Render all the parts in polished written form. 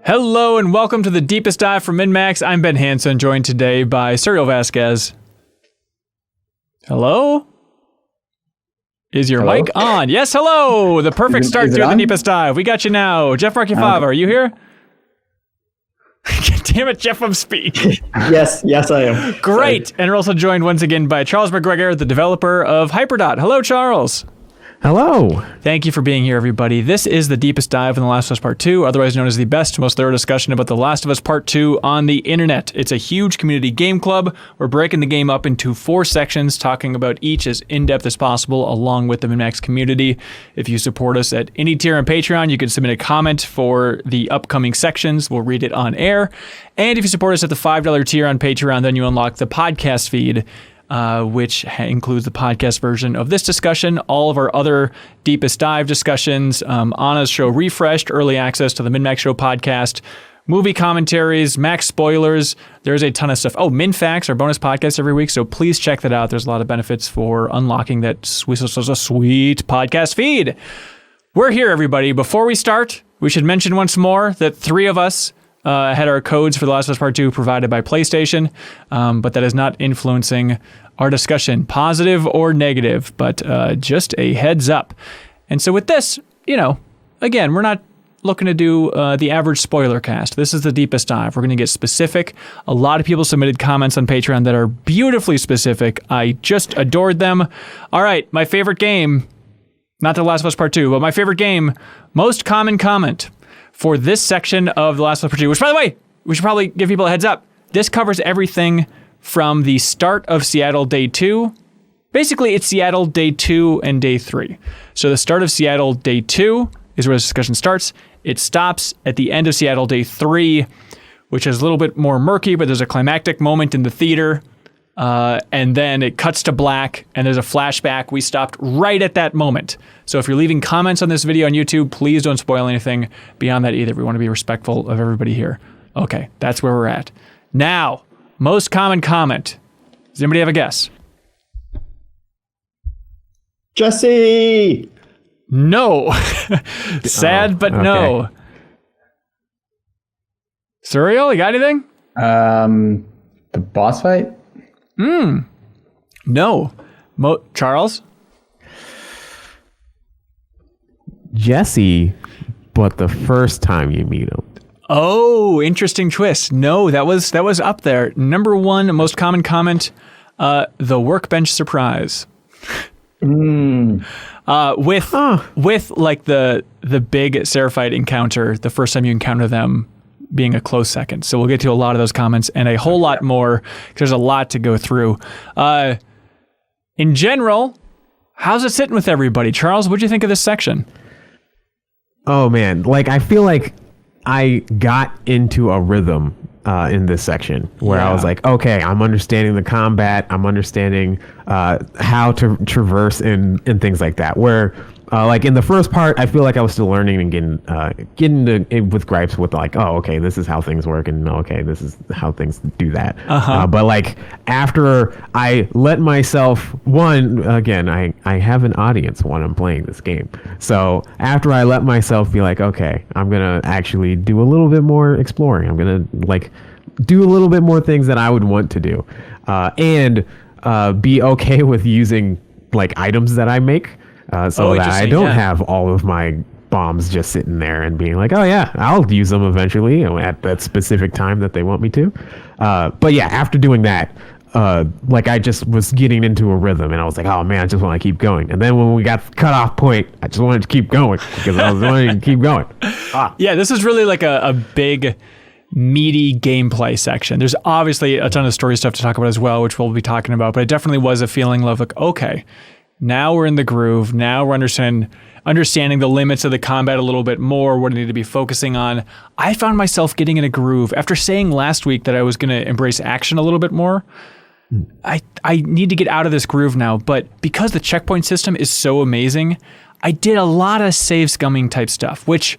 Hello and welcome to the Deepest Dive from MinnMax. I'm Ben Hansen, joined today by Serial Vasquez. Hello? Is your mic on? Yes, hello! The perfect start through the Deepest Dive. We got you now. Jeff Markifava, are you here? Damn it, Jeff, I'm speaking. Yes, I am. Great. And we're also joined once again by Charles McGregor, the developer of Hyperdot. Hello, Charles. Hello. Thank you for being here, everybody. This is the Deepest Dive in The Last of Us Part 2, otherwise known as the best, most thorough discussion about The Last of Us Part 2 on the internet. It's a huge community game club. We're breaking the game up into 4 sections, talking about each as in-depth as possible, along with the MinnMax community. If you support us at any tier on Patreon, you can submit a comment for the upcoming sections. We'll read it on air. And if you support us at the $5 tier on Patreon, then you unlock the podcast feed, which includes the podcast version of this discussion, all of our other Deepest Dive discussions, Anna's show Refreshed, early access to the MinnMax Show podcast, movie commentaries, Max spoilers. There's a ton of stuff. Oh, MinnFacts, our bonus podcast every week, so please check that out. There's a lot of benefits for unlocking that sweet podcast feed. We're here, everybody. Before we start, we should mention once more that 3 of us had our codes for The Last of Us Part 2 provided by PlayStation, but that is not influencing our discussion, positive or negative, but just a heads up. And so with this, again, we're not looking to do the average spoiler cast. This is the Deepest Dive. We're going to get specific. A lot of people submitted comments on Patreon that are beautifully specific. I just adored them. All right, my favorite game, not The Last of Us Part 2, but my favorite game, most common comment for this section of The Last of Us Part 2, which, by the way, we should probably give people a heads up. This covers everything from the start of Seattle Day 2. Basically, it's Seattle Day 2 and Day 3. So the start of Seattle Day 2 is where this discussion starts. It stops at the end of Seattle Day 3, which is a little bit more murky, but there's a climactic moment in the theater. And then it cuts to black, and there's a flashback. We stopped right at that moment. So if you're leaving comments on this video on YouTube, please don't spoil anything beyond that either. We want to be respectful of everybody here. Okay, that's where we're at. Now, most common comment. Does anybody have a guess? Jesse! No. Sad, but no. Suriel, you got anything? The boss fight? No. Charles? Jesse, but the first time you meet him. Oh, interesting twist. No, that was up there. Number 1 most common comment, the workbench surprise. With like the big Seraphite encounter, the first time you encounter them being a close second. So we'll get to a lot of those comments and a whole lot more, because there's a lot to go through. In general, how's it sitting with everybody? Charles, what'd you think of this section? Oh man, I feel like I got into a rhythm in this section where I was like, okay, I'm understanding the combat, I'm understanding how to traverse and things like that. Where in the first part, I feel like I was still learning and getting with gripes with okay, this is how things work, and okay, this is how things do that. But after I let myself, again, I have an audience when I'm playing this game. So after I let myself be like, okay, I'm gonna actually do a little bit more exploring. I'm gonna do a little bit more things that I would want to do, and be okay with using items that I make. So that I don't have all of my bombs just sitting there and being like, oh yeah, I'll use them eventually at that specific time that they want me to. But yeah, after doing that, I just was getting into a rhythm, and I was like, oh man, I just want to keep going. And then when we got the cutoff point, I just wanted to keep going because I was wanting to keep going. Yeah, this is really a big, meaty gameplay section. There's obviously a ton of story stuff to talk about as well, which we'll be talking about, but it definitely was a feeling of okay, now we're in the groove. Now we're understanding the limits of the combat a little bit more, what I need to be focusing on. I found myself getting in a groove. After saying last week that I was going to embrace action a little bit more, I need to get out of this groove now. But because the checkpoint system is so amazing, I did a lot of save scumming type stuff, which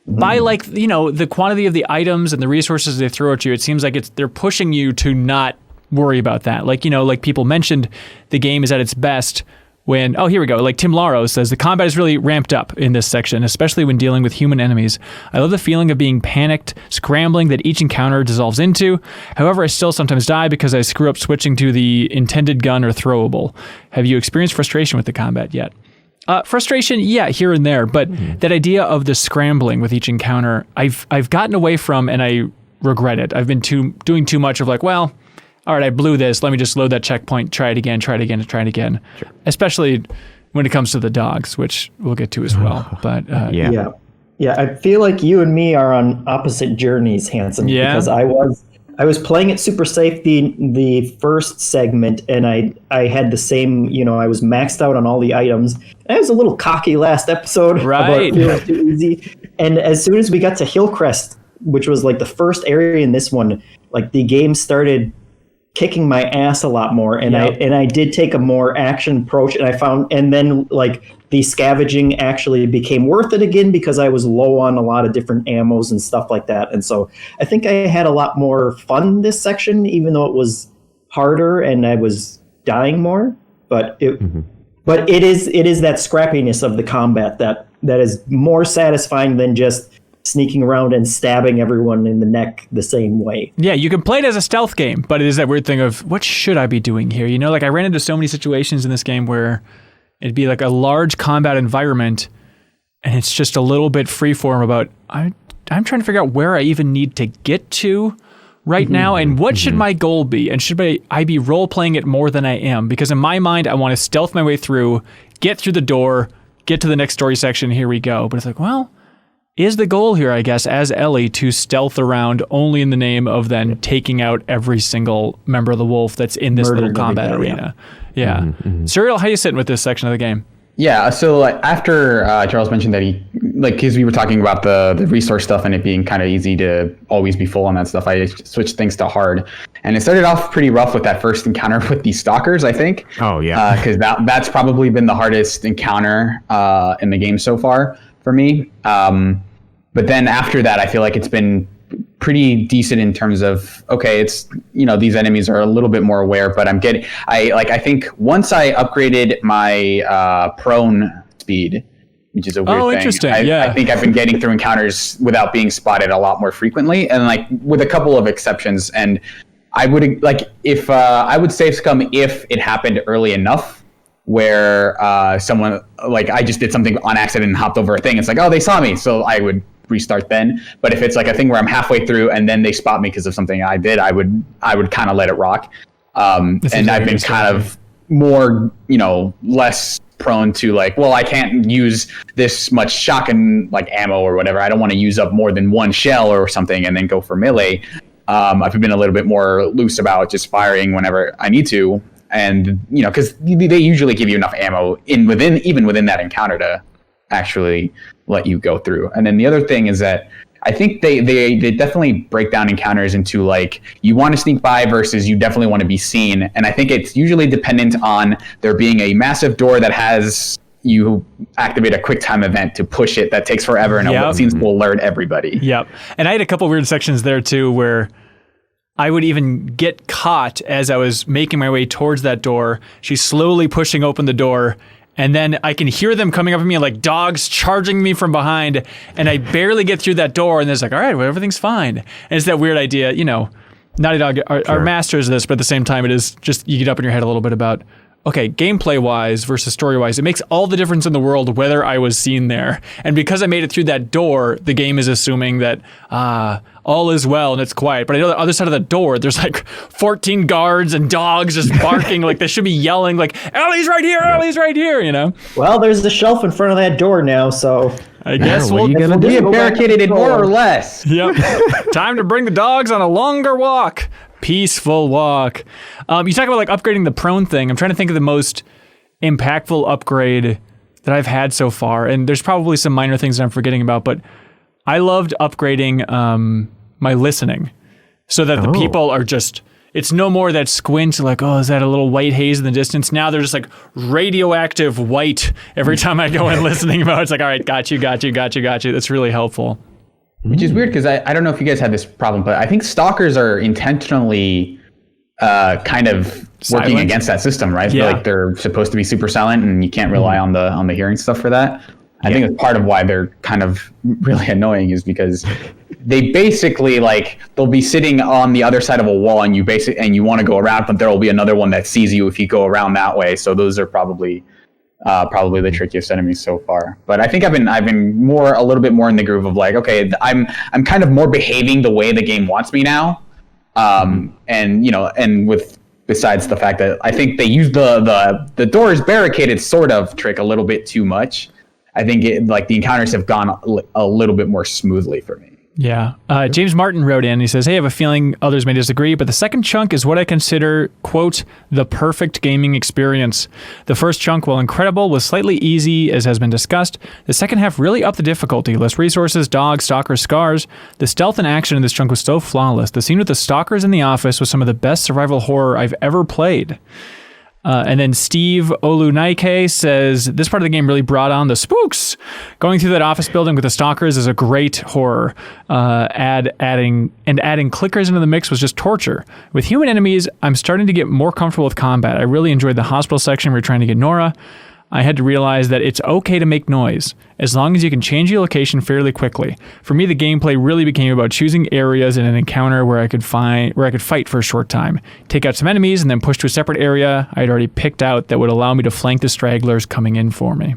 by the quantity of the items and the resources they throw at you, it seems like they're pushing you to not worry about that. Like people mentioned, the game is at its best when, oh, here we go. Like Tim Laro says, the combat is really ramped up in this section, especially when dealing with human enemies. I love the feeling of being panicked, scrambling that each encounter dissolves into. However, I still sometimes die because I screw up switching to the intended gun or throwable. Have you experienced frustration with the combat yet? Frustration, yeah, here and there, but that idea of the scrambling with each encounter, I've gotten away from, and I regret it. I've been doing too much of like, well, all right, I blew this. Let me just load that checkpoint, try it again. Sure. Especially when it comes to the dogs, which we'll get to as well. But yeah, I feel like you and me are on opposite journeys, Hanson. Yeah. Because I was playing it super safe the first segment, and I had the same. I was maxed out on all the items. I was a little cocky last episode about it feeling too easy. And as soon as we got to Hillcrest, which was like the first area in this one, like the game started kicking my ass a lot more, and I did take a more action approach, and then like the scavenging actually became worth it again because I was low on a lot of different ammos and stuff like that. And so I think I had a lot more fun this section, even though it was harder and I was dying more. But it is that scrappiness of the combat that is more satisfying than just sneaking around and stabbing everyone in the neck the same way. Yeah, you can play it as a stealth game, but it is that weird thing of, what should I be doing here? Like I ran into so many situations in this game where it'd be like a large combat environment and it's just a little bit freeform about, I'm trying to figure out where I even need to get to right now and what should my goal be? And should I be role-playing it more than I am? Because in my mind, I want to stealth my way through, get through the door, get to the next story section, here we go. But it's like, well, is the goal here, I guess, as Ellie, to stealth around only in the name of then taking out every single member of the wolf that's in this little combat arena? Yeah. Serial, how you sitting with this section of the game? Yeah, so like after Charles mentioned that because we were talking about the resource stuff and it being kind of easy to always be full on that stuff, I switched things to hard. And it started off pretty rough with that first encounter with the Stalkers, I think. Oh, yeah. Because that's probably been the hardest encounter in the game so far for me. But then after that, I feel like it's been pretty decent in terms of, okay, it's, these enemies are a little bit more aware, but I think once I upgraded my prone speed, which is a weird thing. Oh, interesting. I think I've been getting through encounters without being spotted a lot more frequently, and like with a couple of exceptions. And I would I would save scum if it happened early enough where someone, like I just did something on accident and hopped over a thing. It's like, oh, they saw me. So I would restart then. But if it's like a thing where I'm halfway through and then they spot me because of something I did, I would kind of let it rock. And I've been kind of more, less prone to like, well, I can't use this much shotgun like ammo or whatever. I don't want to use up more than one shell or something and then go for melee. I've been a little bit more loose about just firing whenever I need to. And, because they usually give you enough ammo even within that encounter to actually let you go through. And then the other thing is that I think they definitely break down encounters into like, you want to sneak by versus you definitely want to be seen. And I think it's usually dependent on there being a massive door that has you activate a quick time event to push it that takes forever and it seems to alert everybody. Yep. And I had a couple weird sections there too where I would even get caught as I was making my way towards that door. She's slowly pushing open the door, and then I can hear them coming up at me like dogs charging me from behind, and I barely get through that door, and there's like, all right, well, everything's fine. And it's that weird idea, Naughty Dog are masters of this, but at the same time, it is just, you get up in your head a little bit about, okay, gameplay-wise versus story-wise, it makes all the difference in the world whether I was seen there. And because I made it through that door, the game is assuming that all is well and it's quiet. But I know the other side of the door, there's like 14 guards and dogs just barking like they should be yelling like, Ellie's right here, Ellie's right here, Well, there's the shelf in front of that door now, so I guess what are you gonna do? We have barricaded it more or less. Yep. Time to bring the dogs on a longer walk. Peaceful walk. You talk about like upgrading the prone thing. I'm trying to think of the most impactful upgrade that I've had so far. And there's probably some minor things that I'm forgetting about, but I loved upgrading my listening so that the people are just, it's no more that squint like, oh, is that a little white haze in the distance? Now they're just like radioactive white every time I go in listening about it. It's like, all right, got you. That's really helpful. Which is weird because I don't know if you guys had this problem, but I think stalkers are intentionally kind of working against that system, right? Yeah. Like they're supposed to be super silent, and you can't rely on the hearing stuff for that. I think it's part of why they're kind of really annoying is because they basically like they'll be sitting on the other side of a wall and you want to go around, but there will be another one that sees you if you go around that way. So those are probably the trickiest enemies so far. But I think I've been a little bit more in the groove of like, okay, I'm kind of more behaving the way the game wants me now. And with besides the fact that I think they use the door is barricaded sort of trick a little bit too much. I think the encounters have gone a little bit more smoothly for me. Yeah. James Martin wrote in, he says, hey, I have a feeling others may disagree, but the second chunk is what I consider, quote, the perfect gaming experience. The first chunk, while incredible, was slightly easy, as has been discussed. The second half really upped the difficulty. Less resources, dogs, stalkers, scars. The stealth and action in this chunk was so flawless. The scene with the stalkers in the office was some of the best survival horror I've ever played. And then Steve Olunaike says, this part of the game really brought on the spooks. Going through that office building with the stalkers is a great horror. Adding clickers into the mix was just torture. With human enemies, I'm starting to get more comfortable with combat. I really enjoyed the hospital section where you're trying to get Nora. I had to realize that it's okay to make noise, as long as you can change your location fairly quickly. For me, the gameplay really became about choosing areas in an encounter where I could fight for a short time, take out some enemies, and then push to a separate area I had already picked out that would allow me to flank the stragglers coming in for me.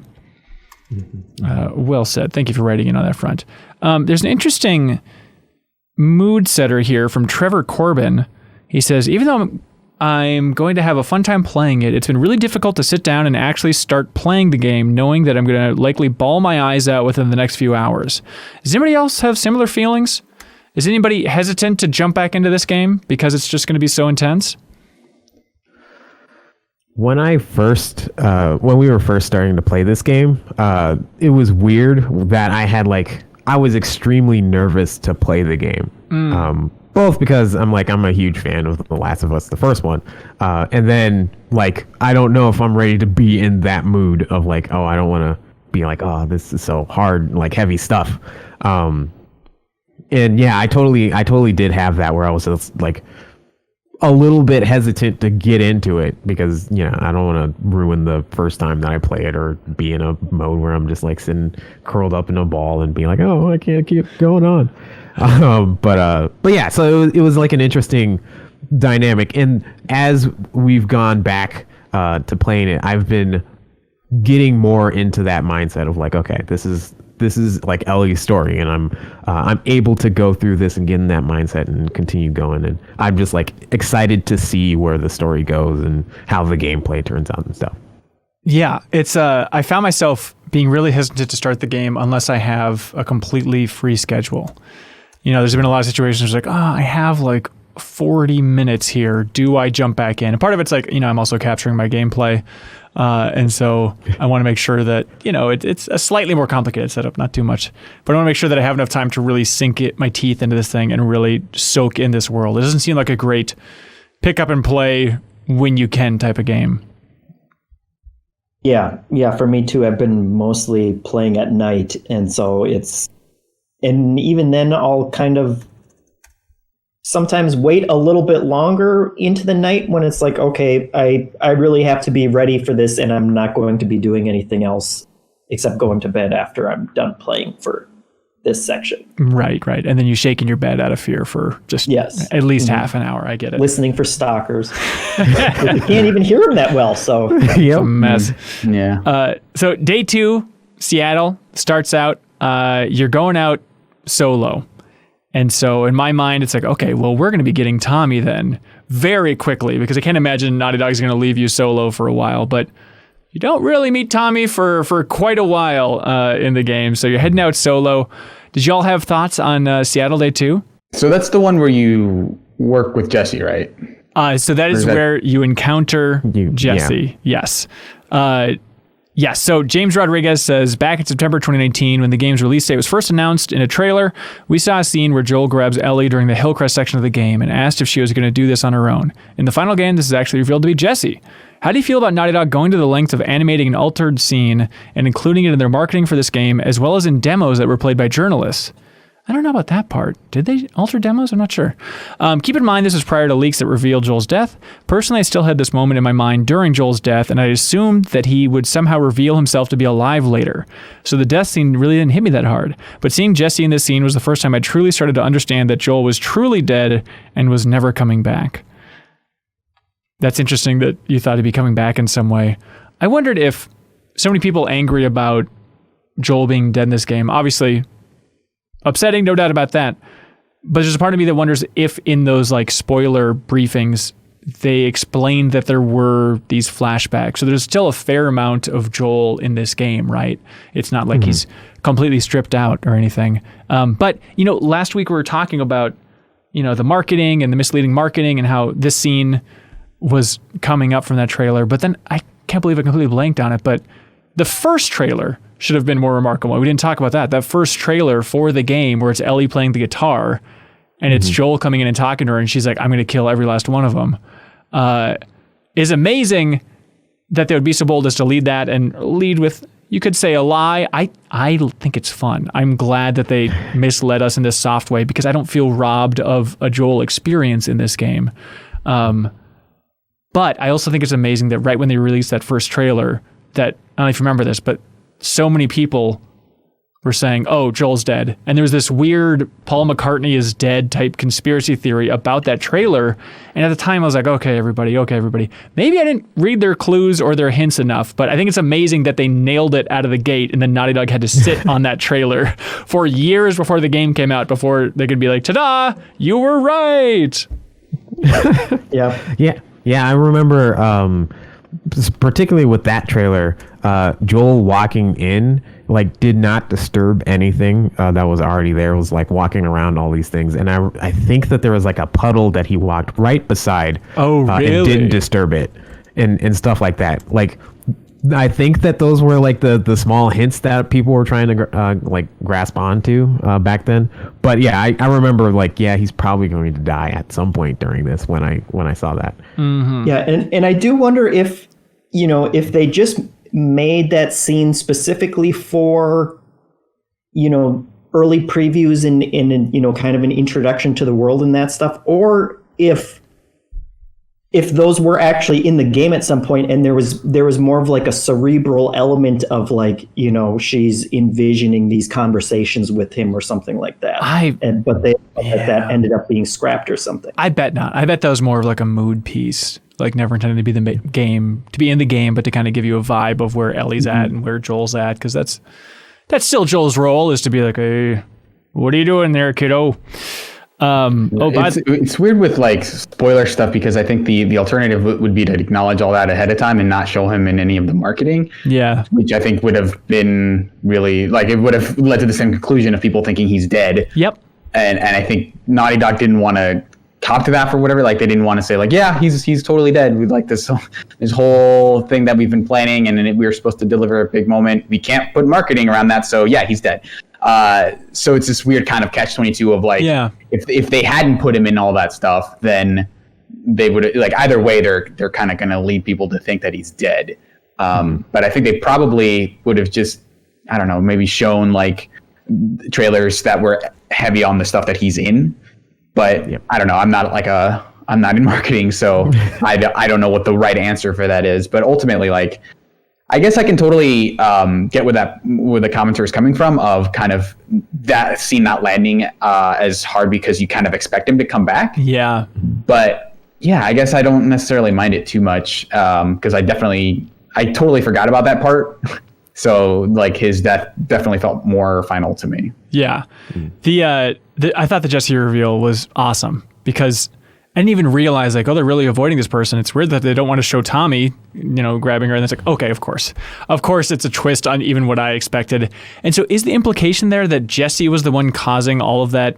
Well said. Thank you for writing in on that front. There's an interesting mood setter here from Trevor Corbin. He says, even though I'm going to have a fun time playing it, it's been really difficult to sit down and actually start playing the game knowing that I'm going to likely bawl my eyes out within the next few hours. Does anybody else have similar feelings? Is anybody hesitant to jump back into this game because it's just going to be so intense? When we were first starting to play this game, it was weird that I was extremely nervous to play the game. Both because I'm a huge fan of The Last of Us, the first one. And then I don't know if I'm ready to be in that mood of I don't want to be this is so hard, heavy stuff. And yeah, I totally did have that where I was a little bit hesitant to get into it because, I don't want to ruin the first time that I play it or be in a mode where I'm just sitting curled up in a ball and be oh, I can't keep going on. But yeah, so it was an interesting dynamic. And as we've gone back to playing it, I've been getting more into that mindset of okay, this is Ellie's story, and I'm able to go through this and get in that mindset and continue going. And I'm just excited to see where the story goes and how the gameplay turns out and stuff. Yeah, it's I found myself being really hesitant to start the game unless I have a completely free schedule. There's been a lot of situations where I have 40 minutes here. Do I jump back in? And part of it's I'm also capturing my gameplay. And so I want to make sure that, it's a slightly more complicated setup, not too much, but I want to make sure that I have enough time to really sink my teeth into this thing and really soak in this world. It doesn't seem like a great pick up and play when you can type of game. Yeah, for me too. I've been mostly playing at night, and so and even then I'll kind of sometimes wait a little bit longer into the night when it's okay, I really have to be ready for this, and I'm not going to be doing anything else except going to bed after I'm done playing for this section. Right. And then you shake in your bed out of fear for just at least half an hour. I get it. Listening for stalkers. You can't even hear them that well, so. It's a mess. Yeah. So day 2, Seattle starts out. You're going out solo. And so in my mind, it's okay, well, we're going to be getting Tommy then very quickly, because I can't imagine Naughty Dog's going to leave you solo for a while. But you don't really meet Tommy for quite a while in the game. So you're heading out solo. Did y'all have thoughts on Seattle Day 2? So that's the one where you work with Jesse, right? So that is where you encounter Jesse. Yeah. Yes. Yes, so James Rodriguez says, back in September 2019, when the game's release date was first announced in a trailer, we saw a scene where Joel grabs Ellie during the Hillcrest section of the game and asked if she was going to do this on her own. In the final game, this is actually revealed to be Jesse. How do you feel about Naughty Dog going to the length of animating an altered scene and including it in their marketing for this game, as well as in demos that were played by journalists? I don't know about that part. Did they alter demos? I'm not sure. Keep in mind, this was prior to leaks that revealed Joel's death. Personally, I still had this moment in my mind during Joel's death, and I assumed that he would somehow reveal himself to be alive later. So the death scene really didn't hit me that hard. But seeing Jesse in this scene was the first time I truly started to understand that Joel was truly dead and was never coming back. That's interesting that you thought he'd be coming back in some way. I wondered if so many people angry about Joel being dead in this game, obviously upsetting, no doubt about that. But there's a part of me that wonders if in those like spoiler briefings, they explained that there were these flashbacks. So there's still a fair amount of Joel in this game, right? It's not like he's completely stripped out or anything. But, last week we were talking about, the marketing and the misleading marketing and how this scene was coming up from that trailer. But then I can't believe I completely blanked on it. But the first trailer should have been more remarkable. We didn't talk about that. That first trailer for the game where it's Ellie playing the guitar and it's Joel coming in and talking to her and she's like, I'm going to kill every last one of them, is amazing that they would be so bold as to lead that and lead with, you could say, a lie. I think it's fun. I'm glad that they misled us in this soft way because I don't feel robbed of a Joel experience in this game. But I also think it's amazing that right when they released that first trailer, that, I don't know if you remember this, but so many people were saying, oh, Joel's dead. And there was this weird Paul McCartney is dead type conspiracy theory about that trailer. And at the time I was like, okay, everybody. Maybe I didn't read their clues or their hints enough, but I think it's amazing that they nailed it out of the gate and then Naughty Dog had to sit on that trailer for years before the game came out, before they could be like, ta-da, you were right. Yeah, I remember particularly with that trailer, Joel walking in did not disturb anything that was already there. It was like walking around all these things, and I think that there was like a puddle that he walked right beside. Oh, really? And didn't disturb it, and stuff like that. I think that those were like the small hints that people were trying to grasp onto back then. But yeah, I remember he's probably going to die at some point during this when I saw that. Mm-hmm. Yeah, and I do wonder if they just made that scene specifically for early previews and kind of an introduction to the world and that stuff, or if those were actually in the game at some point and there was more of like a cerebral element of she's envisioning these conversations with him or something like that. That ended up being scrapped or something. I bet not. I bet that was more of like a mood piece, never intended to be in the game, but to kind of give you a vibe of where Ellie's at and where Joel's at, because that's still Joel's role, is to be like, hey, what are you doing there, kiddo? It's weird with spoiler stuff because I think the alternative would be to acknowledge all that ahead of time and not show him in any of the marketing. Yeah, which I think would have been really it would have led to the same conclusion of people thinking he's dead. Yep. And I think Naughty Dog didn't want to cop to that for whatever. They didn't want to say yeah, he's totally dead. We this whole thing that we've been planning and we were supposed to deliver a big moment. We can't put marketing around that. So yeah, he's dead. So it's this weird kind of catch-22 of if they hadn't put him in all that stuff, then they would either way they're kind of going to lead people to think that he's dead. But I think they probably would have just, I don't know, maybe shown trailers that were heavy on the stuff that he's in. But I don't know. I'm not in marketing, so I don't know what the right answer for that is. But ultimately, I guess I can totally get where the commenter is coming from, of kind of that scene not landing as hard because you kind of expect him to come back. Yeah. But yeah, I guess I don't necessarily mind it too much because I totally forgot about that part. So his death definitely felt more final to me. Yeah. I thought the Jesse reveal was awesome because I didn't even realize they're really avoiding this person. It's weird that they don't want to show Tommy, grabbing her. And it's okay, of course, it's a twist on even what I expected. And so is the implication there that Jesse was the one causing all of that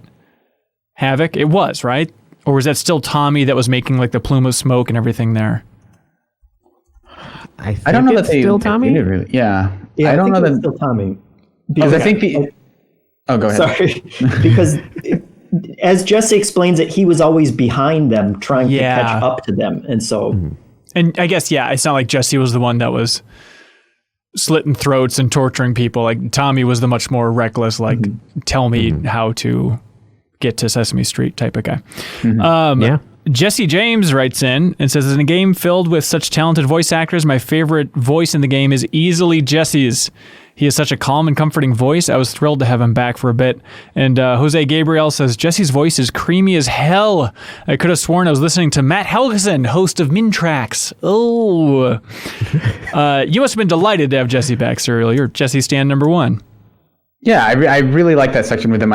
havoc? It was, right? Or was that still Tommy that was making the plume of smoke and everything there? I don't know that they still Tommy. Really, yeah, I don't know that it's still Tommy. Because I think go ahead. Sorry, because as Jesse explains it, he was always behind them, trying to catch up to them, and so. And I guess it's not like Jesse was the one that was slitting throats and torturing people. Like Tommy was the much more reckless, like tell me how to get to Sesame Street type of guy. Jesse James writes in and says, in a game filled with such talented voice actors, my favorite voice in the game is easily Jesse's. He has such a calm and comforting voice. I was thrilled to have him back for a bit. And Jose Gabriel says, Jesse's voice is creamy as hell. I could have sworn I was listening to Matt Helgeson, host of MinnMax. Oh. You must have been delighted to have Jesse back, Serial. You're Jesse Stan number one. Yeah, I really like that section with him.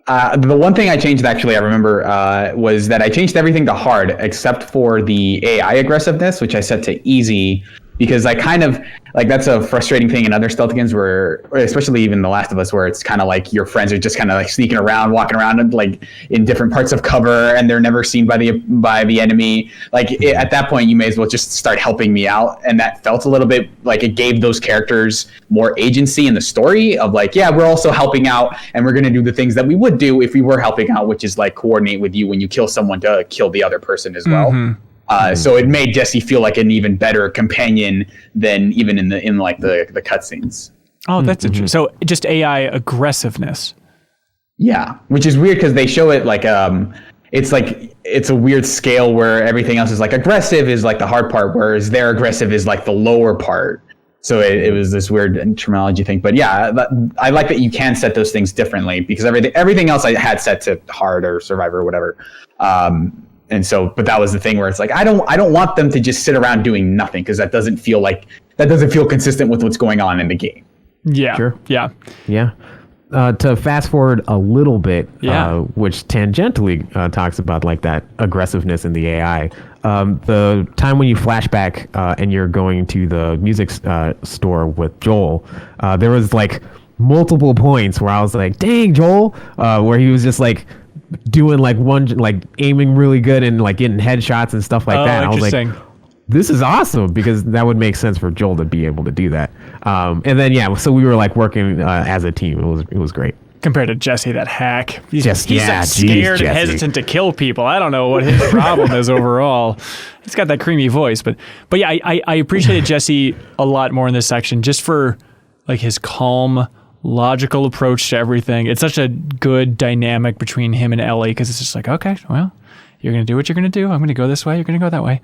The one thing I changed, actually, I remember, was that I changed everything to hard except for the AI aggressiveness, which I set to easy, because I kind of like, that's a frustrating thing in other stealth games where, especially even The Last of Us, where it's kind of like your friends are just kind of like sneaking around, walking around like in different parts of cover, and they're never seen by the enemy. Like at that point, you may as well just start helping me out. And that felt a little bit like it gave those characters more agency in the story of like, yeah, we're also helping out, and we're going to do the things that we would do if we were helping out, which is like coordinate with you when you kill someone to kill the other person as well. So it made Jesse feel like an even better companion than even in the cutscenes. Oh, that's interesting. So just AI aggressiveness. Yeah, which is weird because they show it like it's a weird scale where everything else is like aggressive is like the hard part, whereas their aggressive is like the lower part. So it was this weird terminology thing. But yeah, I like that you can set those things differently, because everything else I had set to hard or survivor or whatever. And so, but that was the thing where it's like, I don't want them to just sit around doing nothing, because that doesn't feel consistent with what's going on in the game. Yeah. Sure. Yeah. Yeah. To fast forward a little bit, which tangentially talks about like that aggressiveness in the AI. The time when you flashback and you're going to the music store with Joel, there was like multiple points where I was like, dang, Joel, where he was just like doing like aiming really good and like getting headshots and stuff like that. I was like, this is awesome, because that would make sense for Joel to be able to do that. And then so we were like working as a team. It was great. Compared to Jesse, that hack. He's scared and hesitant to kill people. I don't know what his problem is overall. He's got that creamy voice, but yeah, I appreciated Jesse a lot more in this section, just for like his calm, logical approach to everything. It's such a good dynamic between him and Ellie, because it's just like, okay, well, you're going to do what you're going to do. I'm going to go this way. You're going to go that way.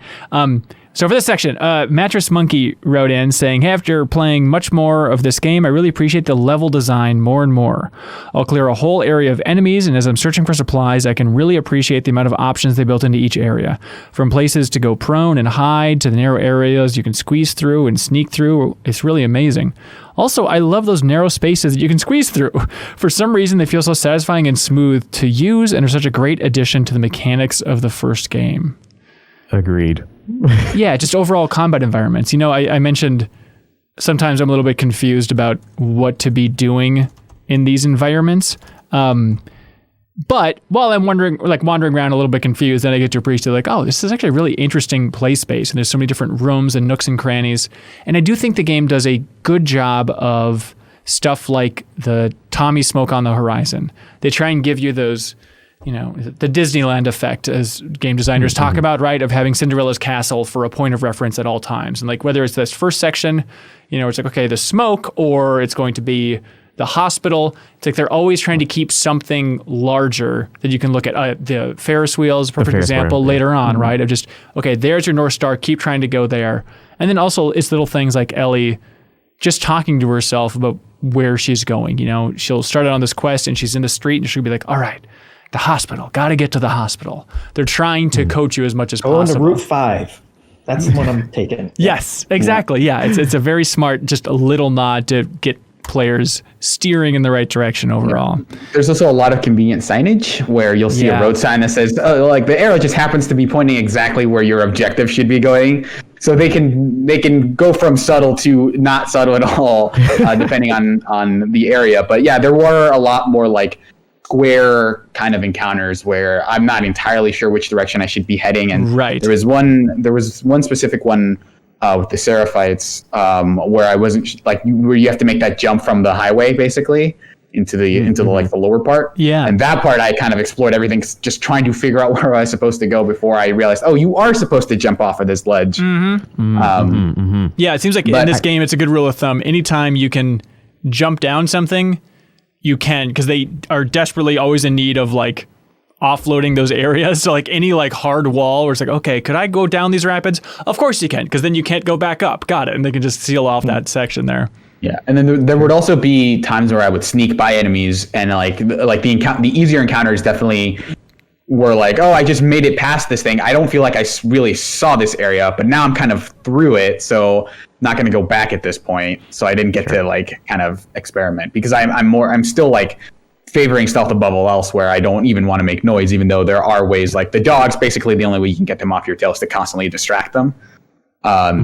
So for this section, Mattress Monkey wrote in saying, hey, after playing much more of this game, I really appreciate the level design more and more. I'll clear a whole area of enemies, and as I'm searching for supplies, I can really appreciate the amount of options they built into each area. From places to go prone and hide, to the narrow areas you can squeeze through and sneak through. It's really amazing. Also, I love those narrow spaces that you can squeeze through. For some reason, they feel so satisfying and smooth to use, and are such a great addition to the mechanics of the first game. Agreed. Yeah, just overall combat environments. You know, I mentioned sometimes I'm a little bit confused about what to be doing in these environments. But while I'm wandering around a little bit confused, then I get to appreciate like, oh, this is actually a really interesting play space, and there's so many different rooms and nooks and crannies. And I do think the game does a good job of stuff like the Tommy smoke on the horizon. They try and give you those, you know, the Disneyland effect, as game designers talk about, right? Of having Cinderella's castle for a point of reference at all times. And like, whether it's this first section, you know, it's like, okay, the smoke, or it's going to be the hospital. It's like they're always trying to keep something larger that you can look at. The Ferris wheel is a perfect example later on, right? Of just, okay, there's your North Star, keep trying to go there. And then also it's little things like Ellie just talking to herself about where she's going. You know, she'll start out on this quest and she's in the street and she'll be like, all right, the hospital, got to get to the hospital. They're trying to coach you as much as possible. Go into Route 5. That's the one I'm taking. Yes, exactly. Yeah, it's a very smart, just a little nod to get players steering in the right direction overall. There's also a lot of convenient signage where you'll see a road sign that says, like the arrow just happens to be pointing exactly where your objective should be going. So they can go from subtle to not subtle at all, depending on the area. But yeah, there were a lot more like square kind of encounters where I'm not entirely sure which direction I should be heading. And there was one specific one with the Seraphites where I wasn't where you have to make that jump from the highway basically. into the like the lower part. Yeah. And that part I kind of explored everything, just trying to figure out where I was supposed to go before I realized, oh, you are supposed to jump off of this ledge. Yeah, it seems like in this game, it's a good rule of thumb. Anytime you can jump down something, you can, because they are desperately always in need of like offloading those areas. So like any like hard wall where it's like, okay, could I go down these rapids? Of course you can, because then you can't go back up. Got it. And they can just seal off that section there. Yeah, and then there would also be times where I would sneak by enemies, and like the easier encounters definitely were like, oh, I just made it past this thing. I don't feel like I really saw this area, but now I'm kind of through it, so not going to go back at this point. So I didn't get to like kind of experiment, because I'm still like favoring stealth above all else, where I don't even want to make noise, even though there are ways, like the dogs, basically the only way you can get them off your tail is to constantly distract them.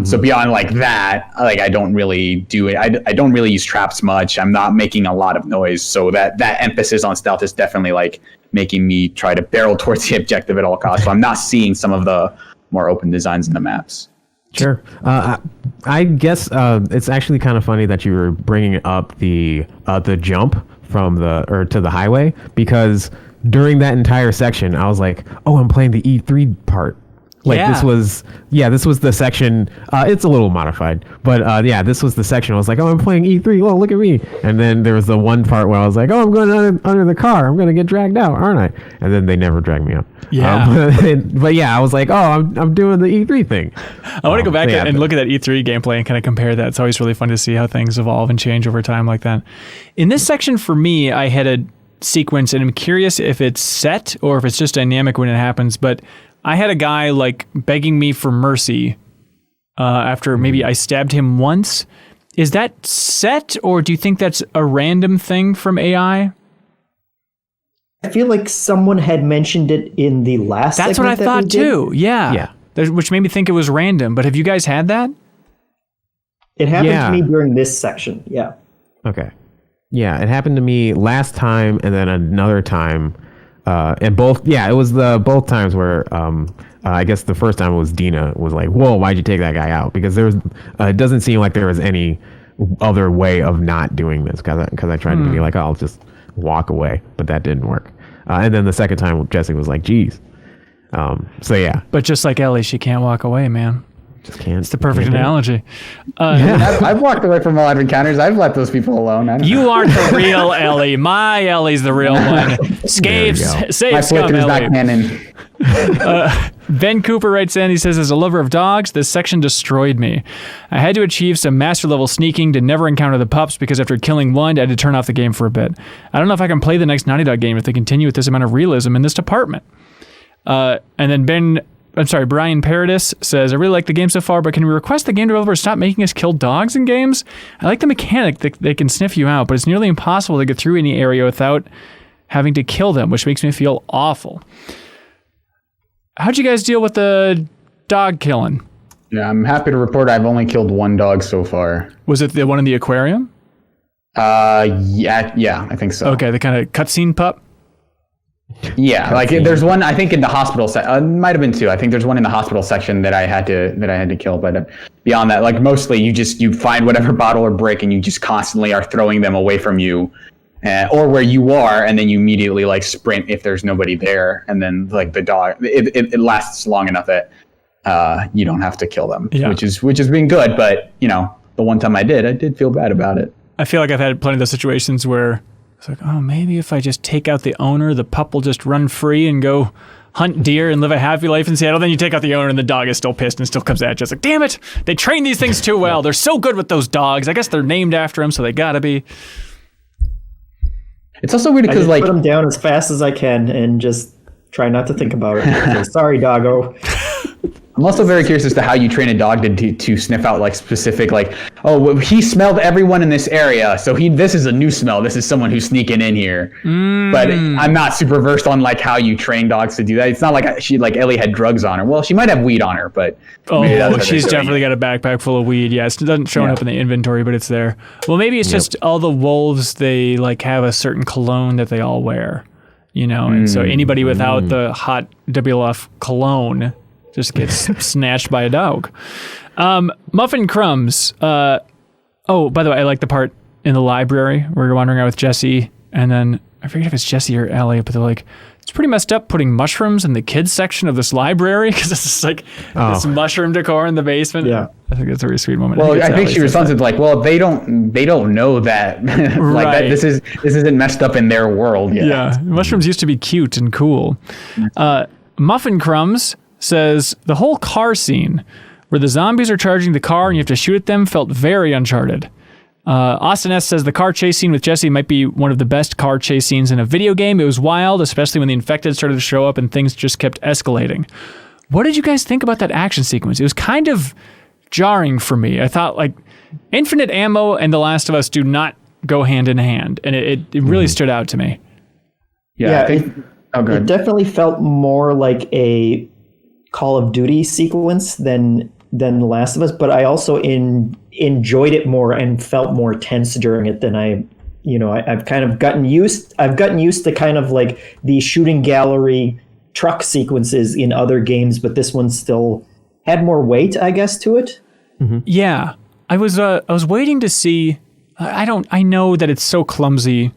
So beyond like that, like I don't really do it. I don't really use traps much. I'm not making a lot of noise. So that emphasis on stealth is definitely like making me try to barrel towards the objective at all costs. So I'm not seeing some of the more open designs in the maps. Sure. I guess it's actually kind of funny that you were bringing up the jump from to the highway, because during that entire section, I was like, oh, I'm playing the E3 part. Like this was the section. It's a little modified, but this was the section. I was like, oh, I'm playing E3. Well, look at me. And then there was the one part where I was like, oh, I'm going under the car. I'm going to get dragged out, aren't I? And then they never dragged me out. Yeah. But yeah, I was like, oh, I'm doing the E3 thing. I want to go back and look at that E3 gameplay and kind of compare that. It's always really fun to see how things evolve and change over time like that. In this section, for me, I had a sequence, and I'm curious if it's set or if it's just dynamic when it happens, but I had a guy like begging me for mercy after maybe I stabbed him once. Is that set, or do you think that's a random thing from AI? I feel like someone had mentioned it in the last That's what I thought too. Yeah. Which made me think it was random. But have you guys had that? It happened to me during this section. Yeah. Okay. Yeah, it happened to me last time, and then another time. And both, it was both times where I guess the first time it was Dina was like, whoa, why'd you take that guy out? Because there was, it doesn't seem like there was any other way of not doing this, because I tried to be like, oh, I'll just walk away, but that didn't work. And then the second time Jesse was like, geez. So yeah. But just like Ellie, she can't walk away, man. Just can't. It's the perfect analogy. I've walked away from a lot of encounters. I've let those people alone. You aren't the real Ellie. My Ellie's the real one. Save scum, Ellie. Not canon. Ben Cooper writes in, he says, as a lover of dogs, this section destroyed me. I had to achieve some master level sneaking to never encounter the pups, because after killing one, I had to turn off the game for a bit. I don't know if I can play the next Naughty Dog game if they continue with this amount of realism in this department. And then Brian Paradis says, I really like the game so far, but can we request the game developer stop making us kill dogs in games? I like the mechanic that they can sniff you out, but it's nearly impossible to get through any area without having to kill them, which makes me feel awful. How'd you guys deal with the dog killing? Yeah, I'm happy to report I've only killed one dog so far. Was it the one in the aquarium? Yeah, I think so. Okay, the kind of cutscene pup? Yeah, like there's one I think in the hospital might have been two. I think there's one in the hospital section that I had to kill, but beyond that, like mostly you find whatever bottle or brick and you just constantly are throwing them away from you, or where you are, and then you immediately like sprint if there's nobody there, and then like the dog it lasts long enough that you don't have to kill them, which has been good. But the one time I did feel bad about it. I feel like I've had plenty of those situations where it's like, oh, maybe if I just take out the owner, the pup will just run free and go hunt deer and live a happy life in Seattle. Then you take out the owner and the dog is still pissed and still comes at you. It's like, damn it, they train these things too well. They're so good with those dogs. I guess they're named after them, so they gotta be. It's also weird because put them down as fast as I can and just try not to think about it. Sorry, doggo. I'm also very curious as to how you train a dog to sniff out like specific, like, oh, well, he smelled everyone in this area, so this is a new smell. This is someone who's sneaking in here. But I'm not super versed on like how you train dogs to do that. It's not like Ellie had drugs on her. Well, she might have weed on her, but she's definitely got a babackpack full of weed. Yeah, it doesn't show up in the inventory, but it's there. Well, maybe it's just all the wolves. They like have a certain cologne that they all wear, and so anybody without the hot WLF cologne just gets snatched by a dog. Muffin Crumbs. Oh, by the way, I like the part in the library where you're wandering around with Jesse, and then I forget if it's Jesse or Elliot, but they're like, it's pretty messed up putting mushrooms in the kids section of this library because it's just like this mushroom decor in the basement. Yeah, I think it's a really sweet moment. Well, I think she responds with like, well, they don't know that like right. that this isn't messed up in their world yet. Yeah, mushrooms used to be cute and cool. Muffin Crumbs says the whole car scene where the zombies are charging the car and you have to shoot at them felt very Uncharted. Austin S. says the car chase scene with Jesse might be one of the best car chase scenes in a video game. It was wild, especially when the infected started to show up and things just kept escalating. What did you guys think about that action sequence? It was kind of jarring for me. I thought like infinite ammo and The Last of Us do not go hand in hand, and it really stood out to me. Yeah, I think, it definitely felt more like a Call of Duty sequence than The Last of Us, but I also enjoyed it more and felt more tense during it than I've kind of gotten used to kind of like the shooting gallery truck sequences in other games, but this one still had more weight, I guess, to it. Mm-hmm. Yeah, I was waiting to see. I know that it's so clumsy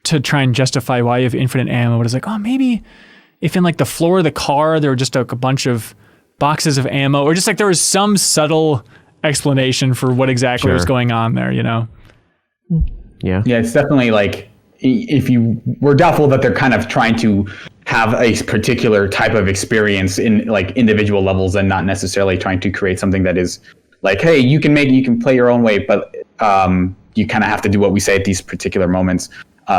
to try and justify why you have infinite ammo, but it's like, oh, maybe if in like the floor of the car there were just like a bunch of boxes of ammo, or just like there was some subtle explanation for what exactly was going on there, you know? Yeah. Yeah, it's definitely like, if you were doubtful that they're kind of trying to have a particular type of experience in like individual levels and not necessarily trying to create something that is like, hey, you can play your own way, but you kind of have to do what we say at these particular moments.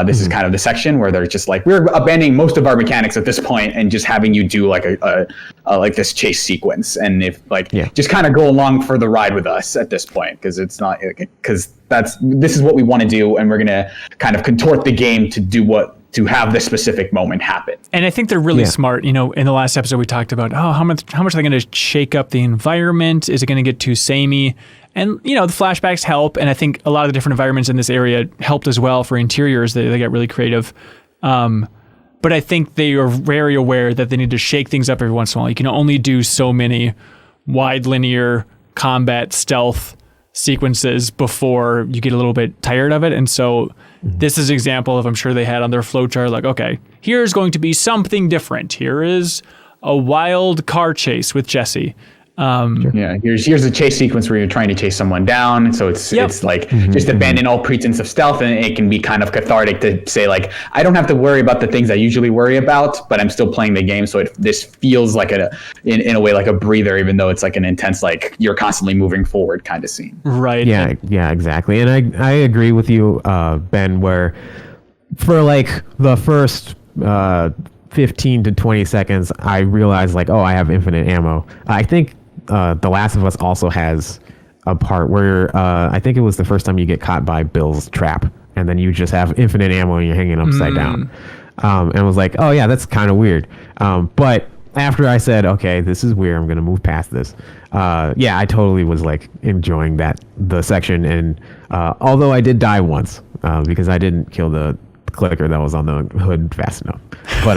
This is kind of the section where they're just like, we're abandoning most of our mechanics at this point and just having you do like a like this chase sequence, and if like just kind of go along for the ride with us at this point, because it's not because this is what we want to do, and we're gonna kind of contort the game to have this specific moment happen. And I think they're really smart. You know, in the last episode we talked about how much are they going to shake up the environment? Is it going to get too samey? And, you know, the flashbacks help, and I think a lot of the different environments in this area helped as well for interiors. They got really creative. But I think they are very aware that they need to shake things up every once in a while. You can only do so many wide linear combat stealth sequences before you get a little bit tired of it. And so this is an example of, I'm sure they had on their flowchart, like, okay, here's going to be something different. Here is a wild car chase with Jesse. Yeah, here's a chase sequence where you're trying to chase someone down, so it's like just abandon all pretense of stealth, and it can be kind of cathartic to say like, I don't have to worry about the things I usually worry about, but I'm still playing the game, so this feels like in a way like a breather, even though it's like an intense, like you're constantly moving forward kind of scene. Right. Yeah, exactly. And I agree with you, Ben, where for like the first 15 to 20 seconds I realized like, oh, I have infinite ammo. I think The Last of Us also has a part where I think it was the first time you get caught by Bill's trap, and then you just have infinite ammo and you're hanging upside down. And was like, oh yeah, that's kind of weird. But after I said, okay, this is weird, I'm going to move past this. I totally was like enjoying the section. And although I did die once because I didn't kill the clicker that was on the hood fast enough. But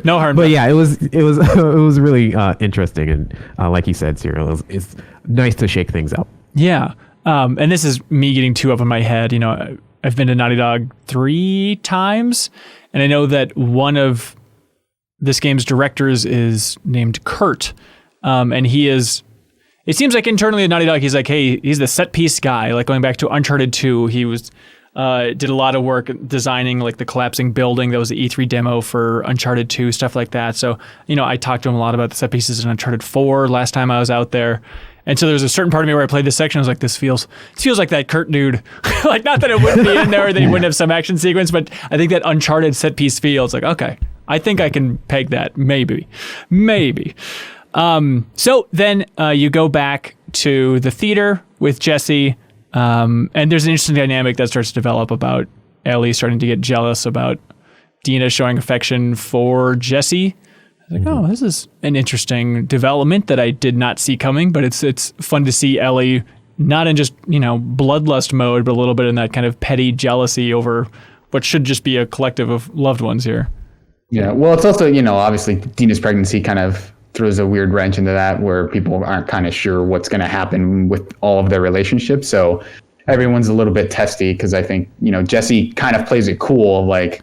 no harm. But yeah, it was really interesting, and like you said, Cyril, it's nice to shake things up. Yeah, and this is me getting too up in my head. You know, I've been to Naughty Dog 3 times, and I know that one of this game's directors is named Kurt, and he is. It seems like internally at Naughty Dog, he's like, hey, he's the set piece guy. Like going back to Uncharted 2, he was. Did a lot of work designing like the collapsing building that was the E3 demo for Uncharted 2, stuff like that. So, you know, I talked to him a lot about the set pieces in Uncharted 4 last time I was out there. And so there was a certain part of me where I played this section. I was like, this feels like that Kurt dude. Like, not that it wouldn't be in there or that he wouldn't have some action sequence, but I think that Uncharted set piece feels like, okay, I think I can peg that. Maybe. So then you go back to the theater with Jesse. And there's an interesting dynamic that starts to develop about Ellie starting to get jealous about Dina showing affection for Jesse. I was like, oh, this is an interesting development that I did not see coming, but it's fun to see Ellie not in just, you know, bloodlust mode, but a little bit in that kind of petty jealousy over what should just be a collective of loved ones here. Yeah, well, it's also, you know, obviously Dina's pregnancy kind of throws a weird wrench into that, where people aren't kind of sure what's going to happen with all of their relationships. So everyone's a little bit testy because I think, Jesse kind of plays it cool, like,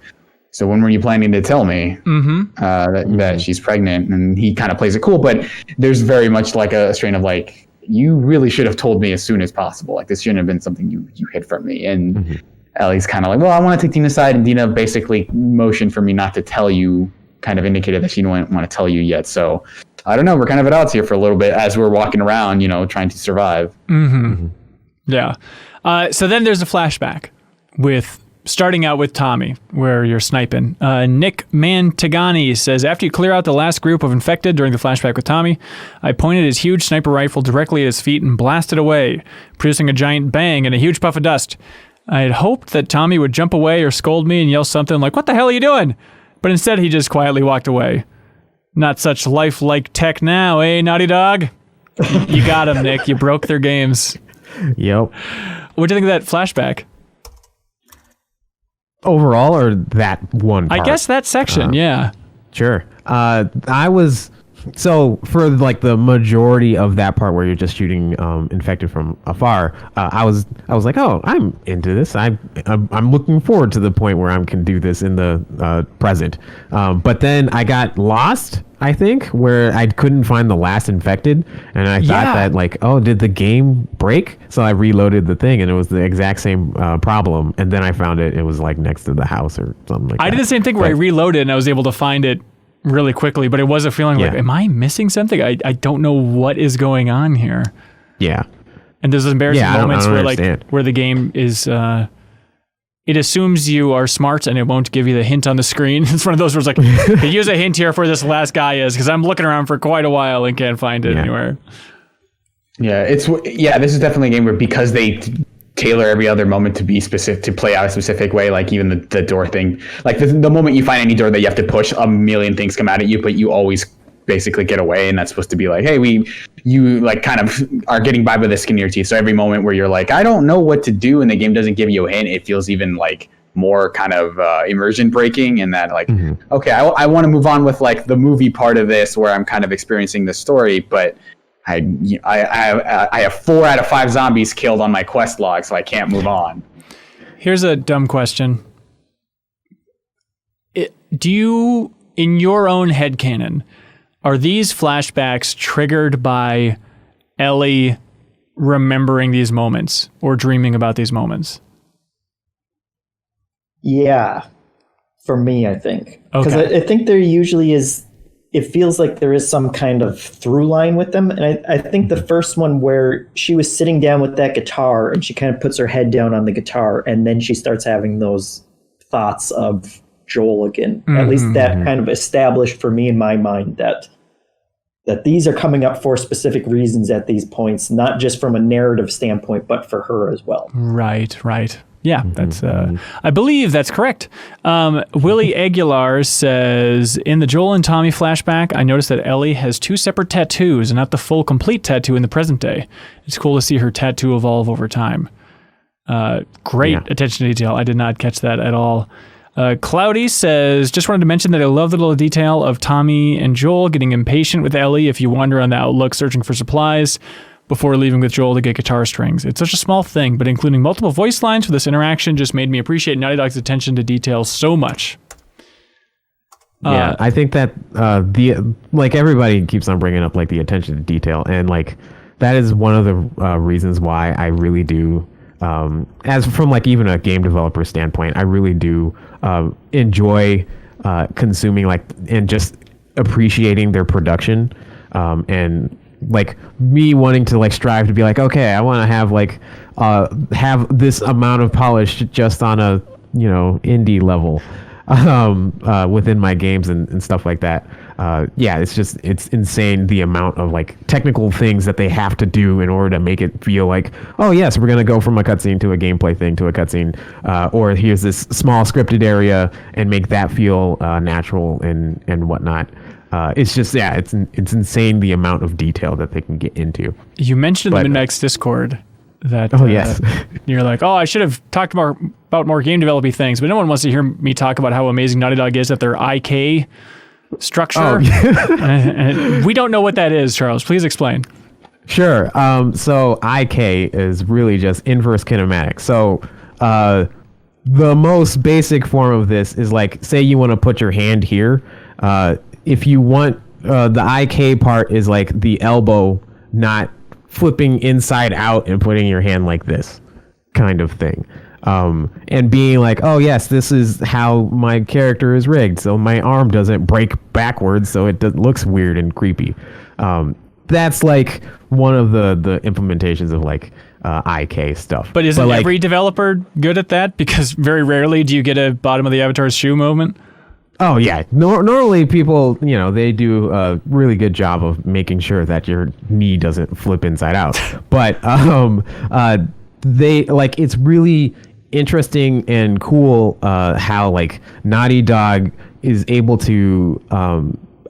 so when were you planning to tell me that she's pregnant? And he kind of plays it cool, but there's very much like a strain of like, you really should have told me as soon as possible. Like, this shouldn't have been something you hid from me. And Ellie's kind of like, well, I want to take Dina aside, and Dina basically motioned for me not to tell you, kind of indicated that she didn't want to tell you yet. So I don't know. We're kind of at odds here for a little bit as we're walking around, trying to survive. Yeah. So then there's a flashback starting out with Tommy, where you're sniping. Nick Mantagani says, after you clear out the last group of infected during the flashback with Tommy, I pointed his huge sniper rifle directly at his feet and blasted away, producing a giant bang and a huge puff of dust. I had hoped that Tommy would jump away or scold me and yell something like, "What the hell are you doing?" But instead he just quietly walked away. Not such lifelike tech now, eh, Naughty Dog? You got him, Nick. You broke their games. Yep. What do you think of that flashback? Overall, or that one part? I guess that section, yeah. Sure. So for like the majority of that part where you're just shooting infected from afar, I was like, oh, I'm into this. I'm looking forward to the point where I can do this in the present. But then I got lost, I think, where I couldn't find the last infected, and I thought that like, oh, did the game break? So I reloaded the thing, and it was the exact same problem. And then I found it was like next to the house or something like that. I did the same thing where I reloaded and I was able to find it really quickly, but it was a feeling like, am I missing something? I don't know what is going on here. Yeah. And there's embarrassing moments where the game is it assumes you are smart and it won't give you the hint on the screen. It's one of those where it's like, hey, use a hint here for this last guy is, because I'm looking around for quite a while and can't find it anywhere. Yeah, this is definitely a game where, because they tailor every other moment to be specific, to play out a specific way, like even the door thing, like the moment you find any door that you have to push, a million things come at you, but you always basically get away, and that's supposed to be like, hey, you like kind of are getting by with the skin of your teeth. So every moment where you're like, I don't know what to do, and the game doesn't give you a hint, it feels even like more kind of immersion breaking, and that like, okay, I want to move on with like the movie part of this where I'm kind of experiencing the story, but I have 4 out of 5 zombies killed on my quest log, so I can't move on. Here's a dumb question. Do you, in your own headcanon, are these flashbacks triggered by Ellie remembering these moments or dreaming about these moments? Yeah, for me, I think. Because I think there usually is, it feels like there is some kind of through line with them. And I think the first one where she was sitting down with that guitar and she kind of puts her head down on the guitar and then she starts having those thoughts of Joel again. At least that kind of established for me in my mind that these are coming up for specific reasons at these points, not just from a narrative standpoint, but for her as well. Right. Yeah, that's. I believe that's correct. Willie Aguilar says, in the Joel and Tommy flashback, I noticed that Ellie has 2 separate tattoos and not the full complete tattoo in the present day. It's cool to see her tattoo evolve over time. Great attention to detail. I did not catch that at all. Cloudy says, just wanted to mention that I love the little detail of Tommy and Joel getting impatient with Ellie if you wander on the Outlook searching for supplies before leaving with Joel to get guitar strings. It's such a small thing, but including multiple voice lines for this interaction just made me appreciate Naughty Dog's attention to detail so much. I think that like everybody keeps on bringing up like the attention to detail, and like that is one of the reasons why I really do, as from like even a game developer standpoint, I really do enjoy consuming like and just appreciating their production, and like me wanting to like strive to be like, okay, I want to have like have this amount of polish just on a indie level within my games and stuff like that. It's insane the amount of like technical things that they have to do in order to make it feel like, oh yes, we're gonna go from a cutscene to a gameplay thing to a cutscene, or here's this small scripted area and make that feel natural and whatnot. It's just it's insane the amount of detail that they can get into. You mentioned in the MinnMax Discord that yes. You're like, I should have talked more about more game developing things, but no one wants to hear me talk about how amazing Naughty Dog is at their IK structure. We don't know what that is, Charles. Please explain. Sure. So IK is really just inverse kinematics. So the most basic form of this is like, say you want to put your hand here. If you want, the IK part is like the elbow not flipping inside out and putting your hand like this kind of thing. And being like, oh yes, this is how my character is rigged, so my arm doesn't break backwards, so it looks weird and creepy. That's like one of the implementations of like IK stuff. But isn't every developer good at that? Because very rarely do you get a bottom of the avatar's shoe movement. Oh yeah, normally people, they do a really good job of making sure that your knee doesn't flip inside out. But they like, it's really interesting and cool how like Naughty Dog is able to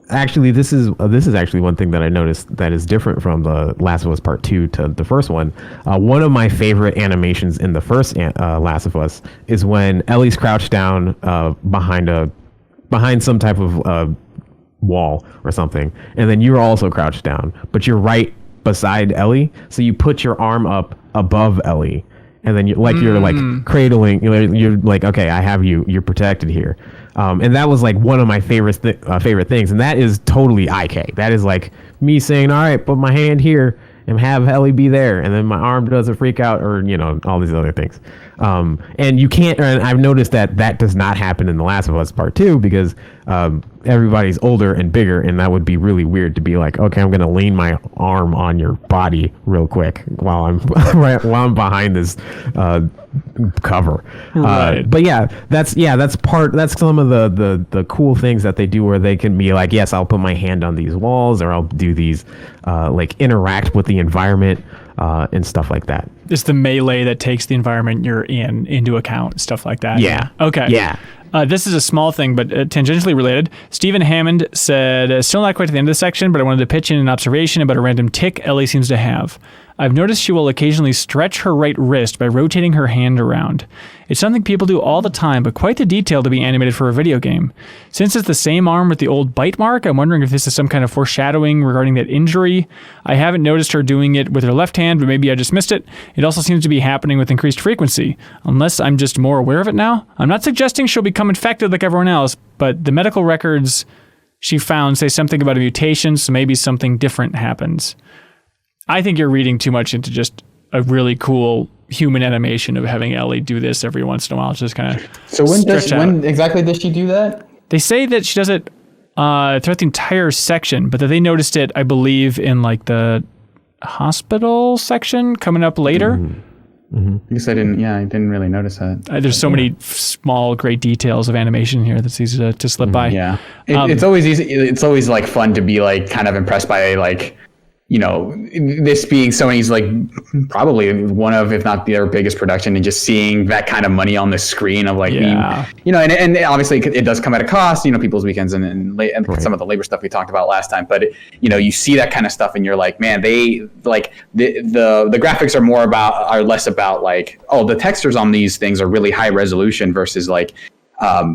actually this is actually one thing that I noticed that is different from the Last of Us Part 2 to the first one. One of my favorite animations in the first Last of Us is when Ellie's crouched down behind some type of wall or something, and then you're also crouched down, but you're right beside Ellie, so you put your arm up above Ellie, and then you're like cradling. You're like, okay, I have you. You're protected here. And that was like one of my favorite things, and that is totally IK. That is like me saying, all right, put my hand here and have Ellie be there, and then my arm doesn't freak out, or all these other things. And you can't. And I've noticed that does not happen in The Last of Us Part 2 because everybody's older and bigger, and that would be really weird to be like, okay, I'm gonna lean my arm on your body real quick while I'm behind this cover. Right. But that's some of the cool things that they do, where they can be like, yes, I'll put my hand on these walls, or I'll do these like interact with the environment and stuff like that. It's the melee that takes the environment you're in into account, stuff like that. Yeah. Okay. Yeah. This is a small thing, but tangentially related. Stephen Hammond said, still not quite to the end of the section, but I wanted to pitch in an observation about a random tic Ellie seems to have. I've noticed she will occasionally stretch her right wrist by rotating her hand around. It's something people do all the time, but quite the detail to be animated for a video game. Since it's the same arm with the old bite mark, I'm wondering if this is some kind of foreshadowing regarding that injury. I haven't noticed her doing it with her left hand, but maybe I just missed it. It also seems to be happening with increased frequency, unless I'm just more aware of it now. I'm not suggesting she'll become infected like everyone else, but the medical records she found say something about a mutation, so maybe something different happens. I think you're reading too much into just a really cool human animation of having Ellie do this every once in a while. It's just kind of So when exactly does she do that? They say that she does it throughout the entire section, but that they noticed it, I believe, in like the hospital section coming up later. Mm-hmm. Because I didn't really notice that. There's so many small, great details of animation here that's easy to slip by. Yeah, it's always easy. It's always like fun to be like kind of impressed by like, this being Sony's like probably one of, if not their biggest production, and just seeing that kind of money on the screen of like, and obviously it does come at a cost, people's weekends and right. Some of the labor stuff we talked about last time, but you see that kind of stuff and you're like, man, they like the graphics are less about like, oh, the textures on these things are really high resolution versus like,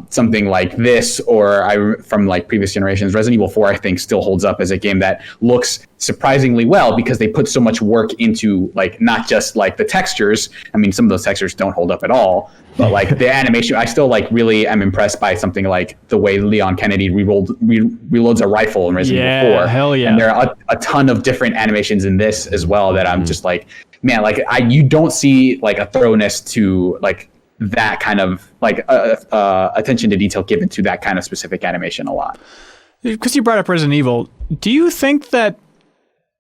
something like this, or from like previous generations. Resident Evil 4, I think, still holds up as a game that looks surprisingly well because they put so much work into like not just like the textures. I mean, some of those textures don't hold up at all, but like the animation, I still like really am impressed by something like the way Leon Kennedy reloads a rifle in Resident Evil 4. Hell yeah! And there are a ton of different animations in this as well that I'm just like, man, like you don't see like a thoroughness to like that kind of like attention to detail given to that kind of specific animation a lot. Because you brought up Resident Evil, do you think that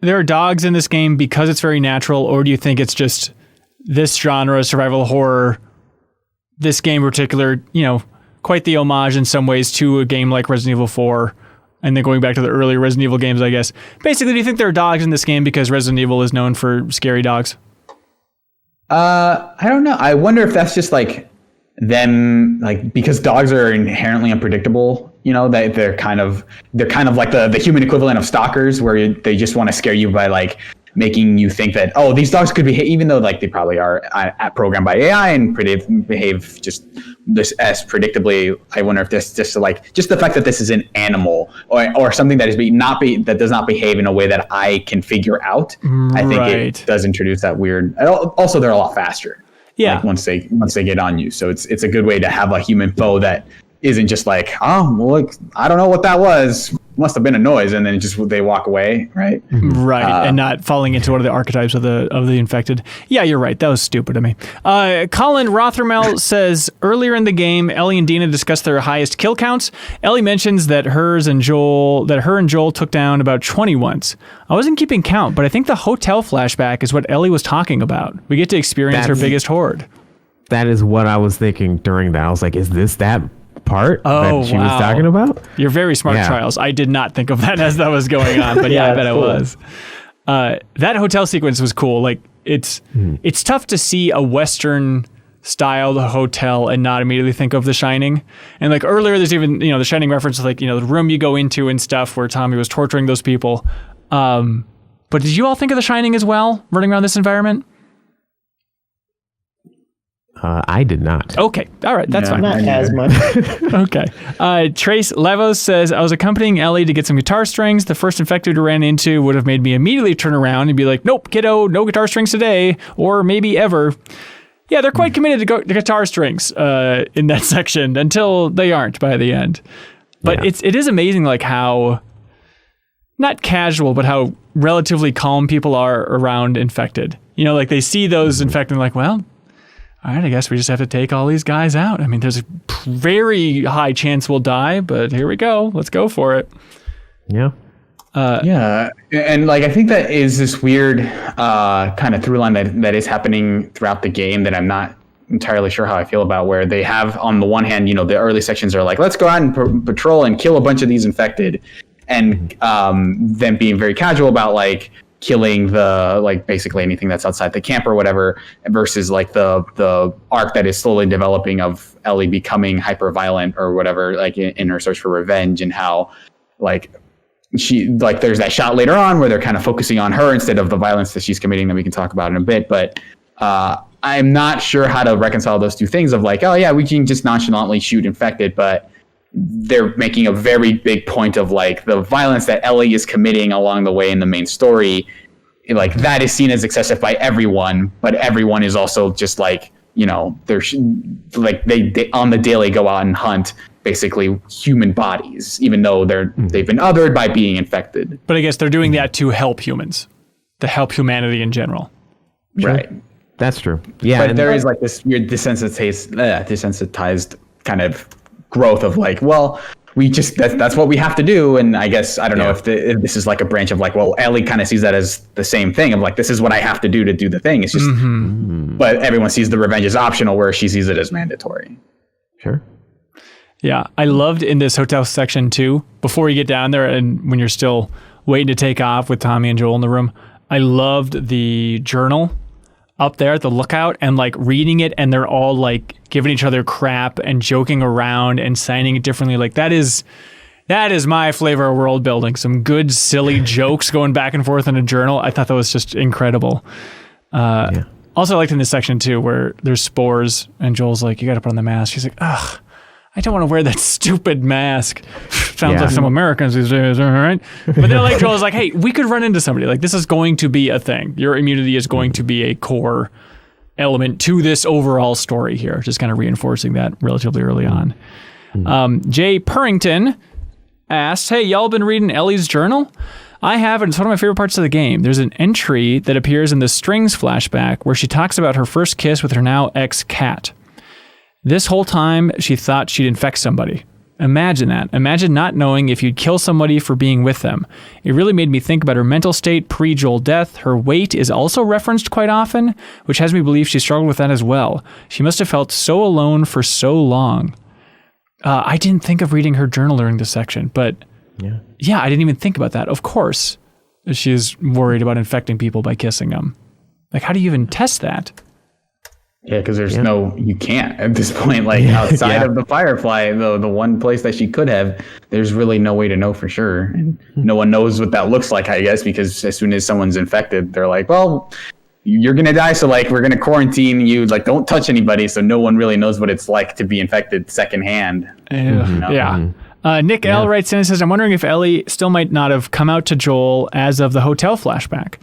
there are dogs in this game because it's very natural, or do you think it's just this genre, survival horror, this game in particular, quite the homage in some ways to a game like Resident Evil 4, and then going back to the earlier Resident Evil games, I guess. Basically, do you think there are dogs in this game because Resident Evil is known for scary dogs? I don't know. I wonder if that's just like them, like because dogs are inherently unpredictable. That they're kind of like the human equivalent of stalkers, where they just want to scare you by like making you think that, oh, these dogs could behave, even though like they probably are programmed by AI and behave just this as predictably. I wonder if this just the fact that this is an animal or something that that does not behave in a way that I can figure out. I think it does introduce that weird. Also, they're a lot faster. Yeah. Like once they get on you, so it's a good way to have a human foe that isn't just like, oh, well, like, I don't know what that was. Must have been a noise, and then they walk away, right? Right, and not falling into one of the archetypes of the infected. Yeah, you're right. That was stupid of me. Colin Rothermel says, earlier in the game, Ellie and Dina discussed their highest kill counts. Ellie mentions that her and Joel took down about 20 once. I wasn't keeping count, but I think the hotel flashback is what Ellie was talking about. We get to experience her biggest horde. That is what I was thinking during that. I was like, is this that part that she was talking about? You're very smart, Trials. I did not think of that as that was going on, but I bet it was. That hotel sequence was cool. Like it's tough to see a Western styled hotel and not immediately think of The Shining. And like earlier, there's even The Shining reference, like the room you go into and stuff where Tommy was torturing those people. But did you all think of The Shining as well, running around this environment? I did not. Okay. All right. That's fine. Not as much. Okay. Trace Levos says, I was accompanying Ellie to get some guitar strings. The first infected we ran into would have made me immediately turn around and be like, nope, kiddo, no guitar strings today, or maybe ever. Yeah, they're quite committed to guitar strings in that section until they aren't by the end. But it is amazing like how, not casual, but how relatively calm people are around infected. Like they see those infected and like, well, all right, I guess we just have to take all these guys out. I mean, there's a very high chance we'll die, but here we go. Let's go for it. Yeah. And like I think that is this weird kind of through line that is happening throughout the game that I'm not entirely sure how I feel about, where they have on the one hand, the early sections are like, let's go out and patrol and kill a bunch of these infected, and then being very casual about like killing basically anything that's outside the camp or whatever, versus like the arc that is slowly developing of Ellie becoming hyper violent or whatever, like in her search for revenge, and how like she like there's that shot later on where they're kind of focusing on her instead of the violence that she's committing that we can talk about in a bit. But I'm not sure how to reconcile those two things of like, oh yeah, we can just nonchalantly shoot infected, but they're making a very big point of like the violence that Ellie is committing along the way in the main story, like that is seen as excessive by everyone, but everyone is also just like, they're like they on the daily go out and hunt basically human bodies, even though they've been othered by being infected. But I guess they're doing that to help humans, to help humanity in general. Sure. Right. That's true. Yeah. But there is like this weird desensitized kind of growth of like, well, we just that's what we have to do. And I guess I don't know if this is like a branch of like, well, Ellie kind of sees that as the same thing of like, this is what I have to do the thing. It's just but everyone sees the revenge as optional, where she sees it as mandatory. Sure. Yeah, I loved in this hotel section too, before you get down there and when you're still waiting to take off with Tommy and Joel in the room, I loved the journal up there at the lookout and like reading it, and they're all like giving each other crap and joking around and signing it differently. Like that is my flavor of world building. Some good silly jokes going back and forth in a journal. I thought that was just incredible. Also, I liked in this section too where there's spores and Joel's like, you got to put on the mask. She's like, ugh, I don't want to wear that stupid mask. Sounds like some Americans these days, all right? But then like Joel's like, hey, we could run into somebody. Like this is going to be a thing. Your immunity is going to be a core element to this overall story here. Just kind of reinforcing that relatively early on. Jay Purrington asks, hey, y'all been reading Ellie's journal? I have, and it's one of my favorite parts of the game. There's an entry that appears in the Strings flashback where she talks about her first kiss with her now ex-cat. This whole time, she thought she'd infect somebody. Imagine that. Imagine not knowing if you'd kill somebody for being with them. It really made me think about her mental state pre-Joel death. Her weight is also referenced quite often, which has me believe she struggled with that as well. She must have felt so alone for so long. I didn't think of reading her journal during this section, but yeah, I didn't even think about that. Of course, she's worried about infecting people by kissing them. Like, how do you even test that? Yeah, because there's you can't at this point. Like outside of the Firefly, the one place that she could have, there's really no way to know for sure. And no one knows what that looks like, I guess, because as soon as someone's infected, they're like, well, you're going to die. So like, we're going to quarantine you. Like, don't touch anybody. So no one really knows what it's like to be infected secondhand. Yeah. Nick L writes in and says, I'm wondering if Ellie still might not have come out to Joel as of the hotel flashback.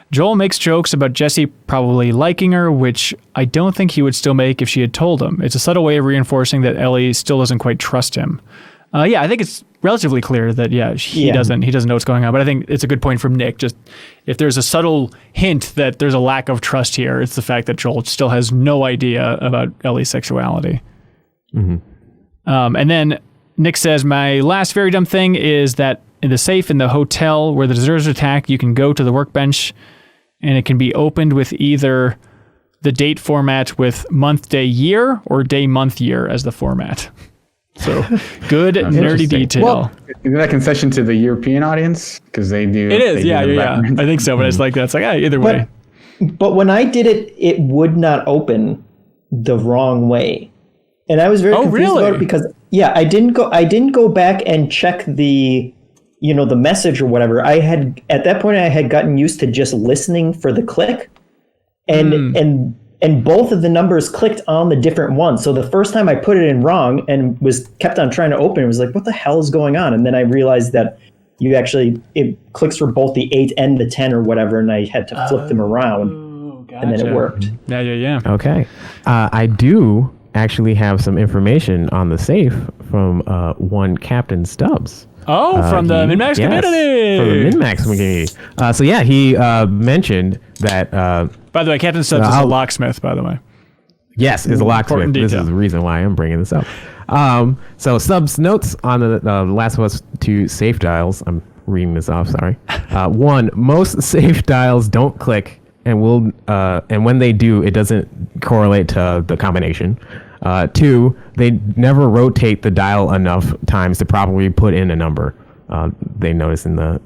Joel makes jokes about Jesse probably liking her, which I don't think he would still make if she had told him. It's a subtle way of reinforcing that Ellie still doesn't quite trust him. I think it's relatively clear that, he doesn't know what's going on. But I think it's a good point from Nick. Just if there's a subtle hint that there's a lack of trust here, it's the fact that Joel still has no idea about Ellie's sexuality. And then Nick says, my last very dumb thing is that in the safe in the hotel where the deserters attack, you can go to the workbench and it can be opened with either the date format with month, day, year or day, month, year as the format. So good nerdy detail. Well, is that a concession to the European audience? Because they do. It is, yeah. I think so, but it's like that's like either way. But when I did it, it would not open the wrong way, and I was very confused about it because I didn't go back and check the the message or whatever. I had at that point I had gotten used to just listening for the click, and both of the numbers clicked on the different ones. So the first time I put it in wrong and kept on trying to open, it was like, what the hell is going on? And then I realized that it clicks for both the 8 and the 10 or whatever, and I had to flip them around, gotcha. And then it worked. Yeah. Okay. I do actually have some information on the safe from one Captain Stubbs. From the MinnMax community. From the MinnMax community. He mentioned that. By the way, Captain Stubbs is a locksmith, by the way. Yes, is a locksmith. This is the reason why I'm bringing this up. So Stubbs notes on the Last of Us 2 safe dials. I'm reading this off, sorry. 1, most safe dials don't click, and when they do, it doesn't correlate to the combination. 2, they never rotate the dial enough times to properly put in a number. They notice in the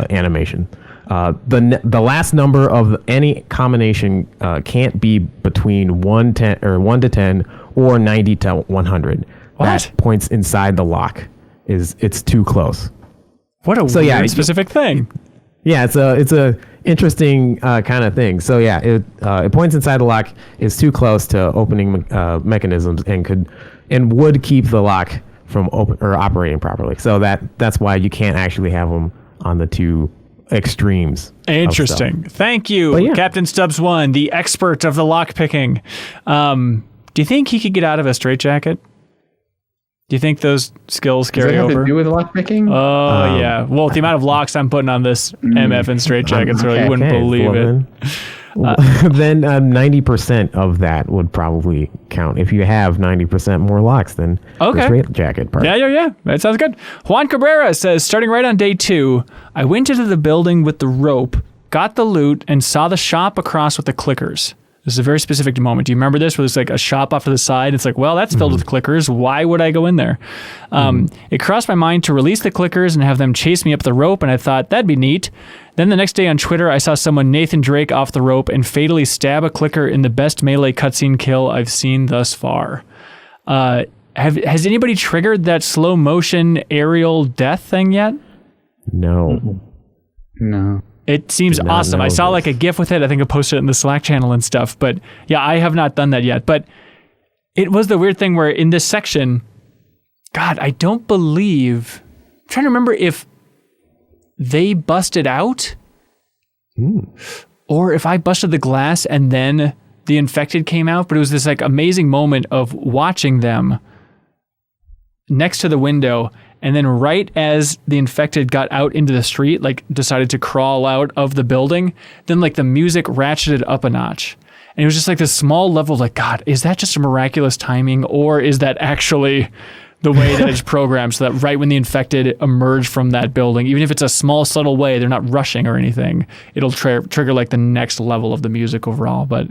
animation. The last number of any combination can't be between 1 to 10 or 90 to 100. What? That points inside the lock. It's too close. What a weird specific thing. Yeah, it's a interesting kind of thing. So it points inside the lock, is too close to opening mechanisms and would keep the lock from operating properly. So that's why you can't actually have them on the two extremes. Interesting. Thank you, Captain Stubbs 1, the expert of the lock picking. Do you think he could get out of a straitjacket? Do you think those skills carry over? Does it have to do with lock picking? Oh, yeah. Well, the amount of locks I'm putting on this MF and straitjackets, you wouldn't believe it. Then 90% of that would probably count. If you have 90% more locks than the straitjacket part. Yeah. That sounds good. Juan Cabrera says, starting right on day 2, I went into the building with the rope, got the loot, and saw the shop across with the clickers. This is a very specific moment. Do you remember this? Where there's like a shop off to the side. It's like, well, that's filled with clickers. Why would I go in there? It crossed my mind to release the clickers and have them chase me up the rope, and I thought, that'd be neat. Then the next day on Twitter, I saw someone Nathan Drake off the rope and fatally stab a clicker in the best melee cutscene kill I've seen thus far. Has anybody triggered that slow motion aerial death thing yet? No. No. It seems awesome. I saw like a GIF with it. I think I posted it in the Slack channel and stuff. But yeah, I have not done that yet. But it was the weird thing where in this section, God, I don't believe... I'm trying to remember if they busted out or if I busted the glass and then the infected came out. But it was this like amazing moment of watching them next to the window. And then right as the infected got out into the street, like decided to crawl out of the building, then like the music ratcheted up a notch. And it was just like this small level of like, God, is that just a miraculous timing? Or is that actually the way that it's programmed so that right when the infected emerge from that building, even if it's a small, subtle way, they're not rushing or anything, it'll trigger like the next level of the music overall. But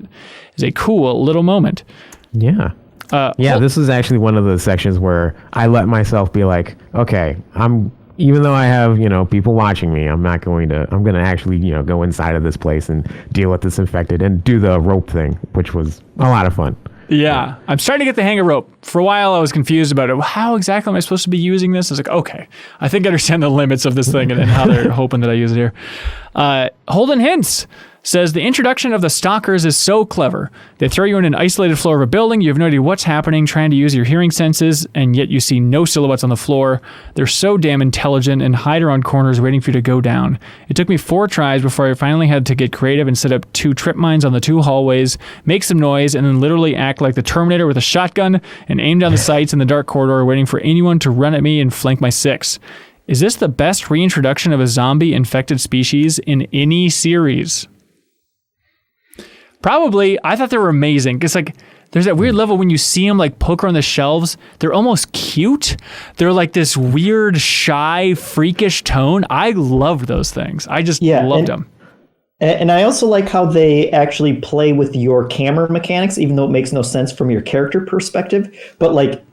it's a cool little moment. Yeah. This is actually one of the sections where I let myself be like, okay, even though I have, people watching me, I'm going to actually, go inside of this place and deal with this infected and do the rope thing, which was a lot of fun. Yeah. I'm starting to get the hang of rope. For a while, I was confused about it. How exactly am I supposed to be using this? I was like, okay, I think I understand the limits of this thing and then how they're hoping that I use it here. Holden Hints says the introduction of the Stalkers is so clever. They throw you in an isolated floor of a building. You have no idea what's happening, trying to use your hearing senses, and yet you see no silhouettes on the floor. They're so damn intelligent and hide around corners waiting for you to go down. It took me 4 tries before I finally had to get creative and set up 2 trip mines on the 2 hallways, make some noise, and then literally act like the Terminator with a shotgun and aim down the sights in the dark corridor waiting for anyone to run at me and flank my 6. Is this the best reintroduction of a zombie-infected species in any series? Probably. I thought they were amazing. Because like, there's that weird level when you see them like poke around the shelves. They're almost cute. They're like this weird, shy, freakish tone. I loved those things. I just loved them. And I also like how they actually play with your camera mechanics, even though it makes no sense from your character perspective. But like,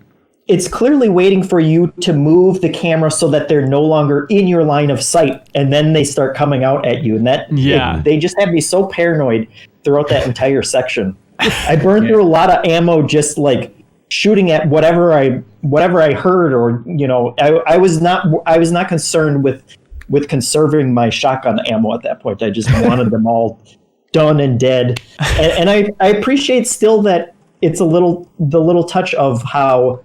it's clearly waiting for you to move the camera so that they're no longer in your line of sight, and then they start coming out at you. And that they just have me so paranoid throughout that entire section. I burned through a lot of ammo just like shooting at whatever I heard, or I was not concerned with conserving my shotgun ammo at that point. I just wanted them all done and dead. And I appreciate still that it's the little touch of how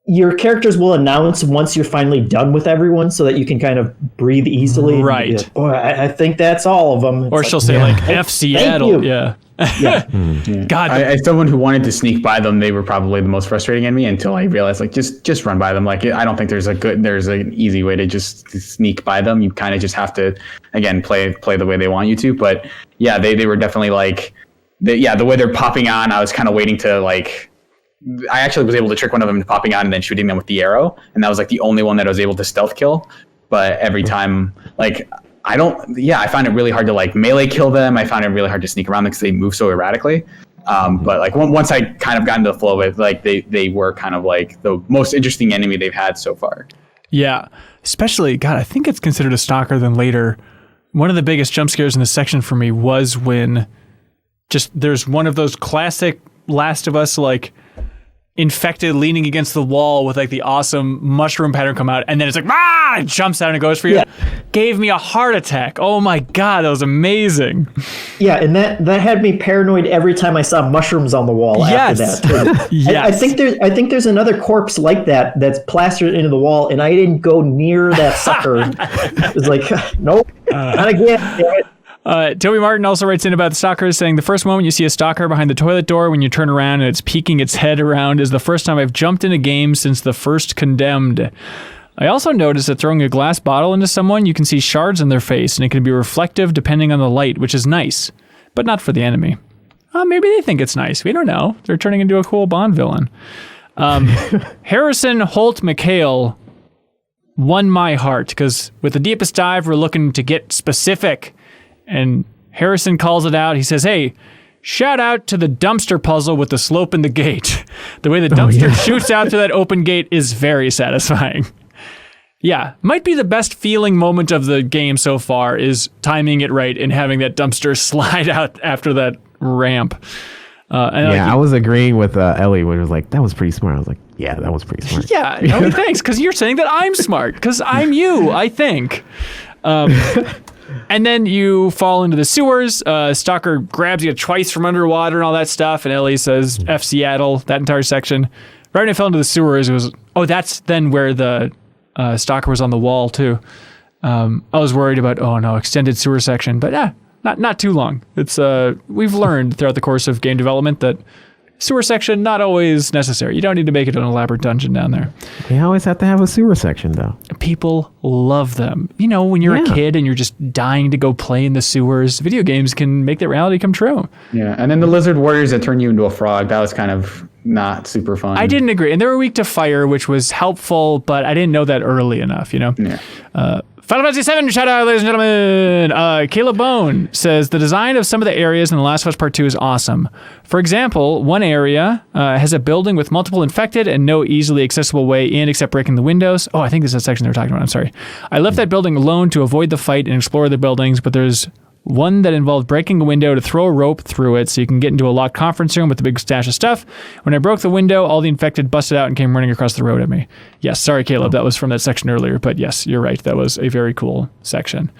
your characters will announce once you're finally done with everyone, so that you can kind of breathe easily. Right. And be like, I think that's all of them. Or she'll say like F Seattle. Yeah. God. As someone who wanted to sneak by them, they were probably the most frustrating enemy until I realized like just run by them. Like I don't think there's an easy way to just sneak by them. You kind of just have to again play the way they want you to. But yeah, they were definitely like the way they're popping on. I was kind of waiting to like. I actually was able to trick one of them into popping on and then shooting them with the arrow, and that was like the only one that I was able to stealth kill. But every time, like I find it really hard to like melee kill them. I found it really hard to sneak around them because they move so erratically. But like once I kind of got into the flow of it, like they were kind of like the most interesting enemy they've had so far. Yeah, especially God, I think it's considered a stalker than later. One of the biggest jump scares in this section for me was when just there's one of those classic Last of Us like. Infected leaning against the wall with like the awesome mushroom pattern come out, and then it's like it jumps out and it goes for you. Gave me a heart attack. Oh my God, that was amazing. Yeah, and that had me paranoid every time I saw mushrooms on the wall after that too. Yes. I think there's another corpse like that's plastered into the wall, and I didn't go near that sucker. It was like, nope, not again. Damn it. Toby Martin also writes in about the stalkers, saying the first moment you see a stalker behind the toilet door when you turn around and it's peeking its head around is the first time I've jumped in a game since the first Condemned. I also noticed that throwing a glass bottle into someone, you can see shards in their face, and it can be reflective depending on the light, which is nice, but not for the enemy. Maybe they think it's nice. We don't know. They're turning into a cool Bond villain. Harrison Holt McHale won my heart, because with the deepest dive, we're looking to get specific. And Harrison calls it out. He says, hey, shout out to the dumpster puzzle with the slope in the gate. The way the dumpster shoots out through that open gate is very satisfying. Yeah, might be the best feeling moment of the game so far is timing it right and having that dumpster slide out after that ramp. I was agreeing with Ellie when it was like, that was pretty smart. I was like, yeah, that was pretty smart. Yeah, no, thanks, because you're saying that I'm smart, because I'm you, I think. And then you fall into the sewers. Stalker grabs you twice from underwater and all that stuff. And Ellie says, F Seattle, that entire section. Right when I fell into the sewers, it was, that's then where the Stalker was on the wall too. I was worried about, extended sewer section. But not too long. It's we've learned throughout the course of game development that sewer section, not always necessary. You don't need to make it an elaborate dungeon down there. You always have to have a sewer section, though. People love them. When you're a kid and you're just dying to go play in the sewers, video games can make that reality come true. Yeah, and then the lizard warriors that turn you into a frog, that was kind of not super fun. I didn't agree. And they were weak to fire, which was helpful, but I didn't know that early enough, Yeah. Final Fantasy VII, shout out, ladies and gentlemen. Caleb Bone says, the design of some of the areas in The Last of Us Part 2 is awesome. For example, one area has a building with multiple infected and no easily accessible way in except breaking the windows. I think this is a section they were talking about. I'm sorry. I left that building alone to avoid the fight and explore the buildings, but there's One that involved breaking a window to throw a rope through it so you can get into a locked conference room with a big stash of stuff. When I broke the window, all the infected busted out and came running across the road at me. Yes, sorry, Caleb, that was from that section earlier, but yes, you're right. That was a very cool section.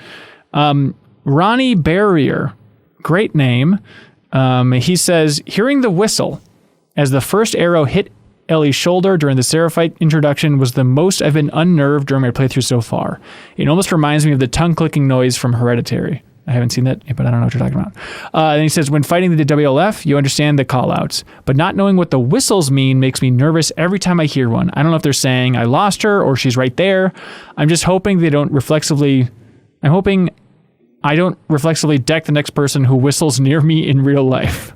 Ronnie Barrier, great name. He says, hearing the whistle as the first arrow hit Ellie's shoulder during the Seraphite introduction was the most I've been unnerved during my playthrough so far. It almost reminds me of the tongue-clicking noise from Hereditary. I haven't seen that, but I don't know what you're talking about. And he says, when fighting the WLF, you understand the call-outs, but not knowing what the whistles mean makes me nervous every time I hear one. I don't know if they're saying I lost her or she's right there. I'm just hoping I don't reflexively deck the next person who whistles near me in real life.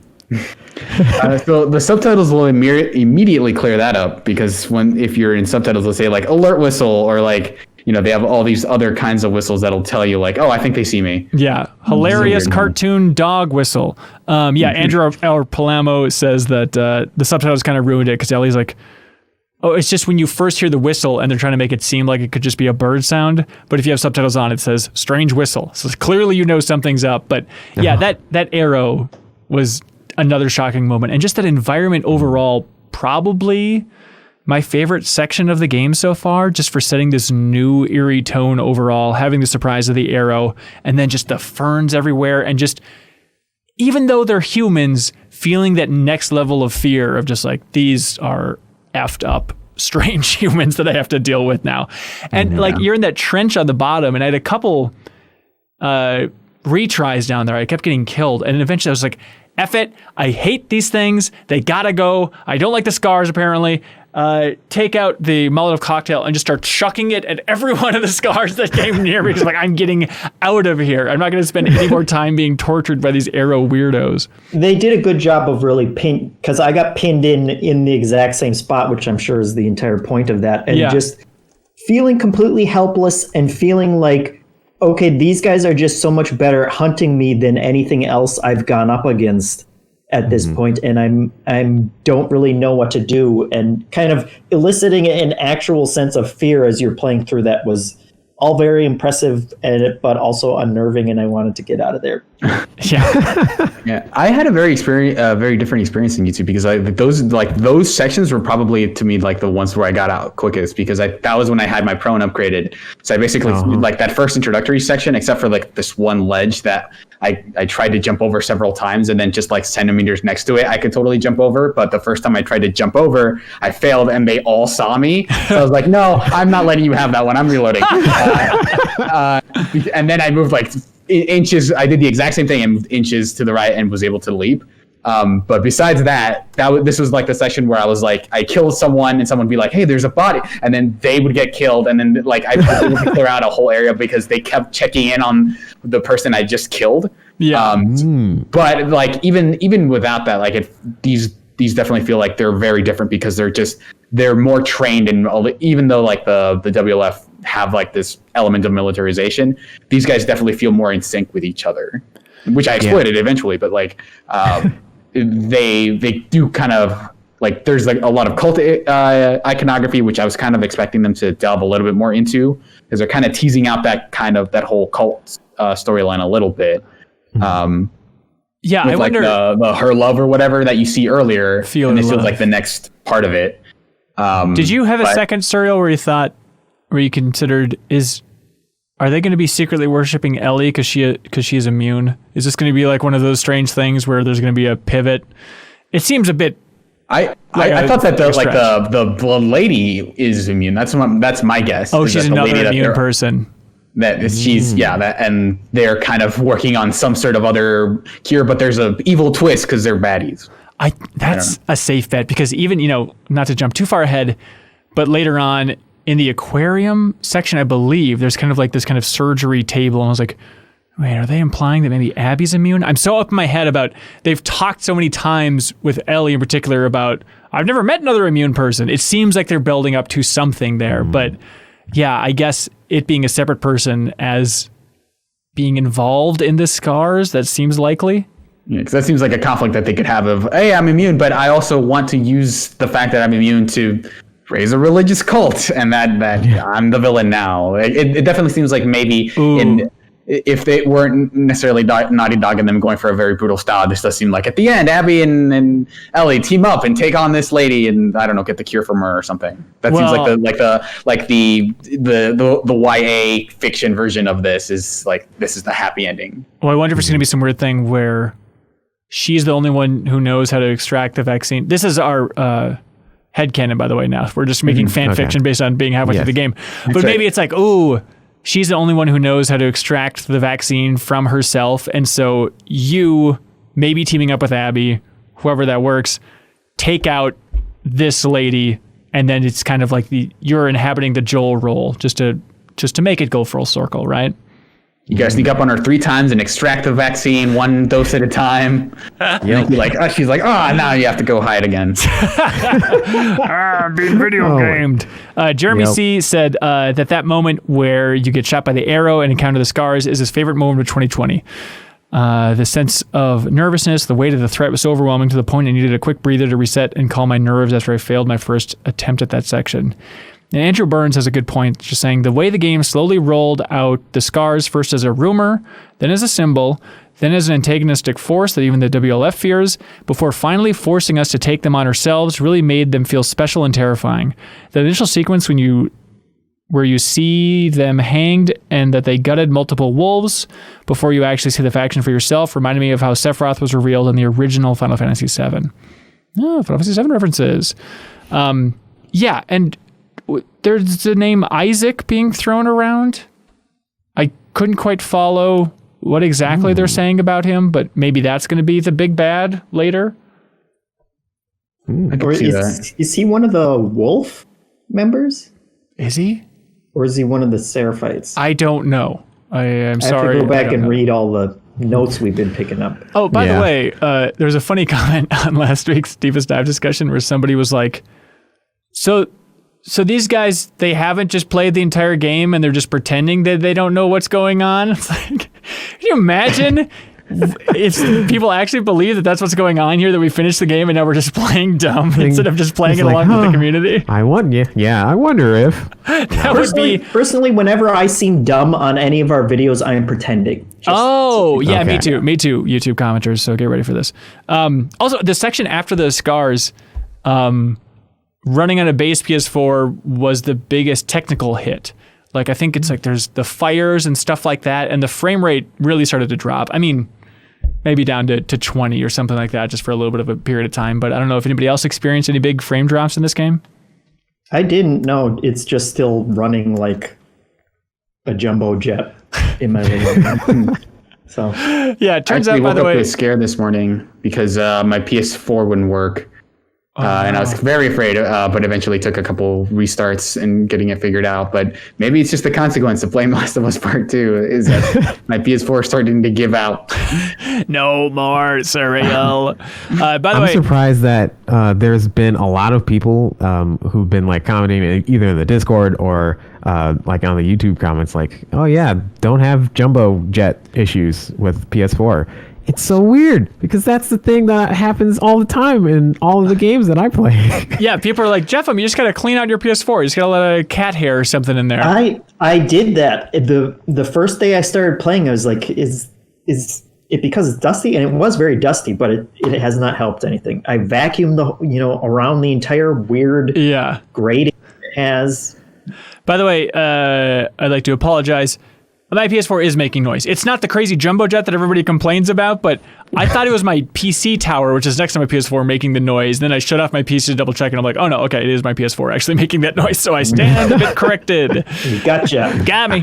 So the subtitles will immediately clear that up, because if you're in subtitles, they'll say like alert whistle, or like, they have all these other kinds of whistles that'll tell you like, oh, I think they see me. Yeah. Hilarious cartoon dog whistle. Andrew R. Palamo says that the subtitles kind of ruined it because Ellie's like, oh, it's just when you first hear the whistle and they're trying to make it seem like it could just be a bird sound. But if you have subtitles on, it says strange whistle. So clearly something's up. But yeah, that arrow was another shocking moment. And just that environment overall, probably my favorite section of the game so far, just for setting this new eerie tone overall, having the surprise of the arrow, and then just the ferns everywhere, and just, even though they're humans, feeling that next level of fear of just like, these are effed up, strange humans that I have to deal with now. And like, you're in that trench on the bottom, and I had a couple retries down there. I kept getting killed, and eventually I was like, F it, I hate these things, they gotta go, I don't like the scars apparently. Take out the Molotov cocktail and just start chucking it at every one of the scars that came near me, because like, I'm getting out of here. I'm not going to spend any more time being tortured by these arrow weirdos. They did a good job of really because I got pinned in the exact same spot, which I'm sure is the entire point of that. And just feeling completely helpless and feeling like, okay, these guys are just so much better at hunting me than anything else I've gone up against at this point, and I'm don't really know what to do, and kind of eliciting an actual sense of fear as you're playing through that was all very impressive, but also unnerving, and I wanted to get out of there. Yeah, I had a very different experience than you two, because those sections were probably to me like the ones where I got out quickest, because that was when I had my prone upgraded. So I basically like that first introductory section, except for like this one ledge that I tried to jump over several times, and then just like centimeters next to it, I could totally jump over. But the first time I tried to jump over, I failed, and they all saw me. So I was like, no, I'm not letting you have that one. I'm reloading. And then I moved like inches. I did the exact same thing, and inches to the right, and was able to leap. But besides this was like the section where I was like, I killed someone, and someone would be like, hey, there's a body. And then they would get killed. And then like I was able to clear out a whole area because they kept checking in on the person I just killed. Yeah. But like, even without that, like these definitely feel like they're very different, because they're more trained. And even though like the WLF have like this element of militarization, these guys definitely feel more in sync with each other, which I exploited eventually. But like, they do kind of like, there's like a lot of cult iconography, which I was kind of expecting them to delve a little bit more into, because they're kind of teasing out that whole cult storyline a little bit. I like wonder the her love or whatever that you see earlier, and this feels like the next part of it. Did you have a second serial where you considered, are they going to be secretly worshiping Ellie because she is immune? Is this going to be like one of those strange things where there's going to be a pivot? It seems a bit. I thought that the lady is immune. That's my guess. Oh, she's another immune person. That she's and they're kind of working on some sort of other cure, but there's an evil twist because they're baddies. That's a safe bet, because even, not to jump too far ahead, but later on in the aquarium section, I believe there's kind of like this kind of surgery table, and I was like, wait, are they implying that maybe Abby's immune? I'm so up in my head about, they've talked so many times with Ellie in particular about, I've never met another immune person. It seems like they're building up to something there, but yeah, I guess it being a separate person as being involved in the scars, that seems likely. Yeah, because that seems like a conflict that they could have of, hey, I'm immune, but I also want to use the fact that I'm immune to raise a religious cult, and that I'm the villain now. It definitely seems like maybe if they weren't necessarily Naughty Dog and them going for a very brutal style, this does seem like at the end, Abby and Ellie team up and take on this lady, and I don't know, get the cure from her or something. That seems like the YA fiction version of this is like, this is the happy ending. Well, I wonder if it's going to be some weird thing where she's the only one who knows how to extract the vaccine. This is our headcanon, by the way. Now we're just making fan fiction based on being halfway through the game. But maybe it's like, oh, she's the only one who knows how to extract the vaccine from herself. And so you, maybe teaming up with Abby, whoever that works, take out this lady. And then it's kind of like you're inhabiting the Joel role just to make it go full circle, right? You guys sneak up on her 3 times and extract the vaccine 1 dose at a time. She's like, now you have to go hide again. I'm being video gamed. Jeremy C. said that moment where you get shot by the arrow and encounter the scars is his favorite moment of 2020. The sense of nervousness, the weight of the threat was so overwhelming to the point I needed a quick breather to reset and calm my nerves after I failed my first attempt at that section. And Andrew Burns has a good point, just saying the way the game slowly rolled out the scars, first as a rumor, then as a symbol, then as an antagonistic force that even the WLF fears, before finally forcing us to take them on ourselves, really made them feel special and terrifying. The initial sequence where you see them hanged and that they gutted multiple wolves before you actually see the faction for yourself reminded me of how Sephiroth was revealed in the original Final Fantasy VII. Oh, Final Fantasy VII references. And there's the name Isaac being thrown around. I couldn't quite follow what exactly they're saying about him, but maybe that's going to be the big bad later. Is he one of the wolf members? Is he? Or is he one of the Seraphites? I don't know. I'm sorry. I have to go back and read all the notes we've been picking up. Oh, by the way, there was a funny comment on last week's Deepest Dive discussion where somebody was like, so these guys, they haven't just played the entire game and they're just pretending that they don't know what's going on? It's like, can you imagine if people actually believe that that's what's going on here, that we finished the game and now we're just playing dumb instead of just playing it along with the community? I wonder if. That would be... Personally, whenever I seem dumb on any of our videos, I am pretending. Me too. Me too, YouTube commenters, so get ready for this. Also, the section after the scars... running on a base PS4 was the biggest technical hit. Like, I think it's like there's the fires and stuff like that, and the frame rate really started to drop. I mean, maybe down to 20 or something like that, just for a little bit of a period of time. But I don't know if anybody else experienced any big frame drops in this game. I didn't know. It's just still running like a jumbo jet in my living room. So yeah, it turns out, by the way, I was scared this morning because my PS4 wouldn't work. And I was very afraid, but eventually took a couple restarts and getting it figured out. But maybe it's just the consequence of playing Last of Us Part 2 is that my PS4 starting to give out. No more cereal. By the way, I'm surprised that there's been a lot of people who've been like commenting either in the Discord or like on the YouTube comments like, oh yeah, don't have jumbo jet issues with PS4. It's so weird because that's the thing that happens all the time in all of the games that I play. Yeah, people are like, Jeff, you just got to clean out your PS4. You just got to let a cat hair or something in there. I did that. The first day I started playing, I was like, is it because it's dusty? And it was very dusty, but it has not helped anything. I vacuumed around the entire weird grating it has. By the way, I'd like to apologize. My PS4 is making noise. It's not the crazy jumbo jet that everybody complains about, but I thought it was my PC tower, which is next to my PS4, making the noise. Then I shut off my PC to double check, and I'm like, oh no, okay, it is my PS4 actually making that noise. So I stand a bit corrected. Gotcha. Got me.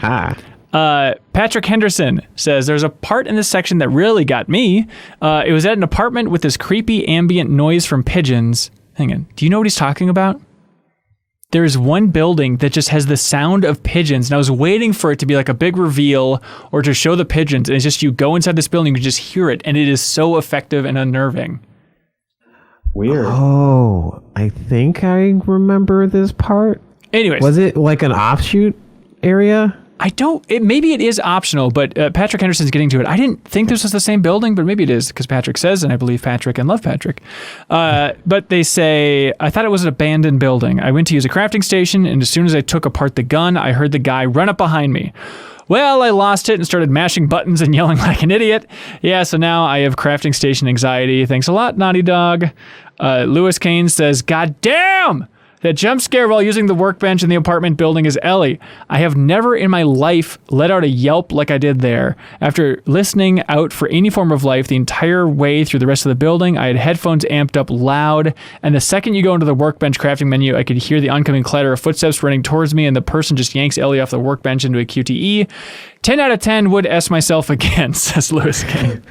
Patrick Henderson says, there's a part in this section that really got me. It was at an apartment with this creepy ambient noise from pigeons. Hang on. Do you know what he's talking about? There's one building that just has the sound of pigeons, and I was waiting for it to be like a big reveal or to show the pigeons, and it's just you go inside this building, you just hear it, and it is so effective and unnerving. Weird. Oh, I think I remember this part. Anyways. Was it like an offshoot area? maybe it is optional, but Patrick Henderson's getting to it. I didn't think this was the same building, but maybe it is because Patrick says, and I believe Patrick and love Patrick. But they say, I thought it was an abandoned building. I went to use a crafting station, and as soon as I took apart the gun, I heard the guy run up behind me. Well, I lost it and started mashing buttons and yelling like an idiot. Yeah, so now I have crafting station anxiety. Thanks a lot, Naughty Dog. Lewis Kane says, God damn! That jump scare while using the workbench in the apartment building is Ellie. I have never in my life let out a yelp like I did there. After listening out for any form of life the entire way through the rest of the building, I had headphones amped up loud, and the second you go into the workbench crafting menu, I could hear the oncoming clatter of footsteps running towards me, and the person just yanks Ellie off the workbench into a QTE. 10 out of 10 would S myself again, says Lewis King.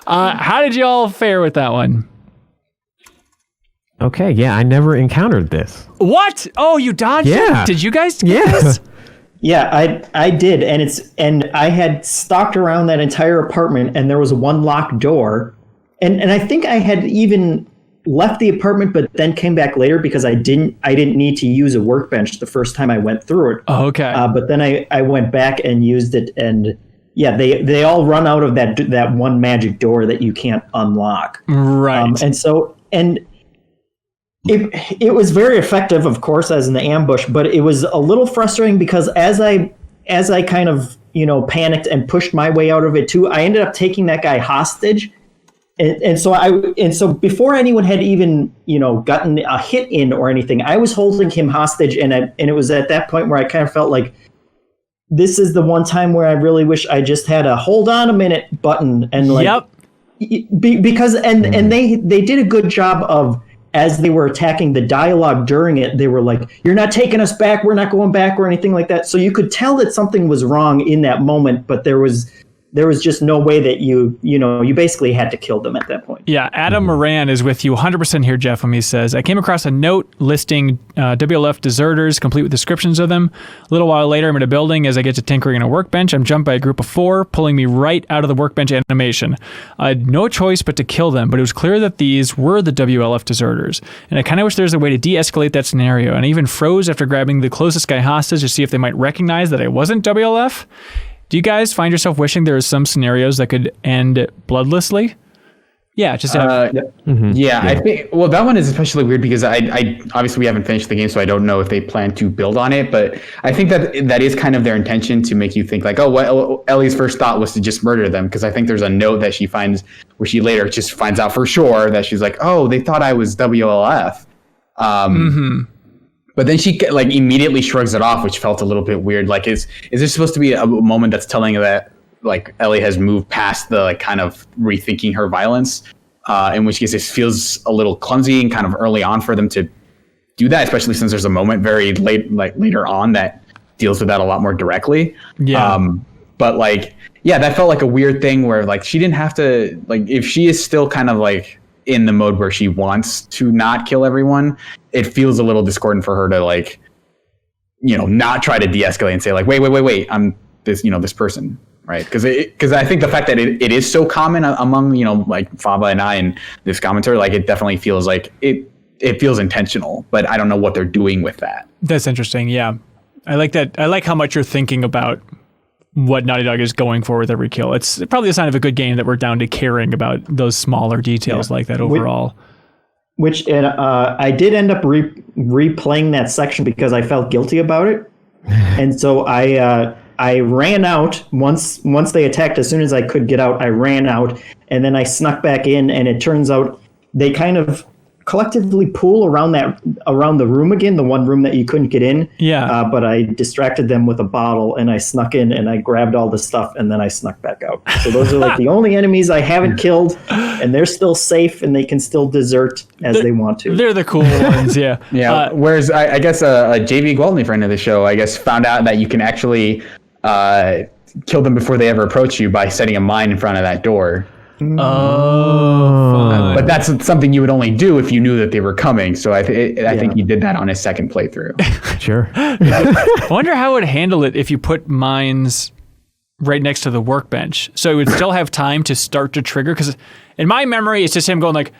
How did you all fare with that one? Okay, yeah, I never encountered this. What? Oh, you dodged Yeah. it? Did you guys get this? Yeah, I did, and I had stalked around that entire apartment, and there was one locked door, and I think I had even left the apartment, but then came back later because I didn't need to use a workbench the first time I went through it. Oh, okay. But then I went back and used it, and yeah, they all run out of that one magic door that you can't unlock. Right. And it was very effective, of course, as an ambush, but it was a little frustrating because as I kind of, panicked and pushed my way out of it too, I ended up taking that guy hostage. And so before anyone had even, gotten a hit in or anything, I was holding him hostage, and it was at that point where I kind of felt like this is the one time where I really wish I just had a hold on a minute button, and because they did a good job of, as they were attacking the dialogue during it, they were like, you're not taking us back, we're not going back, or anything like that. So you could tell that something was wrong in that moment, but there was just no way that you basically had to kill them at that point. Yeah, Adam Moran is with you 100% here, Jeff, when he says, I came across a note listing WLF deserters, complete with descriptions of them. A little while later, I'm in a building. As I get to tinkering in a workbench, I'm jumped by a group of 4, pulling me right out of the workbench animation. I had no choice but to kill them, but it was clear that these were the WLF deserters. And I kind of wish there was a way to de-escalate that scenario. And I even froze after grabbing the closest guy hostage to see if they might recognize that I wasn't WLF. Do you guys find yourself wishing there was some scenarios that could end bloodlessly? Yeah, just I think that one is especially weird because I obviously we haven't finished the game, so I don't know if they plan to build on it. But I think that is kind of their intention, to make you think like, oh, well, Ellie's first thought was to just murder them, because I think there's a note that she finds where she later just finds out for sure that she's like, oh, they thought I was WLF. But then she immediately shrugs it off, which felt a little bit weird. Like, is this supposed to be a moment that's telling that like Ellie has moved past the kind of rethinking her violence? In which case it feels a little clumsy and kind of early on for them to do that, especially since there's a moment very late, like later on, that deals with that a lot more directly. Yeah. But that felt like a weird thing where like she didn't have to, like, if she is still kind of like in the mode where she wants to not kill everyone, it feels a little discordant for her to not try to de-escalate and say like, wait, I'm this, this person. Right. Because I think the fact that it is so common among, like Fava and I in this commentary, like it definitely feels like it feels intentional, but I don't know what they're doing with that. That's interesting. Yeah. I like that. I like how much you're thinking about what Naughty Dog is going for with every kill. It's probably a sign of a good game that we're down to caring about those smaller details like that overall. I did end up replaying that section because I felt guilty about it. And so I ran out once they attacked. As soon as I could get out, I ran out, and then I snuck back in, and it turns out they kind of collectively pool around the room again, the one room that you couldn't get in. Yeah. But I distracted them with a bottle, and I snuck in, and I grabbed all the stuff, and then I snuck back out. So those are like the only enemies I haven't killed, and they're still safe, and they can still desert as they want to. They're the cool ones, yeah. Yeah. Whereas I guess a JV Gwaltney, friend of the show, I guess found out that you can actually kill them before they ever approach you by setting a mine in front of that door. Oh, but that's something you would only do if you knew that they were coming. So I think he did that on his second playthrough. Sure. I wonder how it would handle it if you put mines right next to the workbench, so it would still have time to start to trigger. Because in my memory, it's just him going like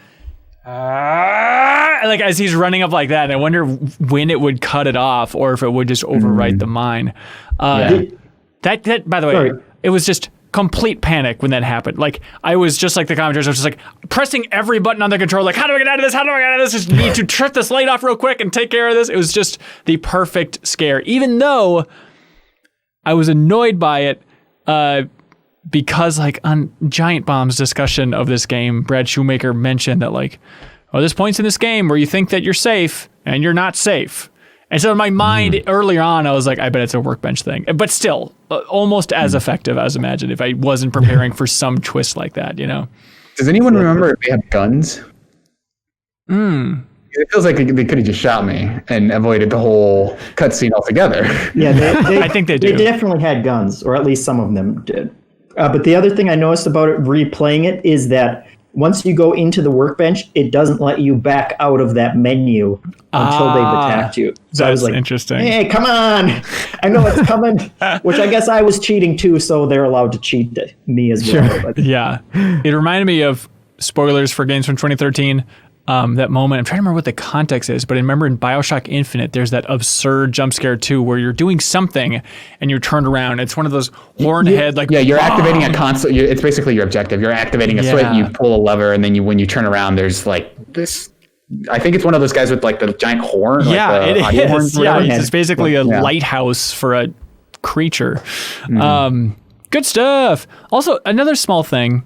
as he's running up like that. And I wonder when it would cut it off, or if it would just overwrite the mine. That by the way, Sorry. it was just complete panic when that happened. Like, I was just like the commentators. I was just like pressing every button on the controller. Like, how do I get out of this? How do I get out of this? Just need to trip this light off real quick and take care of this. It was just the perfect scare, even though I was annoyed by it. Because like on Giant Bomb's discussion of this game, Brad Shoemaker mentioned that like, oh, there's points in this game where you think that you're safe and you're not safe. And so in my mind earlier on, I was like, I bet it's a workbench thing. But still, almost as effective as imagined if I wasn't preparing for some twist like that, you know? Does anyone remember if they have guns? It feels like they could have just shot me and avoided the whole cutscene altogether. Yeah, they I think they do. They definitely had guns, or at least some of them did. But the other thing I noticed about it, replaying it, is that once you go into the workbench, it doesn't let you back out of that menu until they've attacked you. So I was like, interesting. Hey, come on. I know it's coming. Which I guess I was cheating too, so they're allowed to cheat me as well. Sure. But, Yeah. It reminded me of spoilers for games from 2013. That moment, I'm trying to remember what the context is, but I remember in BioShock Infinite, there's that absurd jump scare too, where you're doing something and you're turned around. It's one of those horn head, like, yeah, you're activating a console. It's basically your objective. You're activating a switch, you pull a lever, and then when you turn around, there's like this. I think it's one of those guys with like the giant horn. Yeah, like the audio horn, yeah, it's basically a lighthouse for a creature. Good stuff. Also, another small thing.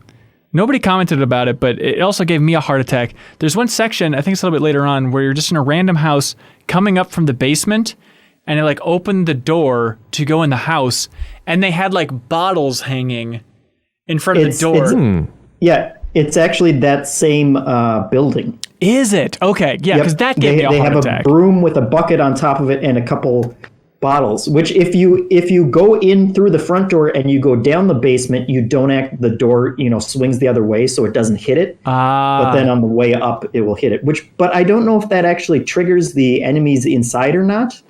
Nobody commented about it, but it also gave me a heart attack. There's one section, I think it's a little bit later on, where you're just in a random house coming up from the basement, and it like opened the door to go in the house, and they had like bottles hanging in front of the door. Yeah, it's actually that same building. Is it? Okay, yeah, because that gave me a heart attack. They have a broom with a bucket on top of it and a couple bottles, which if you go in through the front door and you go down the basement, you don't the door, swings the other way so it doesn't hit it. But then on the way up, it will hit it. But I don't know if that actually triggers the enemies inside or not.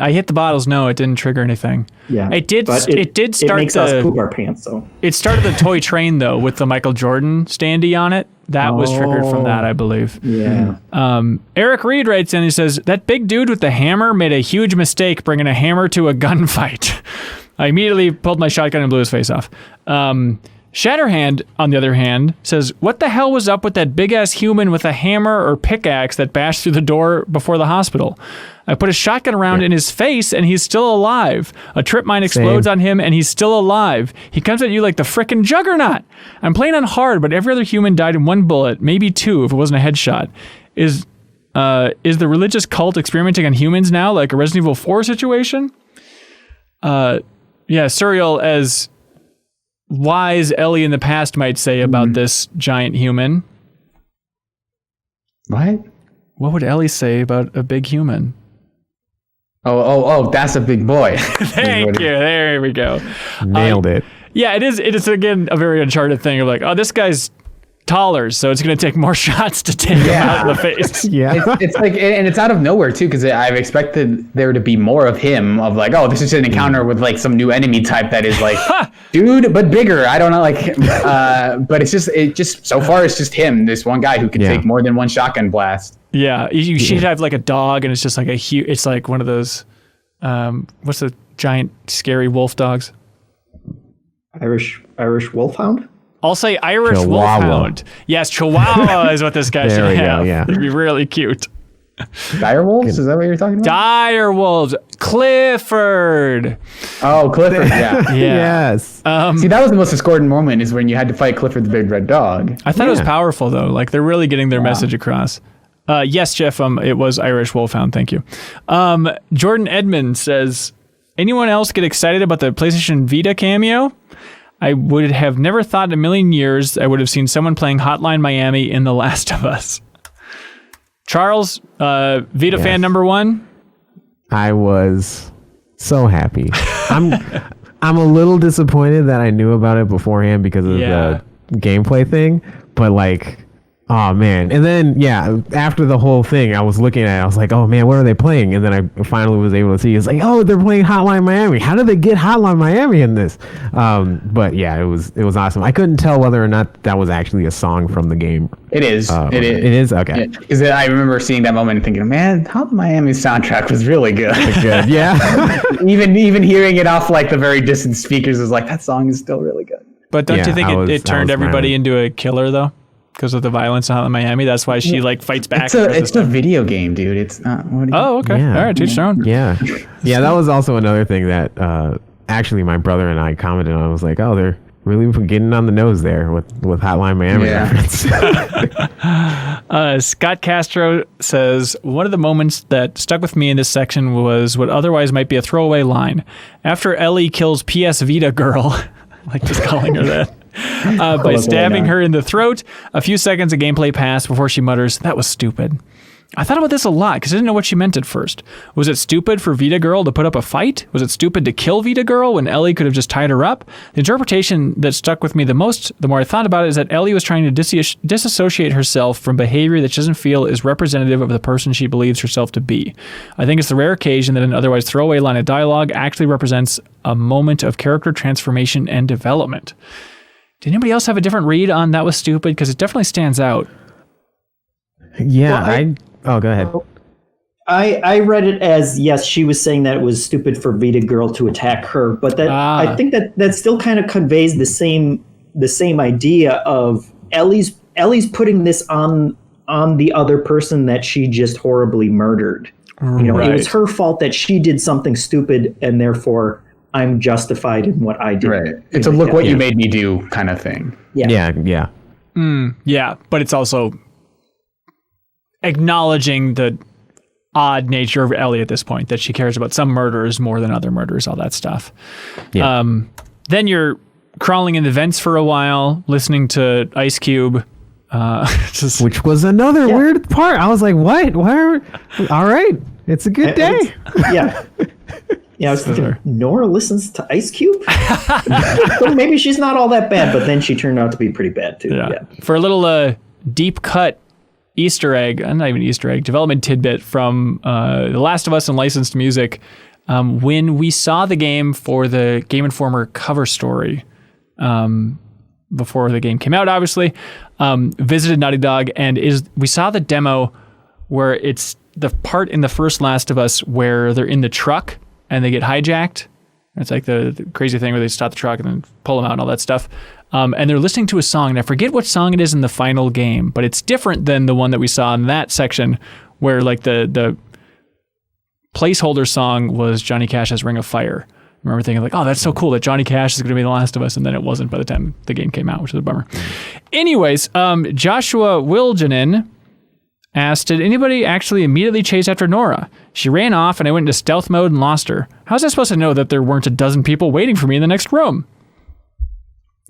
I hit the bottles. No, it didn't trigger anything. Yeah, it did. It did start. It makes us poop our pants. So it started the toy train though with the Michael Jordan standee on it. That was triggered from that, I believe. Yeah. Eric Reed writes in, he says, that big dude with the hammer made a huge mistake bringing a hammer to a gunfight. I immediately pulled my shotgun and blew his face off. Shatterhand, on the other hand, says, what the hell was up with that big-ass human with a hammer or pickaxe that bashed through the door before the hospital? I put a shotgun around in his face, and he's still alive. A trip mine explodes on him, and he's still alive. He comes at you like the frickin' juggernaut. I'm playing on hard, but every other human died in one bullet, maybe two if it wasn't a headshot. Is the religious cult experimenting on humans now, like a Resident Evil 4 situation? Yeah, Suriel, as wise Ellie in the past might say about this giant human. What? What would Ellie say about a big human? Oh, that's a big boy. Thank you. There we go. Nailed it. Yeah, it is. It is, again, a very Uncharted thing of like, oh, this guy's taller, so it's going to take more shots to take him out of the face. Yeah. It's like, and it's out of nowhere too, because I've expected there to be more of him, of like, oh, this is an encounter with like some new enemy type that is like, dude, but bigger. I don't know, like, but it just so far it's just him, this one guy who can take more than one shotgun blast. Yeah, you should have like a dog, and it's just like a huge. It's like one of those. What's the giant scary wolf dogs? Irish Wolfhound. I'll say Irish Chihuahua. Wolfhound. Yes, Chihuahua is what this guy should have. Yeah. It'd be really cute. Dire wolves? Is that what you're talking about? Dire wolves. Clifford. Oh, Clifford. Yeah. Yes. See, that was the most discordant moment, is when you had to fight Clifford the big red dog. I thought it was powerful though. Like they're really getting their message across. Yes, Jeff. It was Irish Wolfhound. Thank you. Jordan Edmond says, anyone else get excited about the PlayStation Vita cameo? I would have never thought in a million years I would have seen someone playing Hotline Miami in The Last of Us. Charles, Vita fan number one? I was so happy. I'm a little disappointed that I knew about it beforehand because of the gameplay thing, but like Oh man. And then after the whole thing, I was looking at it, I was like, oh man, what are they playing? And then I finally was able to see, it's like, oh, they're playing Hotline Miami. How did they get Hotline Miami in this? But yeah, it was awesome. I couldn't tell whether or not that was actually a song from the game. It is. It is? Okay. Because I remember seeing that moment and thinking, man, Hotline Miami's soundtrack was really good. Yeah. even hearing it off like the very distant speakers is like, that song is still really good. But don't you think it turned everybody into a killer though? Because of the violence in Miami, that's why she like fights back. It's a video game, dude. It's not. Okay. Yeah. All right, teach their own. Yeah, that was also another thing that actually my brother and I commented on. I was like, oh, they're really getting on the nose there with Hotline Miami reference. Scott Castro says, one of the moments that stuck with me in this section was what otherwise might be a throwaway line. After Ellie kills PS Vita girl, I like just calling her that. By stabbing her in the throat. A few seconds of gameplay passed before she mutters, that was stupid. I thought about this a lot because I didn't know what she meant at first. Was it stupid for Vita Girl to put up a fight? Was it stupid to kill Vita Girl when Ellie could have just tied her up? The interpretation that stuck with me the most, the more I thought about it, is that Ellie was trying to disassociate herself from behavior that she doesn't feel is representative of the person she believes herself to be. I think it's the rare occasion that an otherwise throwaway line of dialogue actually represents a moment of character transformation and development. Did anybody else have a different read on that was stupid? Because it definitely stands out. Yeah, go ahead. I read it as, yes, she was saying that it was stupid for Vita Girl to attack her, but that I think that still kind of conveys the same idea of Ellie's putting this on the other person that she just horribly murdered. It was her fault that she did something stupid, and therefore I'm justified in what I did. Right. It's a look what you made me do kind of thing. Yeah. Yeah, but it's also acknowledging the odd nature of Ellie at this point, that she cares about some murderers more than other murderers, all that stuff. Yeah. Then you're crawling in the vents for a while, listening to Ice Cube. Which was another weird part. I was like, what? All right. It's a good day. Yeah, I was thinking, Nora listens to Ice Cube? So maybe she's not all that bad, but then she turned out to be pretty bad, too. Yeah. For a little deep cut Easter egg, not even Easter egg, development tidbit from The Last of Us and licensed music, when we saw the game for the Game Informer cover story, before the game came out, obviously, visited Naughty Dog, and we saw the demo where it's the part in the first Last of Us where they're in the truck, and they get hijacked. It's like the crazy thing where they stop the truck and then pull them out and all that stuff. And they're listening to a song, and I forget what song it is in the final game, but it's different than the one that we saw in that section where like the placeholder song was Johnny Cash's Ring of Fire. I remember thinking like, oh, that's so cool that Johnny Cash is going to be The Last of Us, and then it wasn't by the time the game came out, which is a bummer. Anyways, Joshua Wiljanin asked, did anybody actually immediately chase after Nora? She ran off and I went into stealth mode and lost her. How was I supposed to know that there weren't a dozen people waiting for me in the next room?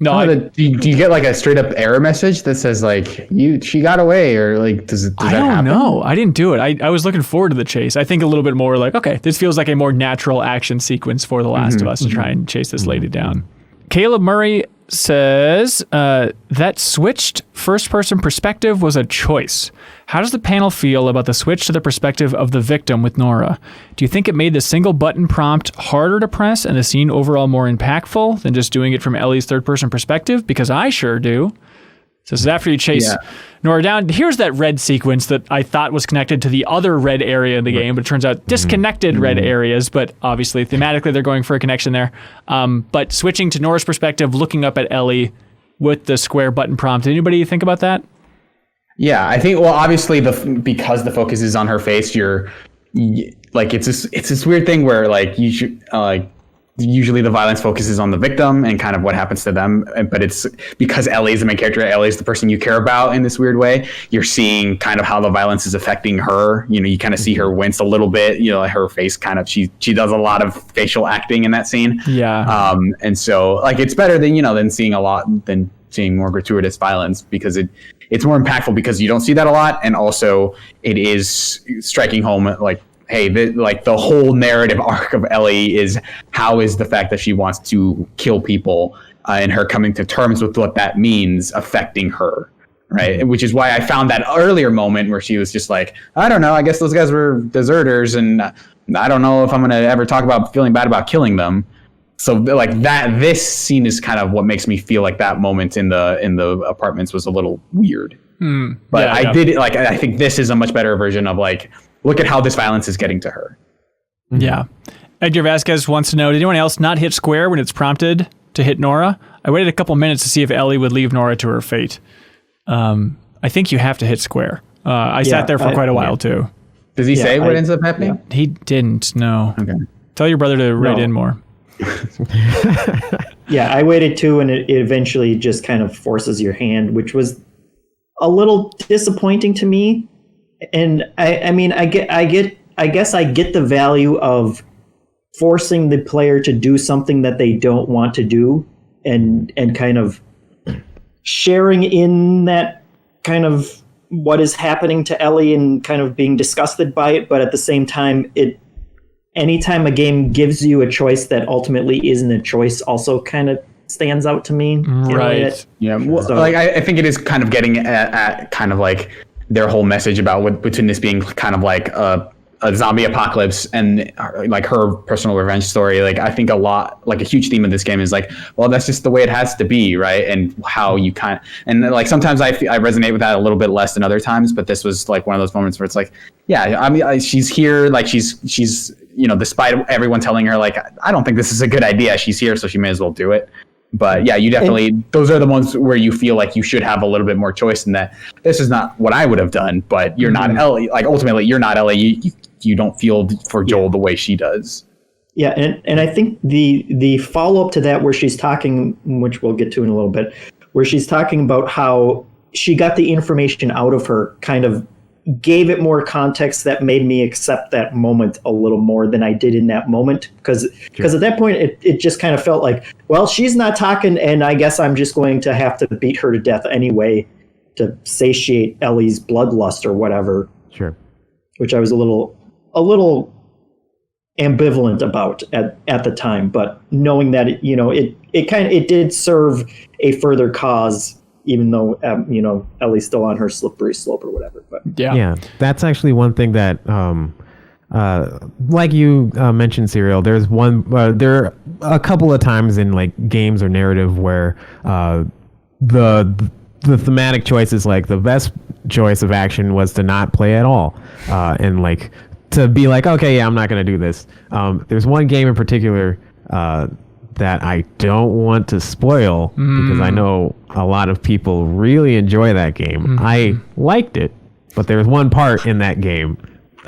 No, do you get like a straight up error message that says like she got away, or like does that happen? I don't know. I didn't do it. I was looking forward to the chase. I think a little bit more like, okay, this feels like a more natural action sequence for The Last of Us to try and chase this lady down. Caleb Murray says that switched first-person perspective was a choice. How does the panel feel about the switch to the perspective of the victim with Nora? Do you think it made the single button prompt harder to press and the scene overall more impactful than just doing it from Ellie's third-person perspective? Because I sure do. So this is after you chase Nora down. Here's that red sequence that I thought was connected to the other red area in the game, but it turns out disconnected red areas. But obviously, thematically, they're going for a connection there. But switching to Nora's perspective, looking up at Ellie with the square button prompt. Did anybody think about that? Yeah, I think, well, obviously, because the focus is on her face, it's this weird thing where like you should usually the violence focuses on the victim and kind of what happens to them, but it's because Ellie is the main character. Ellie is the person you care about in this weird way. You're seeing kind of how the violence is affecting her. You kind of see her wince a little bit. Her face kind of she does a lot of facial acting in that scene. Yeah. And so like it's better than seeing more gratuitous violence, because it's more impactful because you don't see that a lot, and also it is striking home like, hey, the whole narrative arc of Ellie is how is the fact that she wants to kill people and her coming to terms with what that means affecting her. right? Which is why I found that earlier moment where she was just like, I don't know, I guess those guys were deserters, and I don't know if I'm going to ever talk about feeling bad about killing them. So like that, this scene is kind of what makes me feel like that moment in the apartments was a little weird. But I think this is a much better version of like, look at how this violence is getting to her. Yeah. Edgar Vasquez wants to know, did anyone else not hit square when it's prompted to hit Nora? I waited a couple minutes to see if Ellie would leave Nora to her fate. I think you have to hit square. I sat there for quite a while too. Does he say what ends up happening? He didn't, no. Okay. Tell your brother to write in more. Yeah, I waited too, and it eventually just kind of forces your hand, which was a little disappointing to me. And I guess I get the value of forcing the player to do something that they don't want to do, and kind of sharing in that kind of what is happening to Ellie and kind of being disgusted by it. But at the same time, anytime a game gives you a choice that ultimately isn't a choice also kind of stands out to me. Right. Yeah. Well, so, like I think it is kind of getting at kind of like their whole message about between this being kind of like a zombie apocalypse and like her personal revenge story. Like I think a huge theme of this game is like, well, that's just the way it has to be, right? And how you and like sometimes I resonate with that a little bit less than other times, but this was like one of those moments where it's like, yeah, I mean, she's here, like she's despite everyone telling her like, I don't think this is a good idea, she's here, so she may as well do it. But yeah, you definitely, those are the ones where you feel like you should have a little bit more choice in that. This is not what I would have done, but you're not Ellie. Like ultimately, you're not Ellie. You don't feel for Joel the way she does. Yeah, and I think the follow up to that, where she's talking, which we'll get to in a little bit, where she's talking about how she got the information out of her, kind of gave it more context that made me accept that moment a little more than I did in that moment. Because at that point, it just kind of felt like, well, she's not talking, and I guess I'm just going to have to beat her to death anyway to satiate Ellie's bloodlust or whatever. Sure. Which I was a little ambivalent about at the time, but knowing that it did serve a further cause, even though Ellie's still on her slippery slope or whatever. But yeah, that's actually one thing that like you mentioned, Serial, there are a couple of times in like games or narrative where the thematic choice is like the best choice of action was to not play at all, and like to be like, okay, yeah, I'm not going to do this. There's one game in particular that I don't want to spoil because I know a lot of people really enjoy that game. I liked it, but there's one part in that game.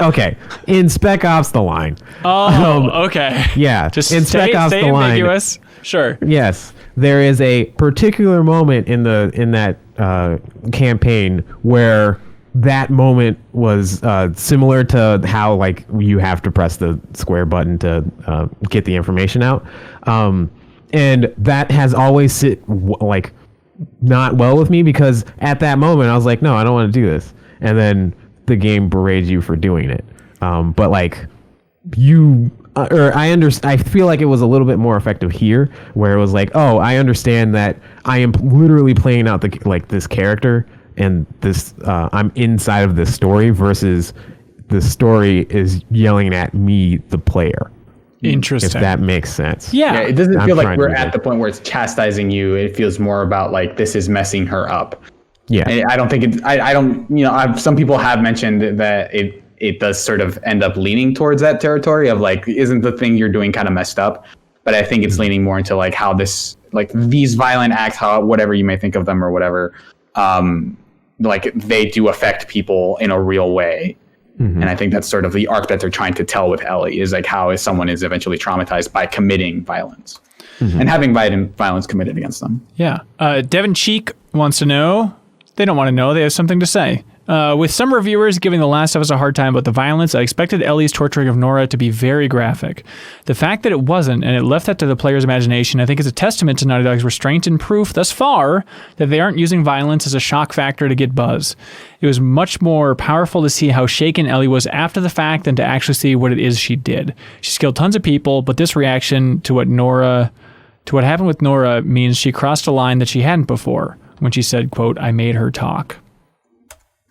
Okay, in Spec Ops: The Line. Okay. Yeah, just in Spec Ops: The Line. Ambiguous. Sure. Yes, there is a particular moment in that campaign where that moment was similar to how like you have to press the square button to get the information out, and that has always sit like not well with me, because at that moment I was like, no, I don't want to do this, and then the game berates you for doing it. But like I feel like it was a little bit more effective here, where it was like, oh, I understand that I am literally playing out this character, and this I'm inside of this story, versus the story is yelling at me, the player. Interesting. If that makes sense. Yeah. It doesn't feel like we're at the point where it's chastising you. It feels more about like, this is messing her up. Yeah. And I don't think some people have mentioned that it does sort of end up leaning towards that territory of like, isn't the thing you're doing kind of messed up? But I think it's leaning more into like how this, like these violent acts, how whatever you may think of them or whatever, like they do affect people in a real way. And I think that's sort of the arc that they're trying to tell with Ellie, is like how someone is eventually traumatized by committing violence and having violence committed against them. Yeah. Devin Cheek wants to know. They don't want to know. They have something to say. With some reviewers giving The Last of Us a hard time about the violence, I expected Ellie's torturing of Nora to be very graphic. The fact that it wasn't, and it left that to the player's imagination, I think is a testament to Naughty Dog's restraint and proof thus far that they aren't using violence as a shock factor to get buzz. It was much more powerful to see how shaken Ellie was after the fact than to actually see what it is she did. She's killed tons of people, but this reaction to what happened with Nora means she crossed a line that she hadn't before. when she said, quote, "I made her talk."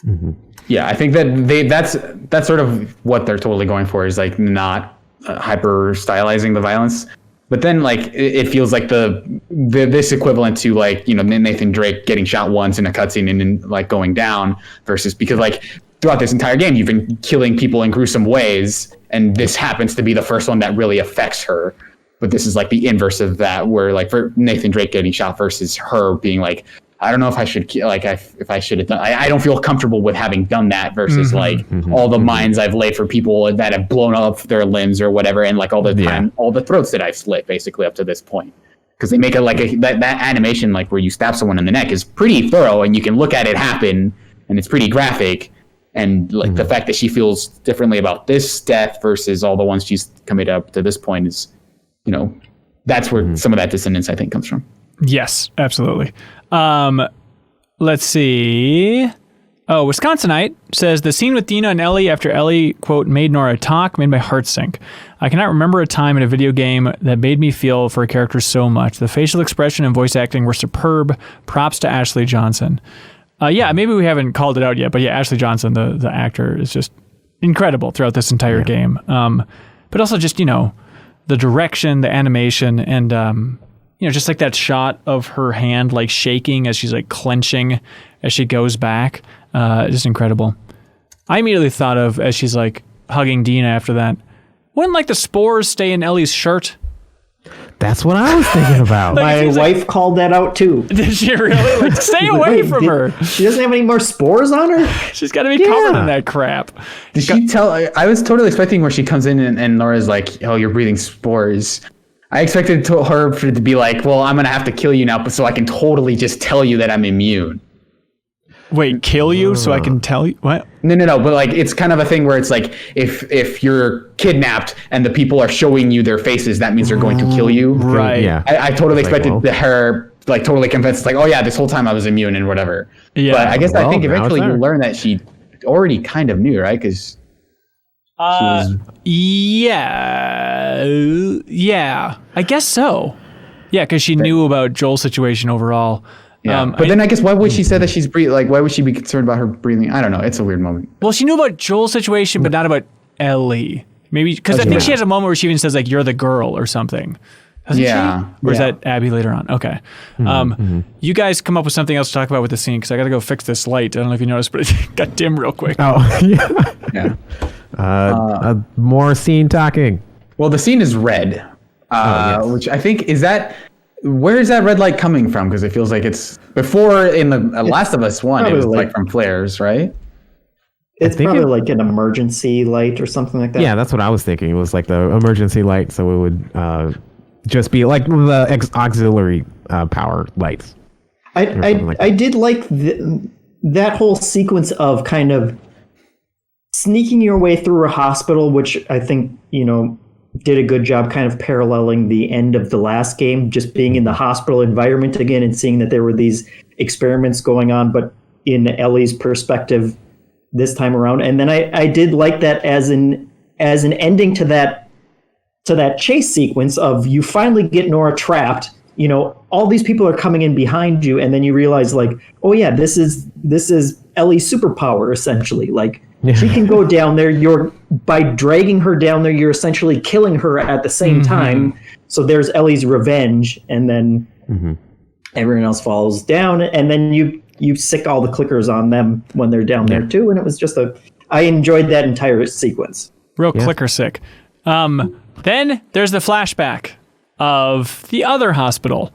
Mm-hmm. Yeah, I think that's sort of what they're totally going for, is like not hyper stylizing the violence. But then like it feels like this equivalent to like, you know, Nathan Drake getting shot once in a cutscene and then like going down, versus because like throughout this entire game you've been killing people in gruesome ways, and this happens to be the first one that really affects her. But this is like the inverse of that, where like for Nathan Drake getting shot versus her being like, I don't know if I should if I should have done. I don't feel comfortable with having done that versus like all the mines I've laid for people that have blown up their limbs or whatever, and like all the time, all the throats that I've slit basically up to this point. Because they make it like that animation, like where you stab someone in the neck, is pretty thorough, and you can look at it happen, and it's pretty graphic. And like the fact that she feels differently about this death versus all the ones she's committed up to this point is, you know, that's where some of that dissonance I think comes from. Yes, absolutely. Let's see. Oh, Wisconsinite says the scene with Dina and Ellie after Ellie, quote, made Nora talk made my heart sink. I cannot remember a time in a video game that made me feel for a character so much. The facial expression and voice acting were superb. Props to Ashley Johnson. Yeah, maybe we haven't called it out yet, but yeah, Ashley Johnson, the actor, is just incredible throughout this entire game. But also just, you know, the direction, the animation, and you know, just like that shot of her hand like shaking as she's like clenching as she goes back. Just incredible. I immediately thought of, as she's like hugging Dina after that, wouldn't like the spores stay in Ellie's shirt? That's what I was thinking about. My wife called that out too. Did she really? Like, stay away from her. She doesn't have any more spores on her? She's got to be covered in that crap. Did she tell? I was totally expecting where she comes in and Laura's like, "Oh, you're breathing spores." I expected her to be like, "Well, I'm gonna have to kill you now, so I can totally just tell you that I'm immune." Wait, kill you so I can tell you what? No. But like, it's kind of a thing where it's like, if you're kidnapped and the people are showing you their faces, that means they're going to kill you. Right. Yeah. I totally expected her like totally convinced, like, oh yeah, this whole time I was immune and whatever. Yeah. But I guess I think eventually you learn that she already kind of knew, right? Because yeah, I guess so. Yeah, because she knew about Joel's situation overall. Yeah, but then I guess why would she say that she's breathing? Like, why would she be concerned about her breathing? I don't know. It's a weird moment. Well, she knew about Joel's situation, but not about Ellie. Maybe because I think she has a moment where she even says like, "You're the girl" or something. Hasn't she? Or is that Abby later on? Okay. You guys come up with something else to talk about with the scene, because I got to go fix this light. I don't know if you noticed, but it got dim real quick. Oh, yeah. More scene talking. Well, the scene is red, which I think is that. Where is that red light coming from? Because it feels like it's before in the Last of Us 1, it was like from flares, right? It's probably like an emergency light or something like that. Yeah, that's what I was thinking. It was like the emergency light, so it would just be like the auxiliary power lights. I did like that whole sequence of kind of sneaking your way through a hospital, which I think, you know, did a good job kind of paralleling the end of the last game, just being in the hospital environment again and seeing that there were these experiments going on, but in Ellie's perspective this time around. And then I did like that as an ending to that chase sequence of you finally get Nora trapped. You know, all these people are coming in behind you, and then you realize like, oh yeah, this is Ellie's superpower essentially. Like, she can go down there. By dragging her down there, you're essentially killing her at the same time. So there's Ellie's revenge, and then everyone else falls down, and then you sick all the clickers on them when they're down there too. And it was just I enjoyed that entire sequence. Real clicker sick. Then there's the flashback of the other hospital.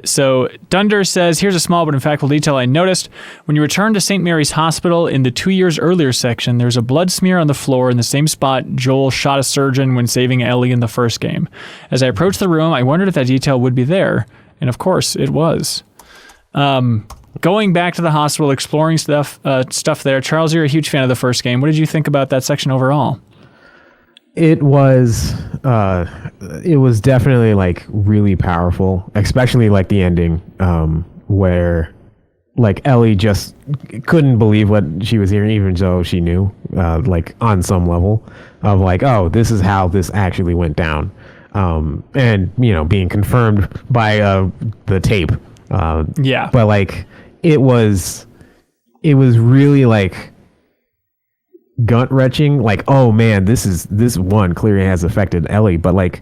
So Dunder says, here's a small but impactful detail I noticed. When you return to St. Mary's Hospital in the 2 years earlier section, there's a blood smear on the floor in the same spot Joel shot a surgeon when saving Ellie in the first game. As I approached the room, I wondered if that detail would be there. And of course, it was. Going back to the hospital, exploring stuff there. Charles, you're a huge fan of the first game. What did you think about that section overall? It was definitely like really powerful, especially like the ending, where like Ellie just couldn't believe what she was hearing, even though she knew, like on some level of like, oh, this is how this actually went down. And, you know, being confirmed by the tape But like it was really like gut wrenching. Like, oh man, this one clearly has affected Ellie. But like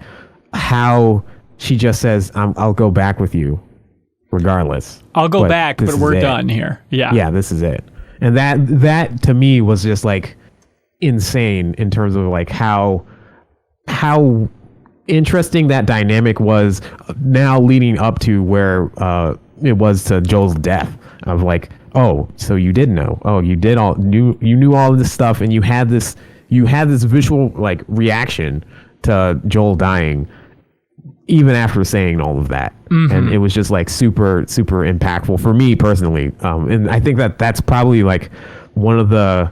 how she just says, I'll go back with you regardless. I'll go back, but we're done here. Yeah, this is it. And that to me was just like insane in terms of like how interesting that dynamic was now leading up to where it was to Joel's death of like, oh, so you did know. Oh, you knew all of this stuff, and you had this visual like reaction to Joel dying even after saying all of that. And it was just like super, super impactful for me personally. And I think that's probably like one of the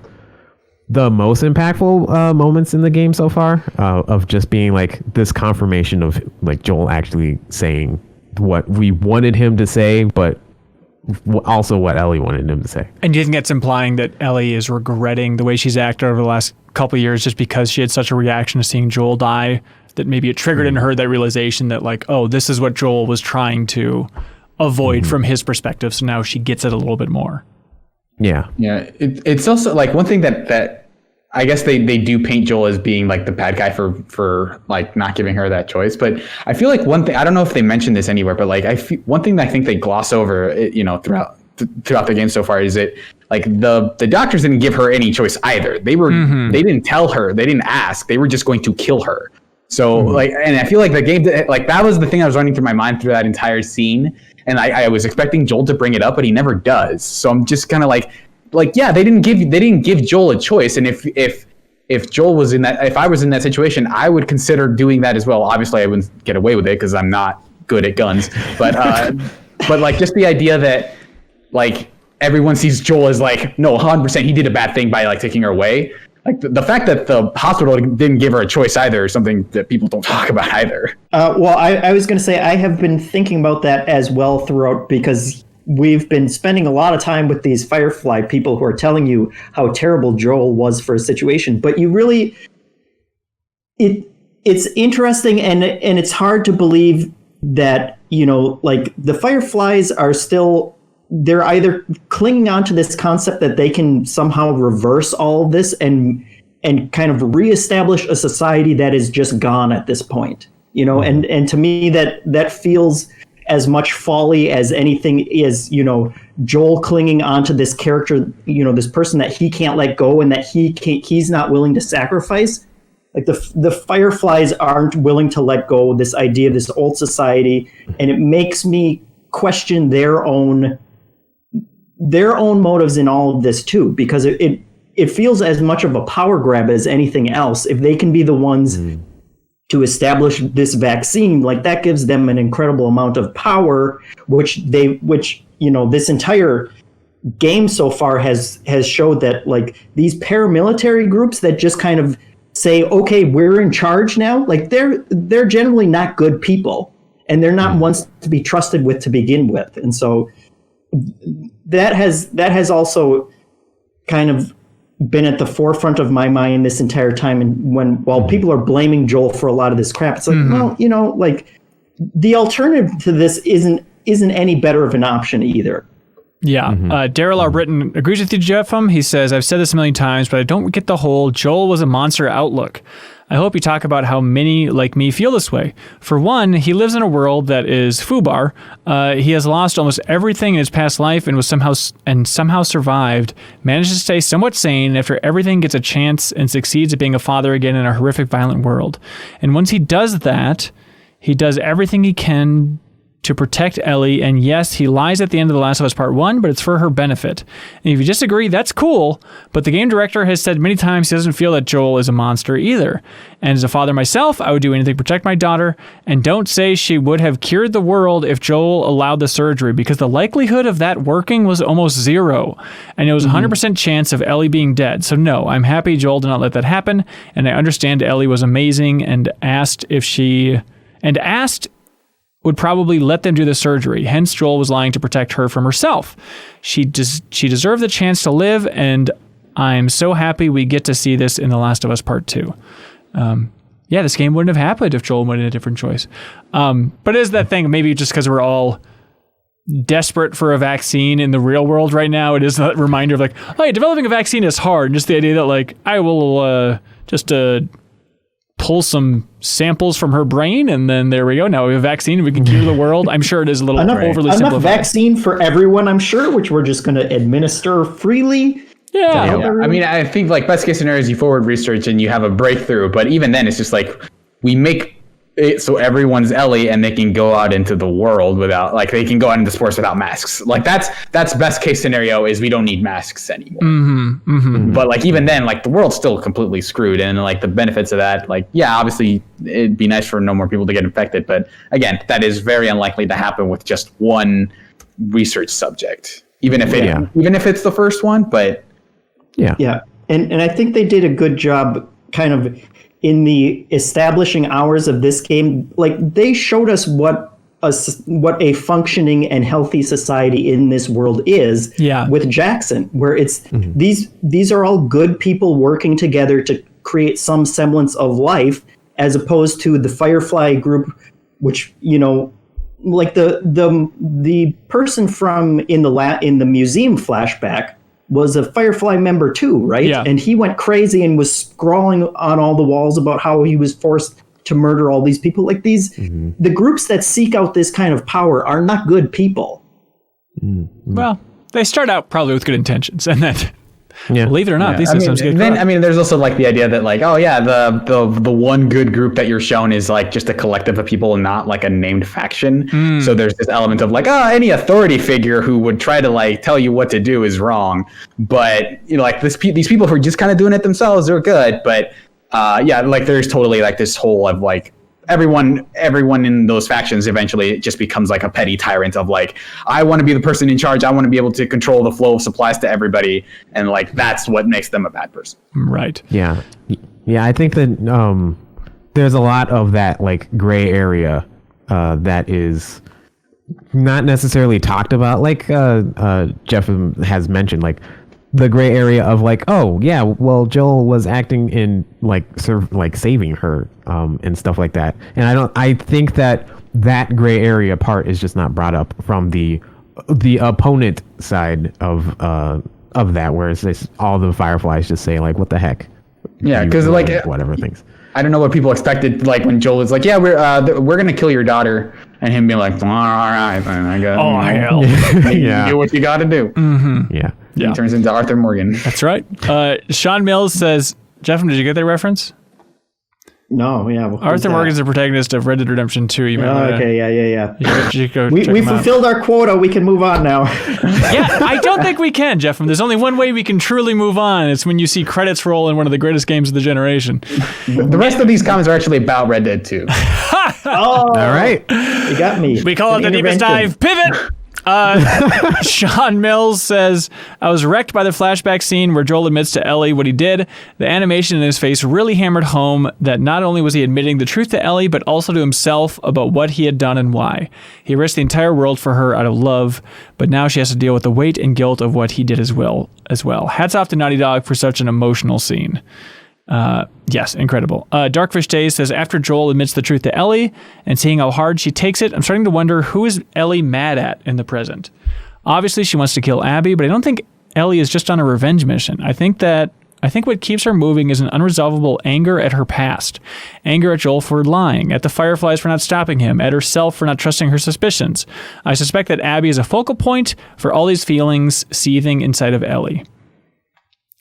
most impactful moments in the game so far, of just being like this confirmation of like Joel actually saying what we wanted him to say, but also what Ellie wanted him to say. And do you think that's implying that Ellie is regretting the way she's acted over the last couple of years just because she had such a reaction to seeing Joel die, that maybe it triggered in her that realization that like, oh, this is what Joel was trying to avoid from his perspective, so now she gets it a little bit more. Yeah. It's also like one thing that I guess they do paint Joel as being like the bad guy for like not giving her that choice. But I feel like one thing, I don't know if they mentioned this anywhere, but like one thing that I think they gloss over, throughout the game so far is that like the doctors didn't give her any choice either. They didn't tell her, they didn't ask, they were just going to kill her. So like, and I feel like the game, like that was the thing that was running through my mind through that entire scene. And I was expecting Joel to bring it up, but he never does. So I'm just kind of like, yeah, they didn't give Joel a choice. And if Joel was if I was in that situation, I would consider doing that as well. Obviously I wouldn't get away with it because I'm not good at guns, but like just the idea that like everyone sees Joel as like, no, 100% he did a bad thing by like taking her away. Like the fact that the hospital didn't give her a choice either is something that people don't talk about either. Well, I was going to say I have been thinking about that as well throughout, because we've been spending a lot of time with these Firefly people who are telling you how terrible Joel was for a situation. But you really, it's interesting, and it's hard to believe that, like the Fireflies are still, they're either clinging on to this concept that they can somehow reverse all of this and kind of reestablish a society that is just gone at this point, and to me that feels as much folly as anything is, Joel clinging onto this character, this person that he can't let go and that he's not willing to sacrifice. Like the Fireflies aren't willing to let go of this idea of this old society, and it makes me question their own motives in all of this too, because it feels as much of a power grab as anything else. If they can be the ones to establish this vaccine, like that gives them an incredible amount of power, which this entire game so far has showed that like these paramilitary groups that just kind of say, okay, we're in charge now, like they're generally not good people, and they're not ones to be trusted with to begin with. And so that has also kind of been at the forefront of my mind this entire time. And while people are blaming Joel for a lot of this crap, it's like, well, like the alternative to this isn't any better of an option either. Yeah. Daryl R. Britton agrees with you, Jeff. He says, I've said this a million times, but I don't get the whole Joel was a monster outlook. I hope you talk about how many like me feel this way. For one, he lives in a world that is FUBAR. He has lost almost everything in his past life and was somehow survived, managed to stay somewhat sane after everything gets a chance and succeeds at being a father again in a horrific, violent world. And once he does that, he does everything he can to protect Ellie, and yes, he lies at the end of The Last of Us Part 1, but it's for her benefit. And if you disagree, that's cool, but the game director has said many times he doesn't feel that Joel is a monster either. And as a father myself, I would do anything to protect my daughter, and don't say she would have cured the world if Joel allowed the surgery, because the likelihood of that working was almost zero, and it was 100% chance of Ellie being dead. So no, I'm happy Joel did not let that happen, and I understand Ellie was amazing and asked would probably let them do the surgery. Hence, Joel was lying to protect her from herself. She deserved the chance to live, and I'm so happy we get to see this in The Last of Us Part 2. This game wouldn't have happened if Joel made a different choice. But it is that thing, maybe just because we're all desperate for a vaccine in the real world right now. It is that reminder of like, oh, yeah, developing a vaccine is hard. And just the idea that like, I will just pull some samples from her brain and then there we go. Now we have a vaccine and we can cure the world. I'm sure it is a little overly simplified. Enough vaccine for everyone, I'm sure, which we're just going to administer freely. Yeah. I mean, I think like best case scenario is you forward research and you have a breakthrough, but even then it's just like we make it so everyone's Ellie and they can go out into the world without like they can go out into sports without masks. Like that's best case scenario is we don't need masks anymore. But like even then, like the world's still completely screwed, and like the benefits of that, like yeah, obviously it'd be nice for no more people to get infected, but again, that is very unlikely to happen with just one research subject, even if it's the first one. But yeah, and I think they did a good job, kind of. In the establishing hours of this game, like they showed us what a functioning and healthy society in this world is. With Jackson, where it's these are all good people working together to create some semblance of life, as opposed to the Firefly group, which like the person from in the museum flashback was a Firefly member too, right? Yeah. And he went crazy and was scrawling on all the walls about how he was forced to murder all these people. Like the groups that seek out this kind of power are not good people. Well, they start out probably with good intentions, and then believe it or not, these systems get corrupt. I mean, there's also like the idea that like, oh yeah, the one good group that you're shown is like just a collective of people, not like a named faction. So there's this element of like, any authority figure who would try to like tell you what to do is wrong. But like these people who are just kind of doing it themselves are good. But like there's totally like this whole of like everyone in those factions eventually it just becomes like a petty tyrant of like, I want to be the person in charge. I want to be able to control the flow of supplies to everybody. And like, that's what makes them a bad person. Right. Yeah. I think that there's a lot of that like gray area that is not necessarily talked about. Like Jeff has mentioned, like the gray area of like, oh yeah, well Joel was acting in like saving her and stuff like that, and I think that gray area part is just not brought up from the opponent side of that, whereas all the Fireflies just say like, what the heck? Yeah, because like whatever things. I don't know what people expected, like when Joel was like, yeah, we're gonna kill your daughter, and him being like, all right, then I guess. Oh hell. You do what you got to do. Yeah. He turns into Arthur Morgan. That's right. Sean Mills says, Jeff, did you get that reference? No, yeah. Arthur Morgan's the protagonist of Red Dead Redemption 2. You okay, yeah. You go we fulfilled our quota. We can move on now. Yeah, I don't think we can, Jeff. There's only one way we can truly move on. It's when you see credits roll in one of the greatest games of the generation. The rest of these comments are actually about Red Dead 2. All right. You got me. We call it the Deepest Dive Pivot. Sean Mills says, I was wrecked by the flashback scene where Joel admits to Ellie what he did. The animation in his face really hammered home that not only was he admitting the truth to Ellie, but also to himself about what he had done and why. He risked the entire world for her out of love, but now she has to deal with the weight and guilt of what he did as well. Hats off to Naughty Dog for such an emotional scene. Yes, incredible. Darkfish Days says, after Joel admits the truth to Ellie and seeing how hard she takes it, I'm starting to wonder, who is Ellie mad at in the present? Obviously, she wants to kill Abby, but I don't think Ellie is just on a revenge mission. I think what keeps her moving is an unresolvable anger at her past. Anger at Joel for lying, at the Fireflies for not stopping him, at herself for not trusting her suspicions. I suspect that Abby is a focal point for all these feelings seething inside of Ellie.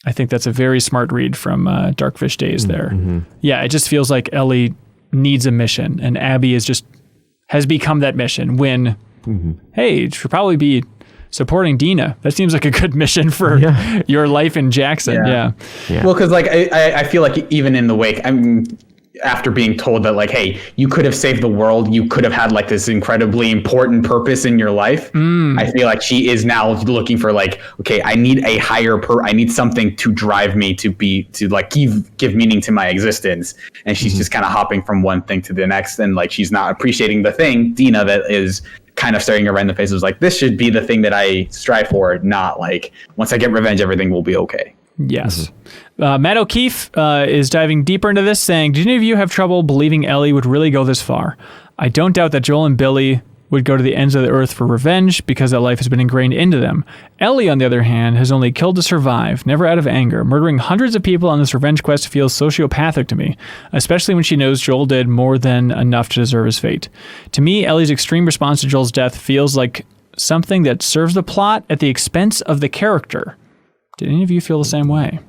I think that's a very smart read from Darkfish Days there. Mm-hmm. Yeah, it just feels like Ellie needs a mission, and Abby has become that mission when, hey, it should probably be supporting Dina. That seems like a good mission for your life in Jackson. Yeah. Well, because like I feel like even in the wake, after being told that like, hey, you could have saved the world, you could have had like this incredibly important purpose in your life. I feel like she is now looking for like, okay, I need a higher I need something to drive me to give meaning to my existence. And she's just kind of hopping from one thing to the next, and like she's not appreciating the thing, Dina, that is kind of staring her right in the face. It was like, this should be the thing that I strive for, not like once I get revenge, everything will be okay. Yes. Matt O'Keefe is diving deeper into this, saying, did any of you have trouble believing Ellie would really go this far? I don't doubt that Joel and Billy would go to the ends of the earth for revenge because that life has been ingrained into them. Ellie, on the other hand, has only killed to survive, never out of anger. Murdering hundreds of people on this revenge quest feels sociopathic to me, especially when she knows Joel did more than enough to deserve his fate. To me, Ellie's extreme response to Joel's death feels like something that serves the plot at the expense of the character. Did any of you feel the same way?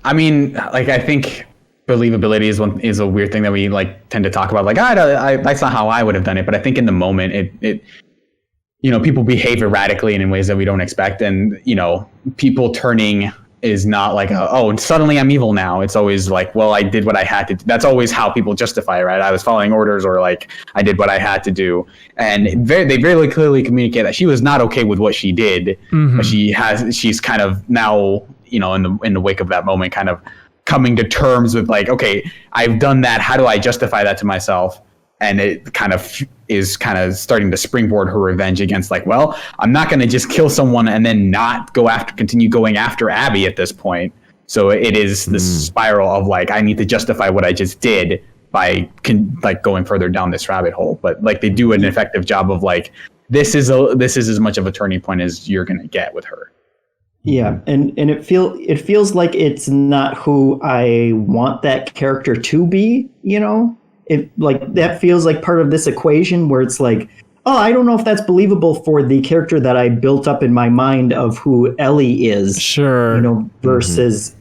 I mean, like, I think believability is a weird thing that we like tend to talk about. Like, that's not how I would have done it. But I think in the moment, it people behave erratically and in ways that we don't expect. And, people turning is not like, suddenly I'm evil now. It's always like, well, I did what I had to do. That's always how people justify it, right? I was following orders, or like, I did what I had to do. And they very clearly communicate that she was not okay with what she did. Mm-hmm. But she's kind of now, in the wake of that moment, kind of coming to terms with like, okay, I've done that. How do I justify that to myself? And it kind of is starting to springboard her revenge against like, well, I'm not going to just kill someone and then not continue going after Abby at this point. So it is this spiral of like, I need to justify what I just did by going further down this rabbit hole. But like, they do an effective job of like, this is as much of a turning point as you're going to get with her. Yeah, and it feels like it's not who I want that character to be, It like that feels like part of this equation where it's like, oh, I don't know if that's believable for the character that I built up in my mind of who Ellie is. Sure. Versus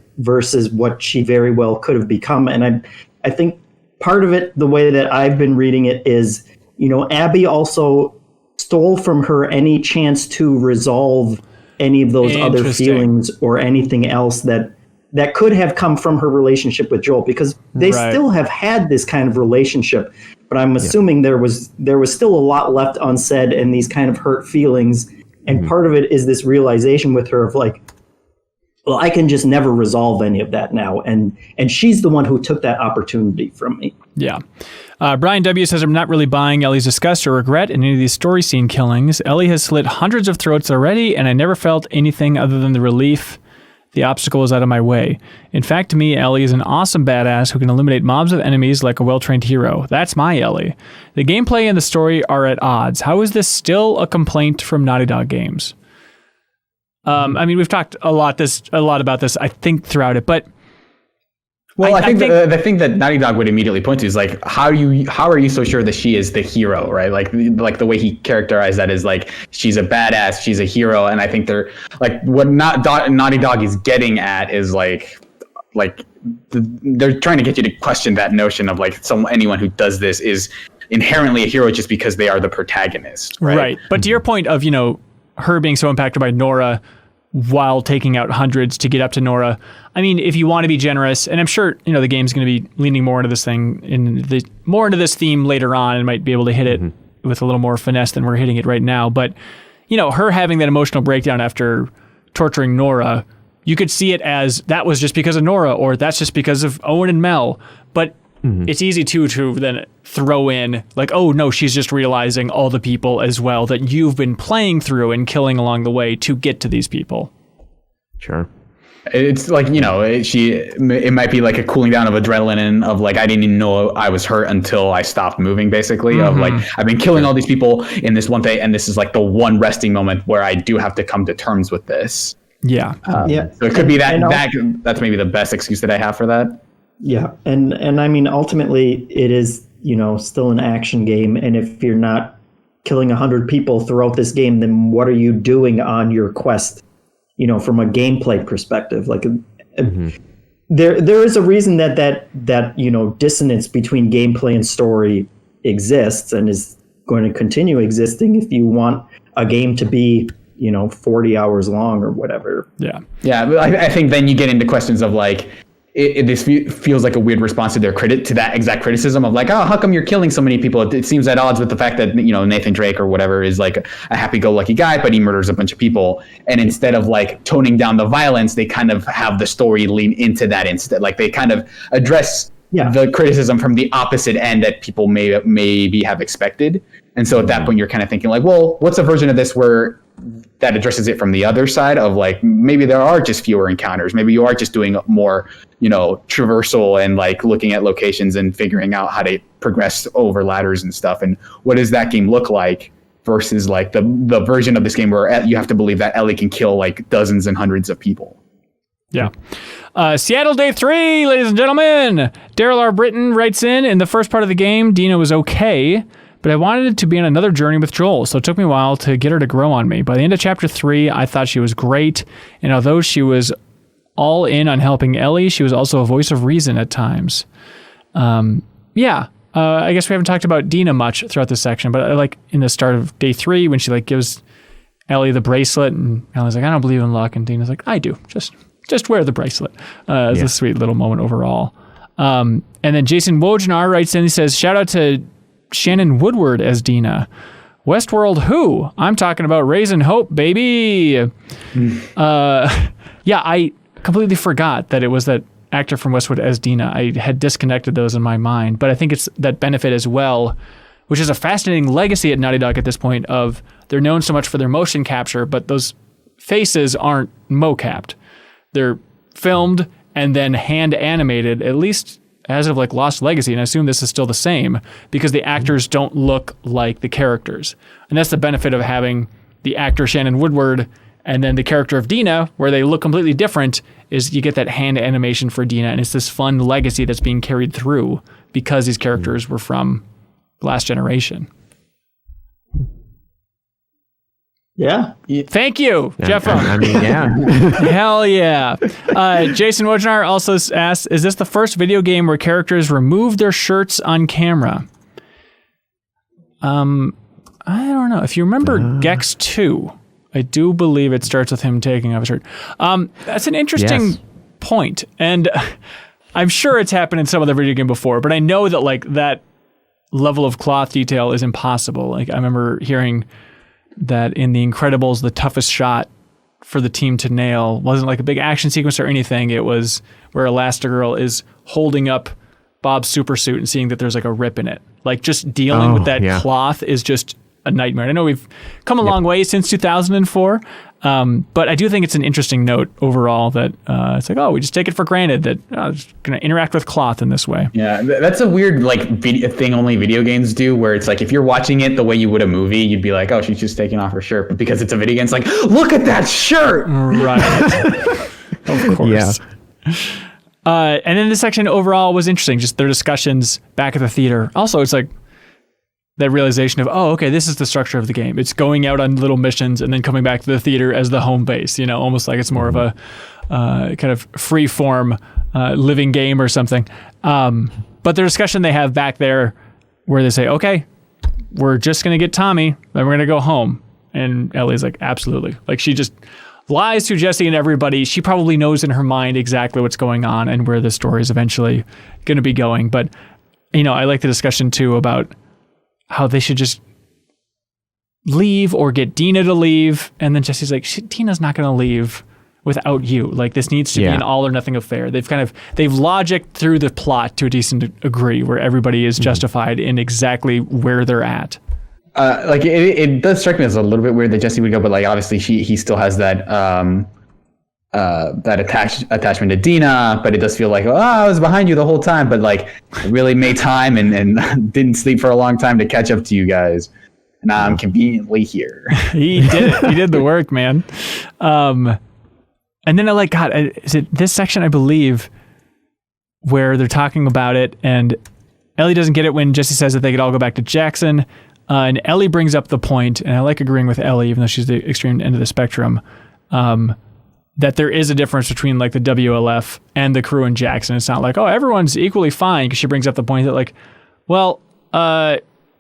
what she very well could have become. And I think part of it, the way that I've been reading it is, Abby also stole from her any chance to resolve any of those other feelings or anything else that could have come from her relationship with Joel, because they still have had this kind of relationship, but I'm assuming there was still a lot left unsaid and these kind of hurt feelings. And part of it is this realization with her of like, well, I can just never resolve any of that now. And she's the one who took that opportunity from me. Yeah. Brian W. says, I'm not really buying Ellie's disgust or regret in any of these story scene killings. Ellie has slit hundreds of throats already, and I never felt anything other than the relief. The obstacle is out of my way. In fact, to me, Ellie is an awesome badass who can eliminate mobs of enemies like a well-trained hero. That's my Ellie. The gameplay and the story are at odds. How is this still a complaint from Naughty Dog Games? I mean, we've talked a lot about this, I think, throughout it, but well, I think the thing that Naughty Dog would immediately point to is like, how are you so sure that she is the hero, right? Like the way he characterized that is like, she's a badass, she's a hero, and I think they're like, what Naughty Dog is getting at is like they're trying to get you to question that notion of like anyone who does this is inherently a hero just because they are the protagonist, right? Right. But to your point of her being so impacted by Nora while taking out hundreds to get up to Nora. I mean, if you want to be generous, and I'm sure, the game's going to be leaning more into this theme later on and might be able to hit it with a little more finesse than we're hitting it right now. But, her having that emotional breakdown after torturing Nora, you could see it as that was just because of Nora, or that's just because of Owen and Mel. But it's easy to then throw in like, oh no, she's just realizing all the people as well that you've been playing through and killing along the way to get to these people. Sure. It's like, it might be like a cooling down of adrenaline and of like, I didn't even know I was hurt until I stopped moving, basically. Of like, I've been killing all these people in this one thing, and this is like the one resting moment where I do have to come to terms with this. Yeah. So it could be that's maybe the best excuse that I have for that. Yeah, and I mean, ultimately, it is, still an action game, and if you're not killing 100 people throughout this game, then what are you doing on your quest, from a gameplay perspective? Like, there is a reason that dissonance between gameplay and story exists and is going to continue existing if you want a game to be 40 hours long or whatever. Yeah. But I think then you get into questions of like, this feels like a weird response to that exact criticism of like, oh, how come you're killing so many people? It seems at odds with the fact that, Nathan Drake or whatever is like a happy-go-lucky guy, but he murders a bunch of people. And instead of like toning down the violence, they kind of have the story lean into that instead. Like they kind of address the criticism from the opposite end that people maybe have expected. And so at that point, you're kind of thinking like, well, what's a version of this where that addresses it from the other side of like, maybe there are just fewer encounters. Maybe you are just doing more, traversal and like looking at locations and figuring out how to progress over ladders and stuff. And what does that game look like versus like the version of this game where you have to believe that Ellie can kill like dozens and hundreds of people. Yeah. Seattle Day 3, ladies and gentlemen. Daryl R. Britton writes in the first part of the game, Dina was okay, but I wanted to be on another journey with Joel, so it took me a while to get her to grow on me. By the end of Chapter 3, I thought she was great, and although she was all in on helping Ellie, she was also a voice of reason at times. I guess we haven't talked about Dina much throughout this section, but I like in the start of Day 3 when she like gives Ellie the bracelet, and Ellie's like, I don't believe in luck, and Dina's like, I do. Just wear the bracelet. It's a sweet little moment overall. And then Jason Wojnar writes in, he says, shout out to Shannon Woodward as Dina. Westworld who? I'm talking about Raising Hope, baby. I completely forgot that it was that actor from Westwood as Dina. I had disconnected those in my mind, but I think it's that benefit as well, which is a fascinating legacy at Naughty Dog at this point of they're known so much for their motion capture, but those faces aren't mo-capped. They're filmed and then hand animated, at least as of like Lost Legacy, and I assume this is still the same, because the actors don't look like the characters. And that's the benefit of having the actor Shannon Woodward and then the character of Dina, where they look completely different, is you get that hand animation for Dina, and it's this fun legacy that's being carried through because these characters were from last generation. Yeah. Thank you, Jeff. I mean, yeah. Hell yeah. Jason Wojnar also asks, is this the first video game where characters remove their shirts on camera? I don't know. If you remember Gex 2, I do believe it starts with him taking off a shirt. That's an interesting point. And I'm sure it's happened in some other video game before, but I know that like that level of cloth detail is impossible. Like I remember hearing that in The Incredibles, the toughest shot for the team to nail wasn't like a big action sequence or anything. It was where Elastigirl is holding up Bob's super suit and seeing that there's like a rip in it. Like just dealing with that cloth is just a nightmare. I know we've come a long way since 2004, but I do think it's an interesting note overall that it's like, we just take it for granted that it's going to interact with cloth in this way. Yeah, that's a weird like thing only video games do, where it's like if you're watching it the way you would a movie, you'd be like, oh, she's just taking off her shirt. But because it's a video game, it's like, look at that shirt. Right. Of course. Yeah. And then this section overall was interesting. Just their discussions back at the theater. Also, it's like, that realization of, okay, this is the structure of the game. It's going out on little missions and then coming back to the theater as the home base, almost like it's more of a kind of free form living game or something. But the discussion they have back there where they say, okay, we're just going to get Tommy, then we're going to go home. And Ellie's like, absolutely. Like she just lies to Jesse and everybody. She probably knows in her mind exactly what's going on and where the story is eventually going to be going. But, I like the discussion too about how they should just leave or get Dina to leave. And then Jesse's like, Dina's not going to leave without you. Like this needs to be an all or nothing affair. They've logicked through the plot to a decent degree where everybody is justified in exactly where they're at. Like it does strike me as a little bit weird that Jesse would go, but like obviously he still has that attachment to Dina, but it does feel like, I was behind you the whole time, but like I really made time and didn't sleep for a long time to catch up to you guys. And now I'm conveniently here. He did it. He did the work, man. And then I like, God, is it this section, I believe, where they're talking about it and Ellie doesn't get it when Jesse says that they could all go back to Jackson. And Ellie brings up the point, and I like agreeing with Ellie, even though she's the extreme end of the spectrum, that there is a difference between like the WLF and the crew in Jackson. It's not like, everyone's equally fine, because she brings up the point that like,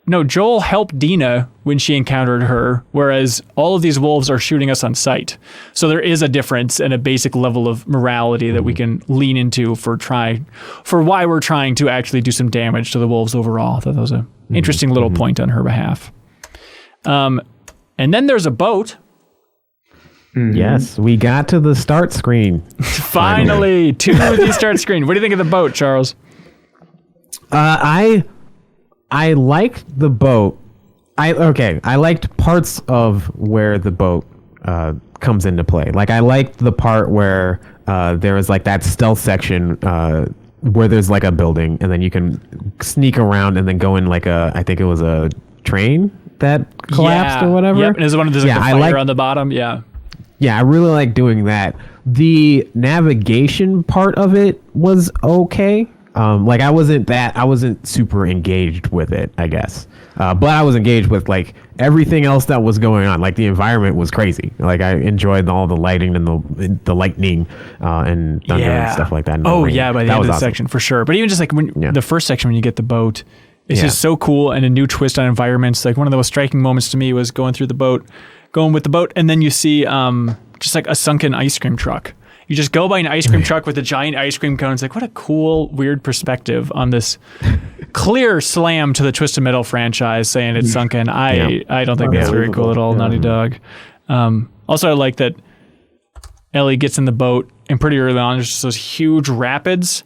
no, Joel helped Dina when she encountered her, whereas all of these wolves are shooting us on sight. So there is a difference and a basic level of morality that we can lean into for why we're trying to actually do some damage to the wolves overall. I thought that was an interesting little point on her behalf. And then there's a boat. Yes, we got to the start screen. Finally, to the start screen. What do you think of the boat, Charles? I liked the boat. I liked parts of where the boat comes into play. Like I liked the part where there was like that stealth section where there's like a building and then you can sneak around and then go in like I think it was a train that collapsed or whatever. Yep, and there's one of the fire on the bottom. Yeah. Yeah, I really like doing that. The navigation part of it was okay. Like I wasn't super engaged with it, I guess. But I was engaged with like everything else that was going on. Like the environment was crazy. Like I enjoyed all the lighting and the lightning and thunder and stuff like that. Oh yeah, by the end of the section for sure. But even just like when the first section when you get the boat, it's just so cool and a new twist on environments. Like one of the most striking moments to me was going with the boat, and then you see just like a sunken ice cream truck. You just go by an ice cream truck with a giant ice cream cone. It's like, what a cool, weird perspective on this clear slam to the Twisted Metal franchise saying it's sunken. I don't think that's very cool at all, Naughty Dog. Also, I like that Ellie gets in the boat and pretty early on, there's just those huge rapids.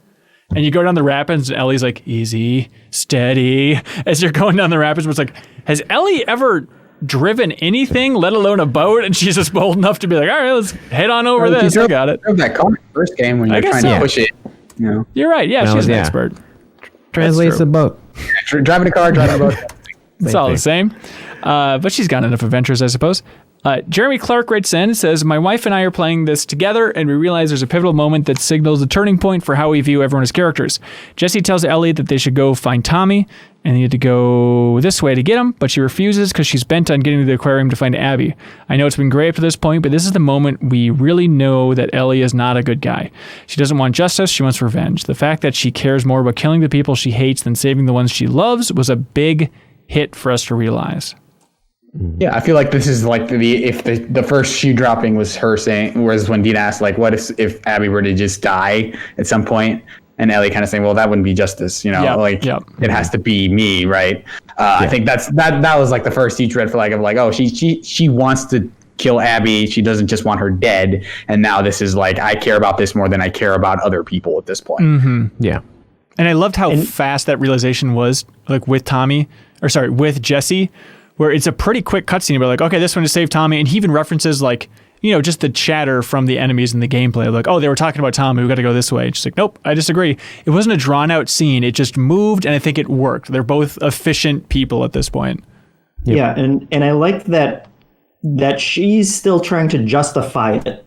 And you go down the rapids and Ellie's like, easy, steady. As you're going down the rapids, it's like, has Ellie ever driven anything, let alone a boat? And she's just bold enough to be like, all right, let's head on over this. I got it. That car in the first game when you're trying to push it. You know? You're right. Yeah, she's an expert. Translates the boat. Driving a car, driving a boat. It's all the same. But she's got enough adventures, I suppose. Jeremy Clark writes in, says, my wife and I are playing this together, and we realize there's a pivotal moment that signals a turning point for how we view everyone as characters. Jesse tells Ellie that they should go find Tommy, and they need to go this way to get him, but she refuses because she's bent on getting to the aquarium to find Abby. I know it's been great up to this point, but this is the moment we really know that Ellie is not a good guy. She doesn't want justice, she wants revenge. The fact that she cares more about killing the people she hates than saving the ones she loves was a big hit for us to realize. Yeah, I feel like this is like the first shoe dropping was her saying, whereas when Dean asked like, what if Abby were to just die at some point, and Ellie kind of saying, well, that wouldn't be justice, you know, it has to be me, right? I think that was like the first huge red flag of like, oh, she wants to kill Abby, she doesn't just want her dead, and now this is like, I care about this more than I care about other people at this point. Mm-hmm. Yeah, and I loved how fast that realization was, like with Jesse. Where it's a pretty quick cutscene, but like, okay, this one to save Tommy, and he even references like, you know, just the chatter from the enemies in the gameplay, like, oh, they were talking about Tommy, we got to go this way. It's just like, nope, I disagree. It wasn't a drawn out scene; it just moved, and I think it worked. They're both efficient people at this point. Yeah, and I like that she's still trying to justify it.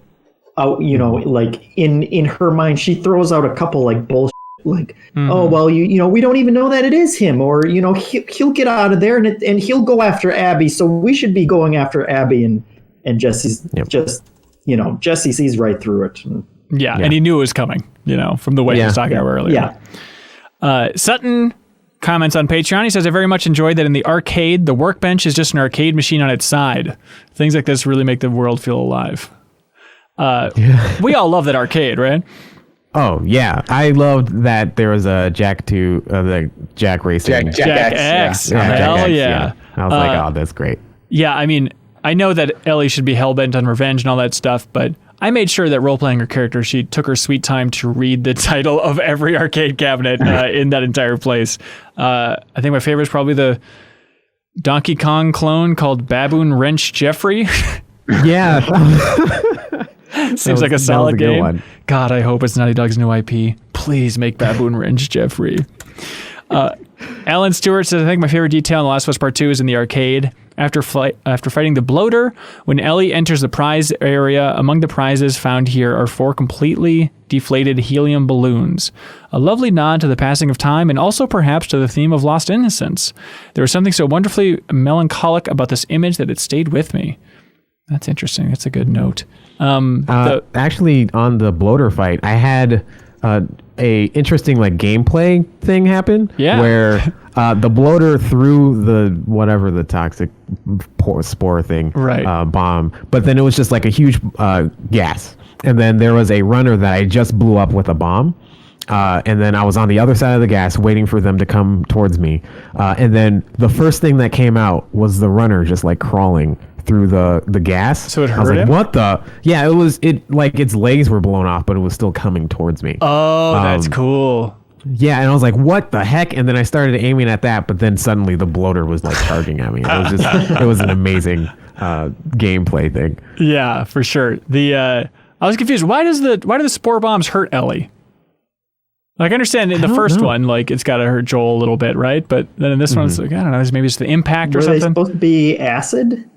You know, like in her mind, she throws out a couple like bullshit. Like, oh, well, you know, we don't even know that it is him, or, you know, he'll get out of there and he'll go after Abby. So we should be going after Abby, and Jesse's just, you know, Jesse sees right through it. Yeah. And he knew it was coming, you know, from the way he was talking about earlier. Yeah. Sutton comments on Patreon. He says, I very much enjoyed that in the arcade, the workbench is just an arcade machine on its side. Things like this really make the world feel alive. We all love that arcade, right? Oh yeah, I loved that there was a Jack 2, the Jack Racing. Jack X. Yeah. Hell yeah. I was like, oh, that's great. Yeah, I mean, I know that Ellie should be hell-bent on revenge and all that stuff, but I made sure that role-playing her character, she took her sweet time to read the title of every arcade cabinet in that entire place. I think my favorite is probably the Donkey Kong clone called Baboon Wrench Jeffrey. Yeah. Seems like a solid game. One. God, I hope it's Naughty Dog's new IP. Please make Baboon Wrench Jeffrey. Alan Stewart says, I think my favorite detail in The Last of Us Part 2 is in the arcade. After fighting the bloater, when Ellie enters the prize area, among the prizes found here are 4 completely deflated helium balloons. A lovely nod to the passing of time and also perhaps to the theme of lost innocence. There was something so wonderfully melancholic about this image that it stayed with me. That's interesting. That's a good note. Actually, on the bloater fight, I had a interesting like gameplay thing happen. Yeah. Where the bloater threw the toxic spore thing, bomb, but then it was just like a huge gas, and then there was a runner that I just blew up with a bomb. And then I was on the other side of the gas waiting for them to come towards me. And then the first thing that came out was the runner just like crawling through the gas. So it hurt I was like, him? what the? Yeah, it like its legs were blown off, but it was still coming towards me. Oh, that's cool. Yeah, and I was like, what the heck? And then I started aiming at that, but then suddenly the bloater was like charging at me. It was an amazing gameplay thing. Yeah, for sure. I was confused. Why do the spore bombs hurt Ellie? Like I understand in the first one, like it's got to hurt Joel a little bit, right? But then in this one, it's like, I don't know, maybe it's the impact or Were they something. supposed to be acid?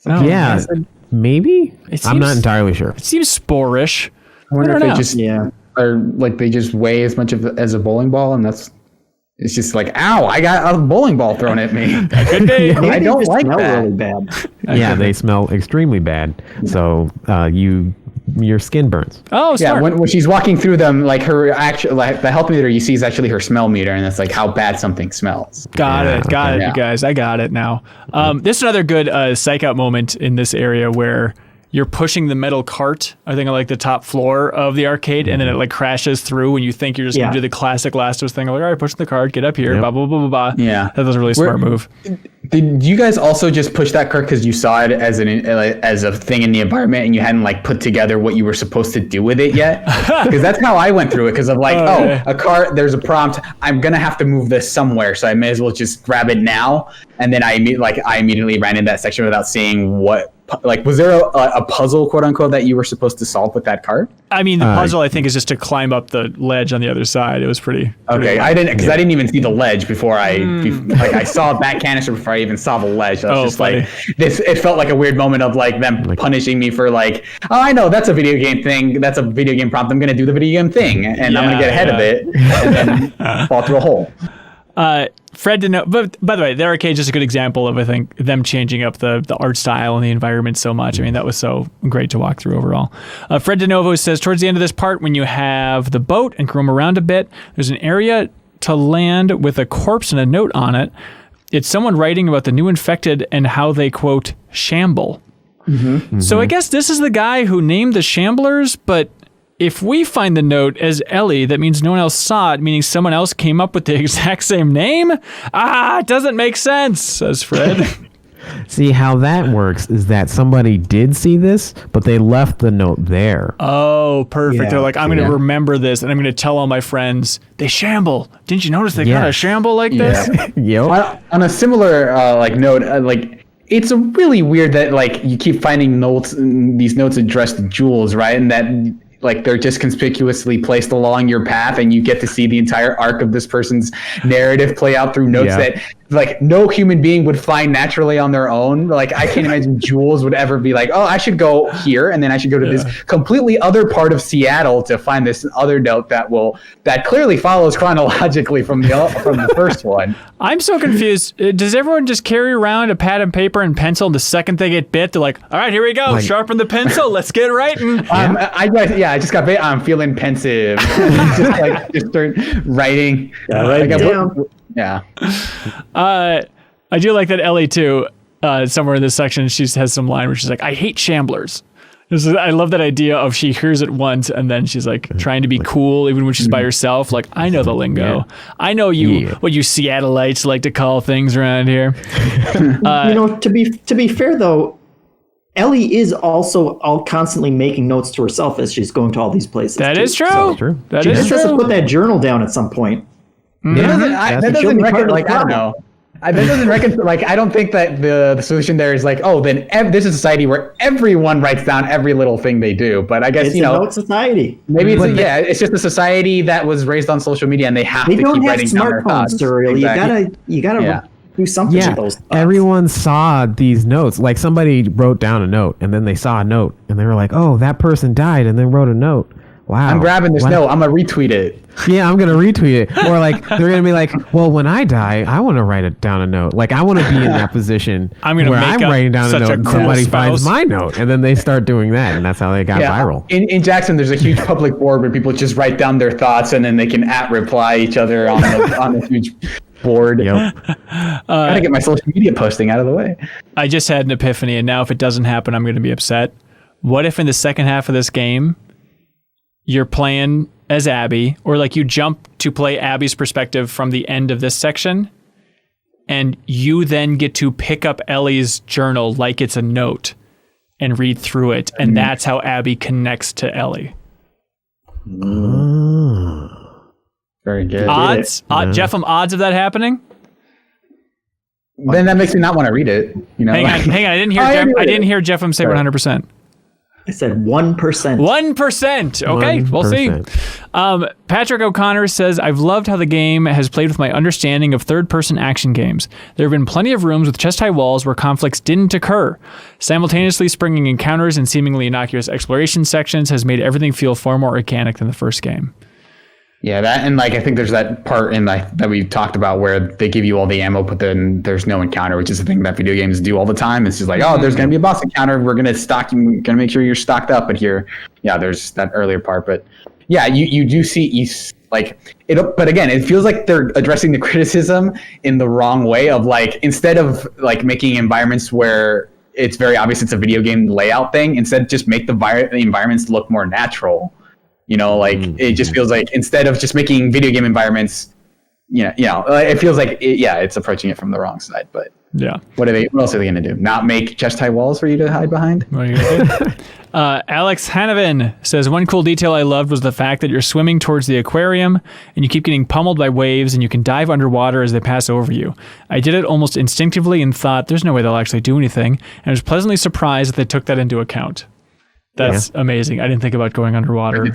No, Yeah, Acid? maybe. It I'm not seems- entirely sure. It seems sporish. I wonder if don't they know. just are like they just weigh as much as a bowling ball, and it's just like, ow, I got a bowling ball thrown at me. Good day. Maybe I they don't just like smell that. really bad. Yeah, they smell extremely bad. So your skin burns. Oh, Yeah, smart. when she's walking through them, like her actual, like the health meter you see is actually her smell meter, and that's like how bad something smells. Got it, Yeah. you guys. I got it now. This is another good psych out moment in this area where you're pushing the metal cart, I think, on like the top floor of the arcade, and then it like crashes through, and you think you're just gonna do the classic Last of Us thing, like, all right, push the cart, get up here, blah blah blah blah blah. Yeah. That was a really smart move. Did you guys also just push that cart because you saw it as as a thing in the environment, and you hadn't like put together what you were supposed to do with it yet? Because that's how I went through it. Because of like, a cart, there's a prompt. I'm gonna have to move this somewhere, so I may as well just grab it now. And then I immediately ran in that section without seeing what. Like, was there a puzzle, quote unquote, that you were supposed to solve with that cart? I mean, the puzzle I think is just to climb up the ledge on the other side. It was pretty. Okay, I didn't even see the ledge before I saw that canister before I even saw the ledge. I was just funny. like, this. It felt like a weird moment of like them punishing me for like, oh, I know that's a video game thing. That's a video game prompt. I'm gonna do the video game thing, and I'm gonna get ahead of it, and then fall through a hole. Fred DeNovo, but by the way, the arcade is just a good example of, I think, them changing up the art style and the environment so much. I mean, that was so great to walk through overall. Fred DeNovo says, towards the end of this part, when you have the boat and roam around a bit, there's an area to land with a corpse and a note on it. It's someone writing about the new infected and how they, quote, shamble. So I guess this is the guy who named the shamblers, but if we find the note as Ellie, that means no one else saw it, meaning someone else came up with the exact same name? It doesn't make sense, says Fred. See, how that works is that somebody did see this, but they left the note there. Oh, perfect. Yeah. They're like, I'm going to remember this, and I'm going to tell all my friends, they shamble. Didn't you notice they kind of shamble like this? Yep. On a similar note, like it's really weird that like you keep finding these notes addressed to Jules, right? And that like they're just conspicuously placed along your path, and you get to see the entire arc of this person's narrative play out through notes that like no human being would find naturally on their own. Like I can't imagine Jules would ever be like, oh, I should go here, and then I should go to this completely other part of Seattle to find this other note that clearly follows chronologically from the first one. I'm so confused. Does everyone just carry around a pad and paper and pencil, and the second they get bit, they're like, all right, here we go. Sharpen the pencil. Let's get writing. I just got bit. I'm feeling pensive. just start writing. Write it down. Yeah. I do like that Ellie, too, somewhere in this section, she has some line where she's like, I hate shamblers. I love that idea of she hears it once and then she's like trying to be cool even when she's by herself. Like, I know the lingo. I know what you Seattleites like to call things around here. To be fair though, Ellie is also constantly making notes to herself as she's going to all these places. That is true. True. That She is just has to true. put that journal down at some point. That doesn't reckon, like, I don't know. That doesn't reckon, like, I don't think that the solution there is like, oh, then this is a society where everyone writes down every little thing they do. But I guess, It's a note society. maybe it's just a society that was raised on social media and they have They to don't keep have writing down their smartphones, thoughts. Cyril. Exactly. You gotta do something with those thoughts. Everyone saw these notes. Like somebody wrote down a note and then they saw a note and they were like, oh, that person died and then wrote a note. Wow. I'm grabbing this note. I'm going to retweet it. Yeah, I'm going to retweet it. Or like, they're going to be like, well, when I die, I want to write it down a note. Like, I want to be in that position where I'm writing down a note and somebody finds my note. And then they start doing that. And that's how they got viral. In Jackson, there's a huge public board where people just write down their thoughts and then they can reply each other on the huge board. Yep. Gotta get my social media posting out of the way. I just had an epiphany, and now if it doesn't happen, I'm going to be upset. What if in the second half of this game, you're playing as Abby, or like you jump to play Abby's perspective from the end of this section, and you then get to pick up Ellie's journal like it's a note and read through it, and that's how Abby connects to Ellie. Very good. Odds? Jeff, odds of that happening? Then that makes me not want to read it. You know, Hang on. I didn't hear Jeff. I didn't hear Jeff say 100%. I said 1%. 1%. Okay, 1%. We'll see. Patrick O'Connor says, I've loved how the game has played with my understanding of third-person action games. There have been plenty of rooms with chest-high walls where conflicts didn't occur. Simultaneously springing encounters and seemingly innocuous exploration sections has made everything feel far more organic than the first game. Yeah, that, and like I think there's that part in that we talked about where they give you all the ammo, but then there's no encounter, which is the thing that video games do all the time. It's just like, oh, there's gonna be a boss encounter. We're gonna make sure you're stocked up. But here, yeah, there's that earlier part. But yeah, you do see like it. But again, it feels like they're addressing the criticism in the wrong way of like, instead of like making environments where it's very obvious it's a video game layout thing, instead just make the environments look more natural. You know, like it just feels like instead of just making video game environments, it feels like it's approaching it from the wrong side. But yeah, what else are they going to do? Not make chest-high walls for you to hide behind? What are you gonna do? Alex Hanovan says, one cool detail I loved was the fact that you're swimming towards the aquarium and you keep getting pummeled by waves and you can dive underwater as they pass over you. I did it almost instinctively and thought there's no way they'll actually do anything, and I was pleasantly surprised that they took that into account. That's amazing. I didn't think about going underwater.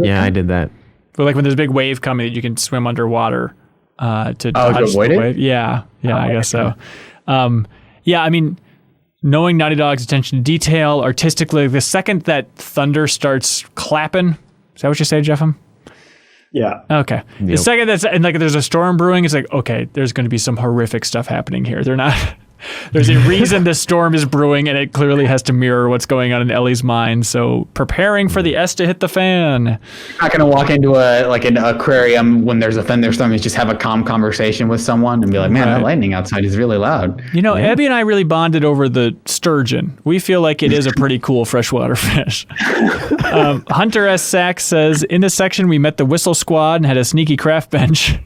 Yeah, I did that. But like when there's a big wave coming, you can swim underwater to dodge avoid the it? wave. Yeah, I guess so. I mean, knowing Naughty Dog's attention to detail, artistically, the second that thunder starts clapping, is that what you say, Jeffem? Yeah. Okay. Yep. The second and like there's a storm brewing, it's like, okay, there's going to be some horrific stuff happening here. There's a reason the storm is brewing, and it clearly has to mirror what's going on in Ellie's mind. So preparing for the S to hit the fan. You're not going to walk into an aquarium when there's a thunderstorm and just have a calm conversation with someone and be like, man, that lightning outside is really loud. You know, Abby and I really bonded over the sturgeon. We feel like it is a pretty cool freshwater fish. Hunter S. Sachs says, in this section, we met the Whistle Squad and had a sneaky craft bench.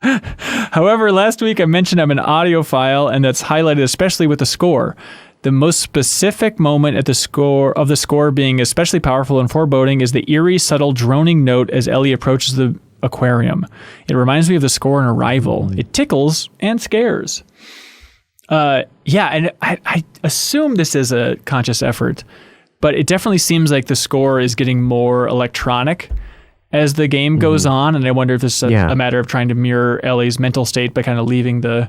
However, last week I mentioned I'm an audiophile, and that's highlighted especially with the score. The most specific moment at the score being especially powerful and foreboding is the eerie, subtle droning note as Ellie approaches the aquarium. It reminds me of the score in Arrival. It tickles and scares. And I assume this is a conscious effort, but it definitely seems like the score is getting more electronic as the game goes on, and I wonder if this is a matter of trying to mirror Ellie's mental state by kind of leaving the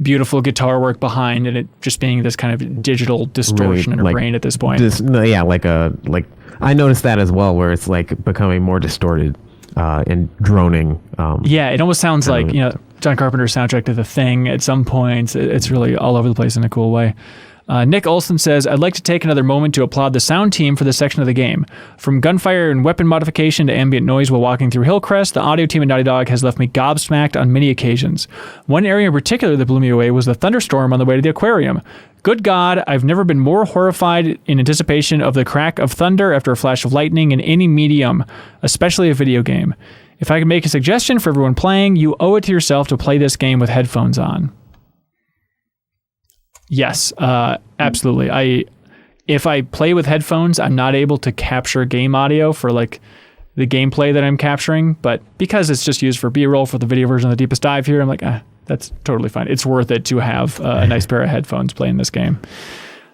beautiful guitar work behind and it just being this kind of digital distortion in her brain at this point. I noticed that as well, where it's like becoming more distorted and droning. It almost sounds like John Carpenter's soundtrack to The Thing at some points. It's really all over the place in a cool way. Nick Olson says, I'd like to take another moment to applaud the sound team for this section of the game. From gunfire and weapon modification to ambient noise while walking through Hillcrest, the audio team at Naughty Dog has left me gobsmacked on many occasions. One area in particular that blew me away was the thunderstorm on the way to the aquarium. Good God, I've never been more horrified in anticipation of the crack of thunder after a flash of lightning in any medium, especially a video game. If I could make a suggestion for everyone playing, you owe it to yourself to play this game with headphones on. Yes, absolutely. If I play with headphones, I'm not able to capture game audio for like the gameplay that I'm capturing, but because it's just used for B-roll for the video version of The Deepest Dive here, I'm like, that's totally fine. It's worth it to have a nice pair of headphones playing this game.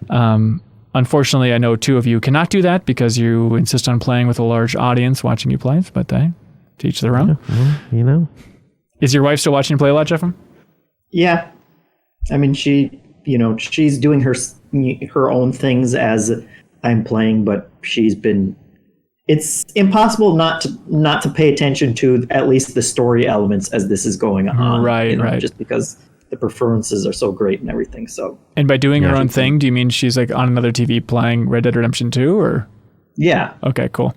Unfortunately, I know two of you cannot do that because you insist on playing with a large audience watching you play, but to each their own. Well, Is your wife still watching you play a lot, Jeffem? Yeah. I mean, she's doing her own things as I'm playing, but it's impossible not to pay attention to at least the story elements as this is going on. Right. Just because the performances are so great and everything. So. And by doing her own thing, do you mean she's like on another TV playing Red Dead Redemption 2 or? Yeah. Okay, cool.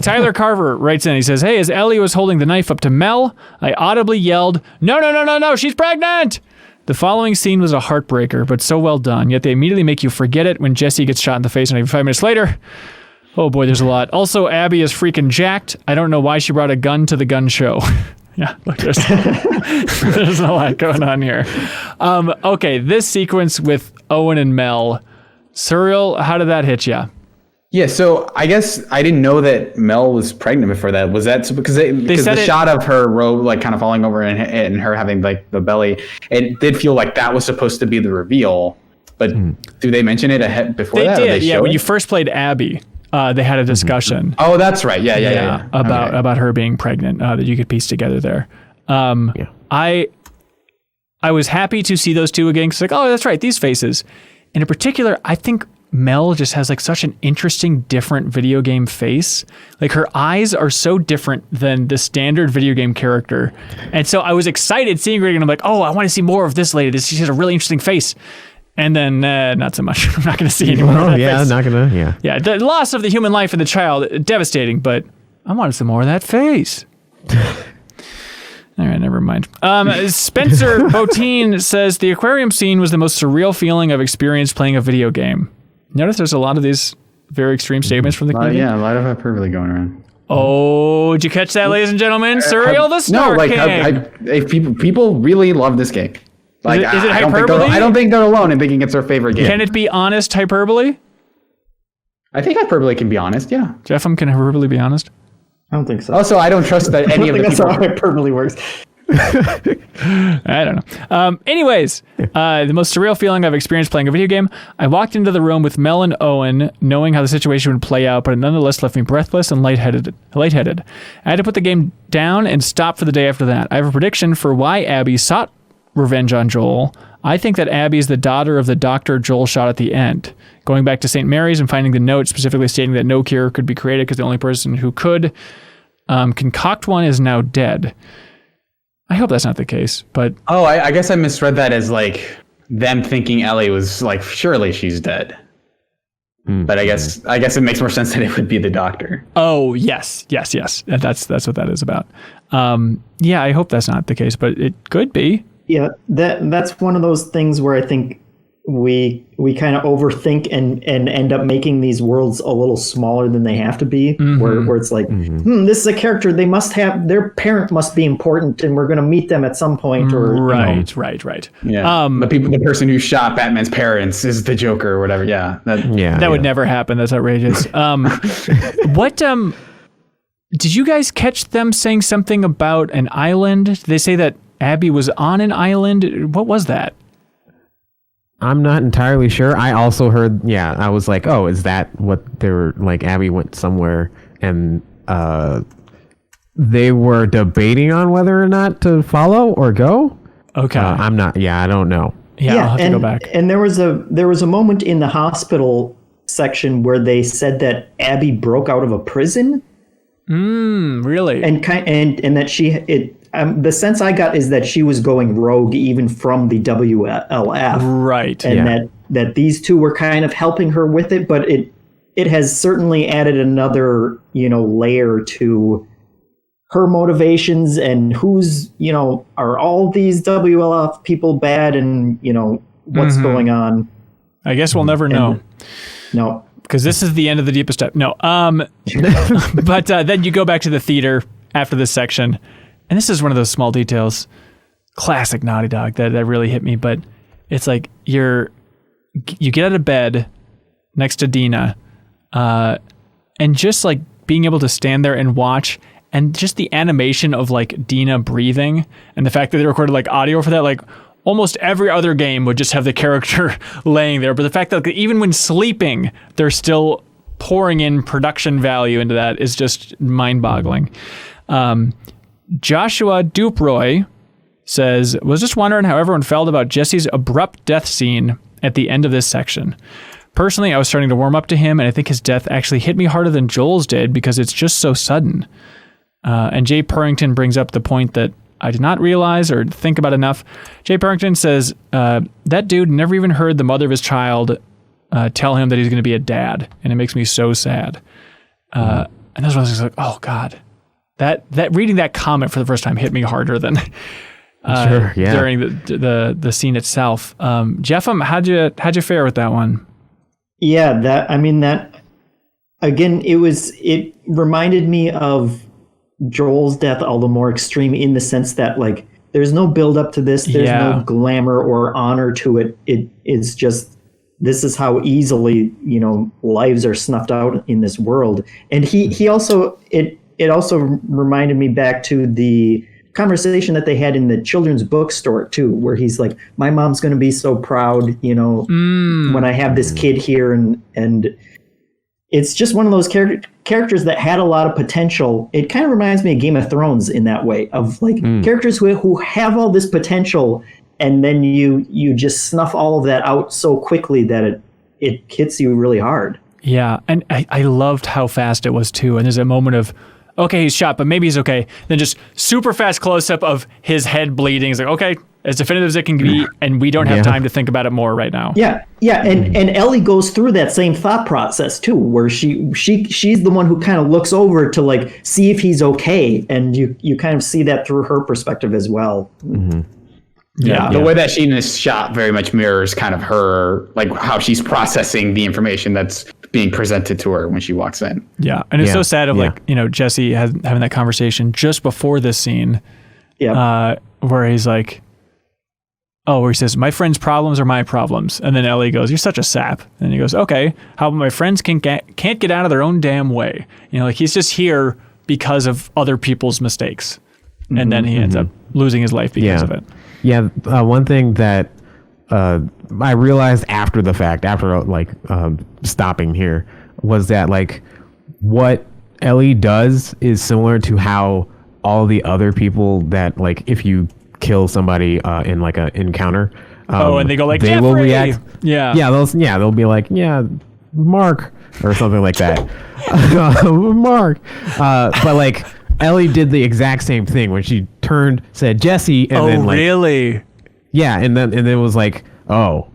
Tyler Carver writes in, he says, hey, as Ellie was holding the knife up to Mel, I audibly yelled, no, she's pregnant! The following scene was a heartbreaker, but so well done, yet they immediately make you forget it when Jesse gets shot in the face, and even 5 minutes later, oh boy, there's a lot. Also, Abby is freaking jacked. I don't know why she brought a gun to the gun show. Yeah, look, there's a lot going on here. Okay, this sequence with Owen and Mel, Surreal, how did that hit you? Yeah, so I guess I didn't know that Mel was pregnant before that. Was that because the shot of her robe like kind of falling over and her having like the belly, it did feel like that was supposed to be the reveal. But do they mention it ahead before that? They did, yeah. When you first played Abby, they had a discussion. Oh, that's right. Yeah. About her being pregnant that you could piece together there. I was happy to see those two again. Cause like, oh, that's right, these faces. And in particular, I think Mel just has like such an interesting, different video game face. Like her eyes are so different than the standard video game character. And so I was excited seeing her and I'm like, oh, I want to see more of this lady. She has a really interesting face. And then not so much. I'm not going to see any more of that face. Not going to, Yeah, the loss of the human life in the child, devastating, but I wanted some more of that face. All right, never mind. Spencer Botine says, the aquarium scene was the most surreal feeling I've experienced playing a video game. Notice there's a lot of these very extreme statements from the community. Yeah, a lot of hyperbole going around. Oh, did you catch that, ladies and gentlemen? Surreal the Star King. People really love this game. Like, is it hyperbole? I don't think they're alone in thinking it's their favorite game. Can it be honest hyperbole? I think hyperbole can be honest, yeah. Jeff, can hyperbole be honest? I don't think so. Also, I don't trust that any of the that's people. how hyperbole works. I don't know. Anyways, the most surreal feeling I've experienced playing a video game. I walked into the room with Mel and Owen, knowing how the situation would play out, but it nonetheless left me breathless and lightheaded. I had to put the game down and stop for the day after that. I have a prediction for why Abby sought revenge on Joel. I think that Abby is the daughter of the doctor Joel shot at the end. Going back to St. Mary's and finding the note specifically stating that no cure could be created because the only person who could concoct one is now dead. I hope that's not the case, but... Oh, I guess I misread that as like them thinking Ellie was like, surely she's dead. But I guess it makes more sense that it would be the doctor. Oh, yes. That's what that is about. Yeah, I hope that's not the case, but it could be. Yeah, that's one of those things where I think we kind of overthink and end up making these worlds a little smaller than they have to be, where it's like, this is a character, they must have, their parent must be important and we're going to meet them at some point. Or Right. Yeah. The person who shot Batman's parents is the Joker or whatever. Yeah. That would never happen. That's outrageous. Did you guys catch them saying something about an island? Did they say that Abby was on an island? What was that? I'm not entirely sure. I also heard, I was like, oh, is that what they were like? Abby went somewhere and they were debating on whether or not to follow or go. Okay. I'm not, I don't know. Yeah, I'll have to go back. And there was a moment in the hospital section where they said that Abby broke out of a prison. Really? And that the sense I got is that she was going rogue even from the WLF. Right. And that these two were kind of helping her with it, but it has certainly added another, layer to her motivations and who's, are all these WLF people bad and, what's going on. I guess we'll never know. No. Because this is the end of the deepest step. No. But then you go back to the theater after this section. And this is one of those small details, classic Naughty Dog, that really hit me. But it's like you get out of bed next to Dina, and just like being able to stand there and watch, and just the animation of like Dina breathing, and the fact that they recorded like audio for that, like almost every other game would just have the character laying there. But the fact that like, even when sleeping, they're still pouring in production value into that is just mind-boggling. Joshua Duproy says, was just wondering how everyone felt about Jesse's abrupt death scene at the end of this section. Personally, I was starting to warm up to him, and I think his death actually hit me harder than Joel's did because it's just so sudden. And Jay Purrington brings up the point that I did not realize or think about enough. Jay Purrington says, that dude never even heard the mother of his child tell him that he's going to be a dad, and it makes me so sad. And that's when I was like, oh, God. That reading that comment for the first time hit me harder than during the scene itself. Jeff, how'd you fare with that one? Yeah, that again, it reminded me of Joel's death, all the more extreme in the sense that like there's no build up to this, there's no glamour or honor to it. It is just, this is how easily lives are snuffed out in this world. And he also it also reminded me back to the conversation that they had in the children's bookstore too, where he's like, my mom's going to be so proud, when I have this kid here. And it's just one of those characters that had a lot of potential. It kind of reminds me of Game of Thrones in that way, of like characters who have all this potential, and then you just snuff all of that out so quickly that it hits you really hard. Yeah, and I loved how fast it was too. And there's a moment of, okay, he's shot, but maybe he's okay. Then just super fast close-up of his head bleeding. It's like, okay, as definitive as it can be, and we don't have time to think about it more right now. Yeah, and Ellie goes through that same thought process too, where she's the one who kind of looks over to like see if he's okay, and you kind of see that through her perspective as well. Mm-hmm. Yeah, the way that she is shot very much mirrors kind of her, like how she's processing the information that's being presented to her when she walks in. Yeah, and it's so sad of like, Jesse having that conversation just before this scene, where he's like, where he says, my friend's problems are my problems. And then Ellie goes, you're such a sap. And he goes, okay, how about my friends can't get out of their own damn way? Like he's just here because of other people's mistakes. And then he ends up losing his life because of it. Yeah, one thing that I realized after the fact, after like stopping here, was that like what Ellie does is similar to how all the other people that like if you kill somebody in like an encounter, and they go like, they will react. They'll be like, Mark or something like that. Mark, but like Ellie did the exact same thing when she turned, said Jesse, and then like, really? Yeah, and then it was like, oh,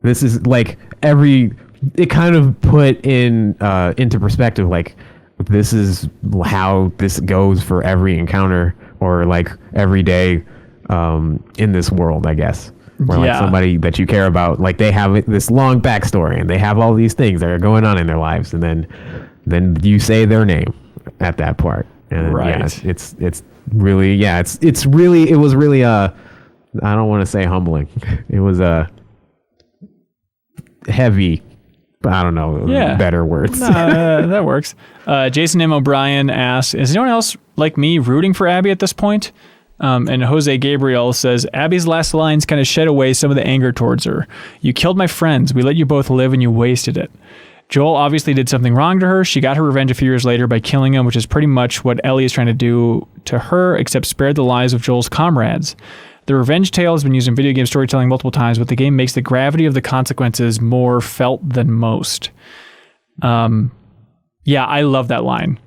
this is like it kind of put into perspective, like this is how this goes for every encounter or like every day in this world, I guess. Where like somebody that you care about, like they have this long backstory and they have all these things that are going on in their lives, and then you say their name at that part. And it's really it was really I don't want to say humbling. It was heavy, but I don't know better words. That works. Jason M. O'Brien asks, is anyone else like me rooting for Abby at this point? And Jose Gabriel says, Abby's last lines kind of shed away some of the anger towards her. You killed my friends. We let you both live and you wasted it. Joel obviously did something wrong to her. She got her revenge a few years later by killing him, which is pretty much what Ellie is trying to do to her, except spared the lives of Joel's comrades. The revenge tale has been used in video game storytelling multiple times, but the game makes the gravity of the consequences more felt than most. I love that line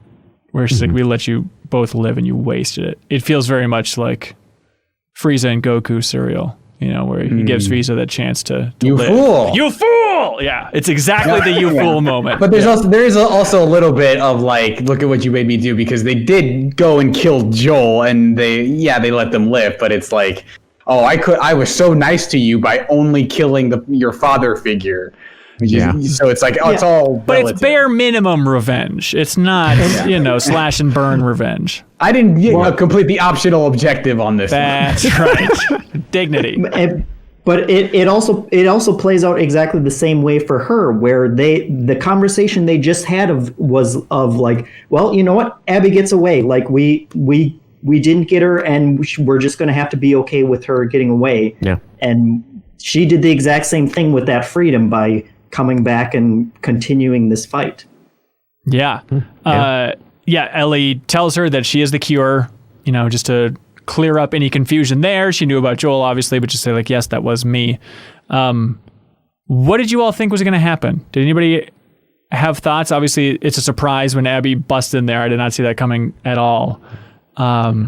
where she's like, we let you both live and you wasted it. It feels very much like Frieza and Goku cereal, where he gives Frieza that chance to you live. Fool! You fool! Yeah, it's exactly the you fool moment. But there is also a little bit of like, look at what you made me do, because they did go and kill Joel and they let them live, but it's like, I was so nice to you by only killing your father figure. So it's like, it's all relative. But it's bare minimum revenge. It's not, slash and burn revenge. I didn't complete the optional objective on this. That's right. Dignity. But it also plays out exactly the same way for her, where the conversation they just had was like, well, you know what, Abby gets away. Like we didn't get her, and we're just going to have to be okay with her getting away. Yeah. And she did the exact same thing with that freedom by coming back and continuing this fight. Yeah. Ellie tells her that she is the cure, just to clear up any confusion there. She knew about Joel, obviously, but just say like, yes, that was me. What did you all think was going to happen? Did anybody have thoughts? Obviously, it's a surprise when Abby busts in there. I did not see that coming at all. But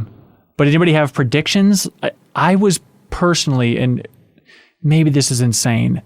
did anybody have predictions? I was personally, and maybe this is insane,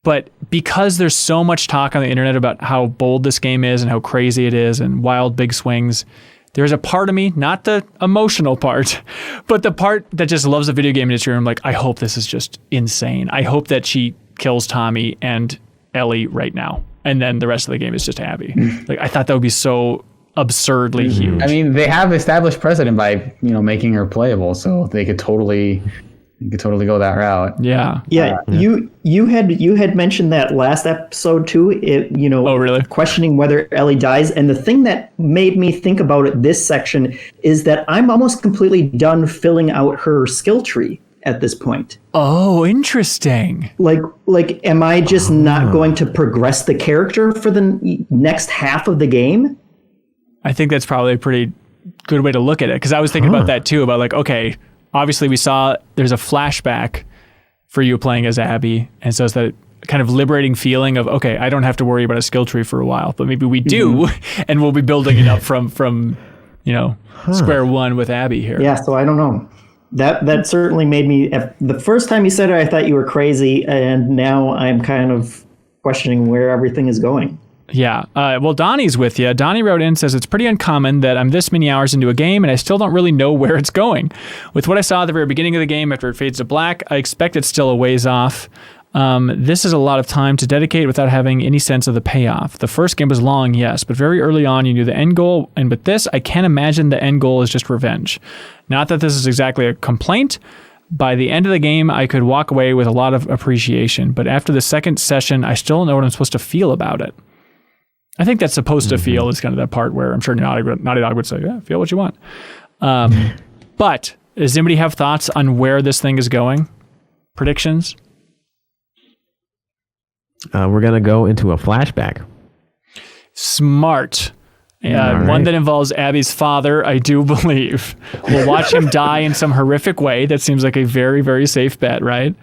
but because there's so much talk on the internet about how bold this game is and how crazy it is and wild big swings, there's a part of me, not the emotional part, but the part that just loves the video game industry. I'm like, I hope this is just insane. I hope that she kills Tommy and Ellie right now, and then the rest of the game is just Abby. Like, I thought that would be so absurdly huge. I mean, they have established precedent by making her playable, so they could totally You could totally go that route. Yeah. Yeah, you had mentioned that last episode too. Oh, really? Questioning whether Ellie dies, and the thing that made me think about it this section is that I'm almost completely done filling out her skill tree at this point. Oh, interesting. Like, am I just not going to progress the character for the next half of the game? I think that's probably a pretty good way to look at it, because I was thinking about that too, about like, okay, obviously we saw there's a flashback for you playing as Abby, and so it's that kind of liberating feeling of, okay, I don't have to worry about a skill tree for a while, but maybe we do, and we'll be building it up from square one with Abby here. Yeah, so I don't know. That certainly made me, the first time you said it, I thought you were crazy, and now I'm kind of questioning where everything is going. Yeah. Well, Donnie's with you. Donnie wrote in, says, it's pretty uncommon that I'm this many hours into a game and I still don't really know where it's going. With what I saw at the very beginning of the game after it fades to black, I expect it's still a ways off. This is a lot of time to dedicate without having any sense of the payoff. The first game was long, yes, but very early on you knew the end goal, and with this, I can't imagine the end goal is just revenge. Not that this is exactly a complaint. By the end of the game, I could walk away with a lot of appreciation, but after the second session, I still don't know what I'm supposed to feel about it. I think that's supposed to feel is kind of that part where I'm sure Naughty Dog would say, yeah, feel what you want. But does anybody have thoughts on where this thing is going? Predictions? We're going to go into a flashback. Smart. Right. One that involves Abby's father, I do believe. We'll watch him die in some horrific way. That seems like a very, very safe bet, right?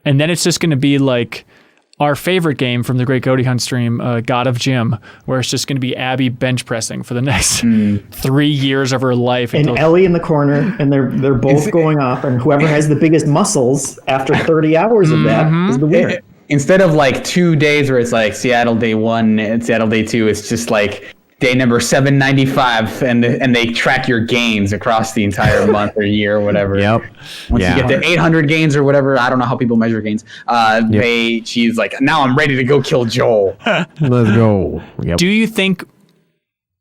And then it's just going to be like our favorite game from the Great Goaty Hunt stream, God of Gym, where it's just going to be Abby bench pressing for the next 3 years of her life. And Ellie in the corner, and they're both going off, and whoever has the biggest muscles after 30 hours of that is the winner. Instead of like 2 days where it's like Seattle day 1 and Seattle day 2, it's just like day number 795, and they track your gains across the entire month or year or whatever. Yep. Once you get to 800 gains or whatever, I don't know how people measure gains. She's like, now I'm ready to go kill Joel. Let's go. Yep. Do you think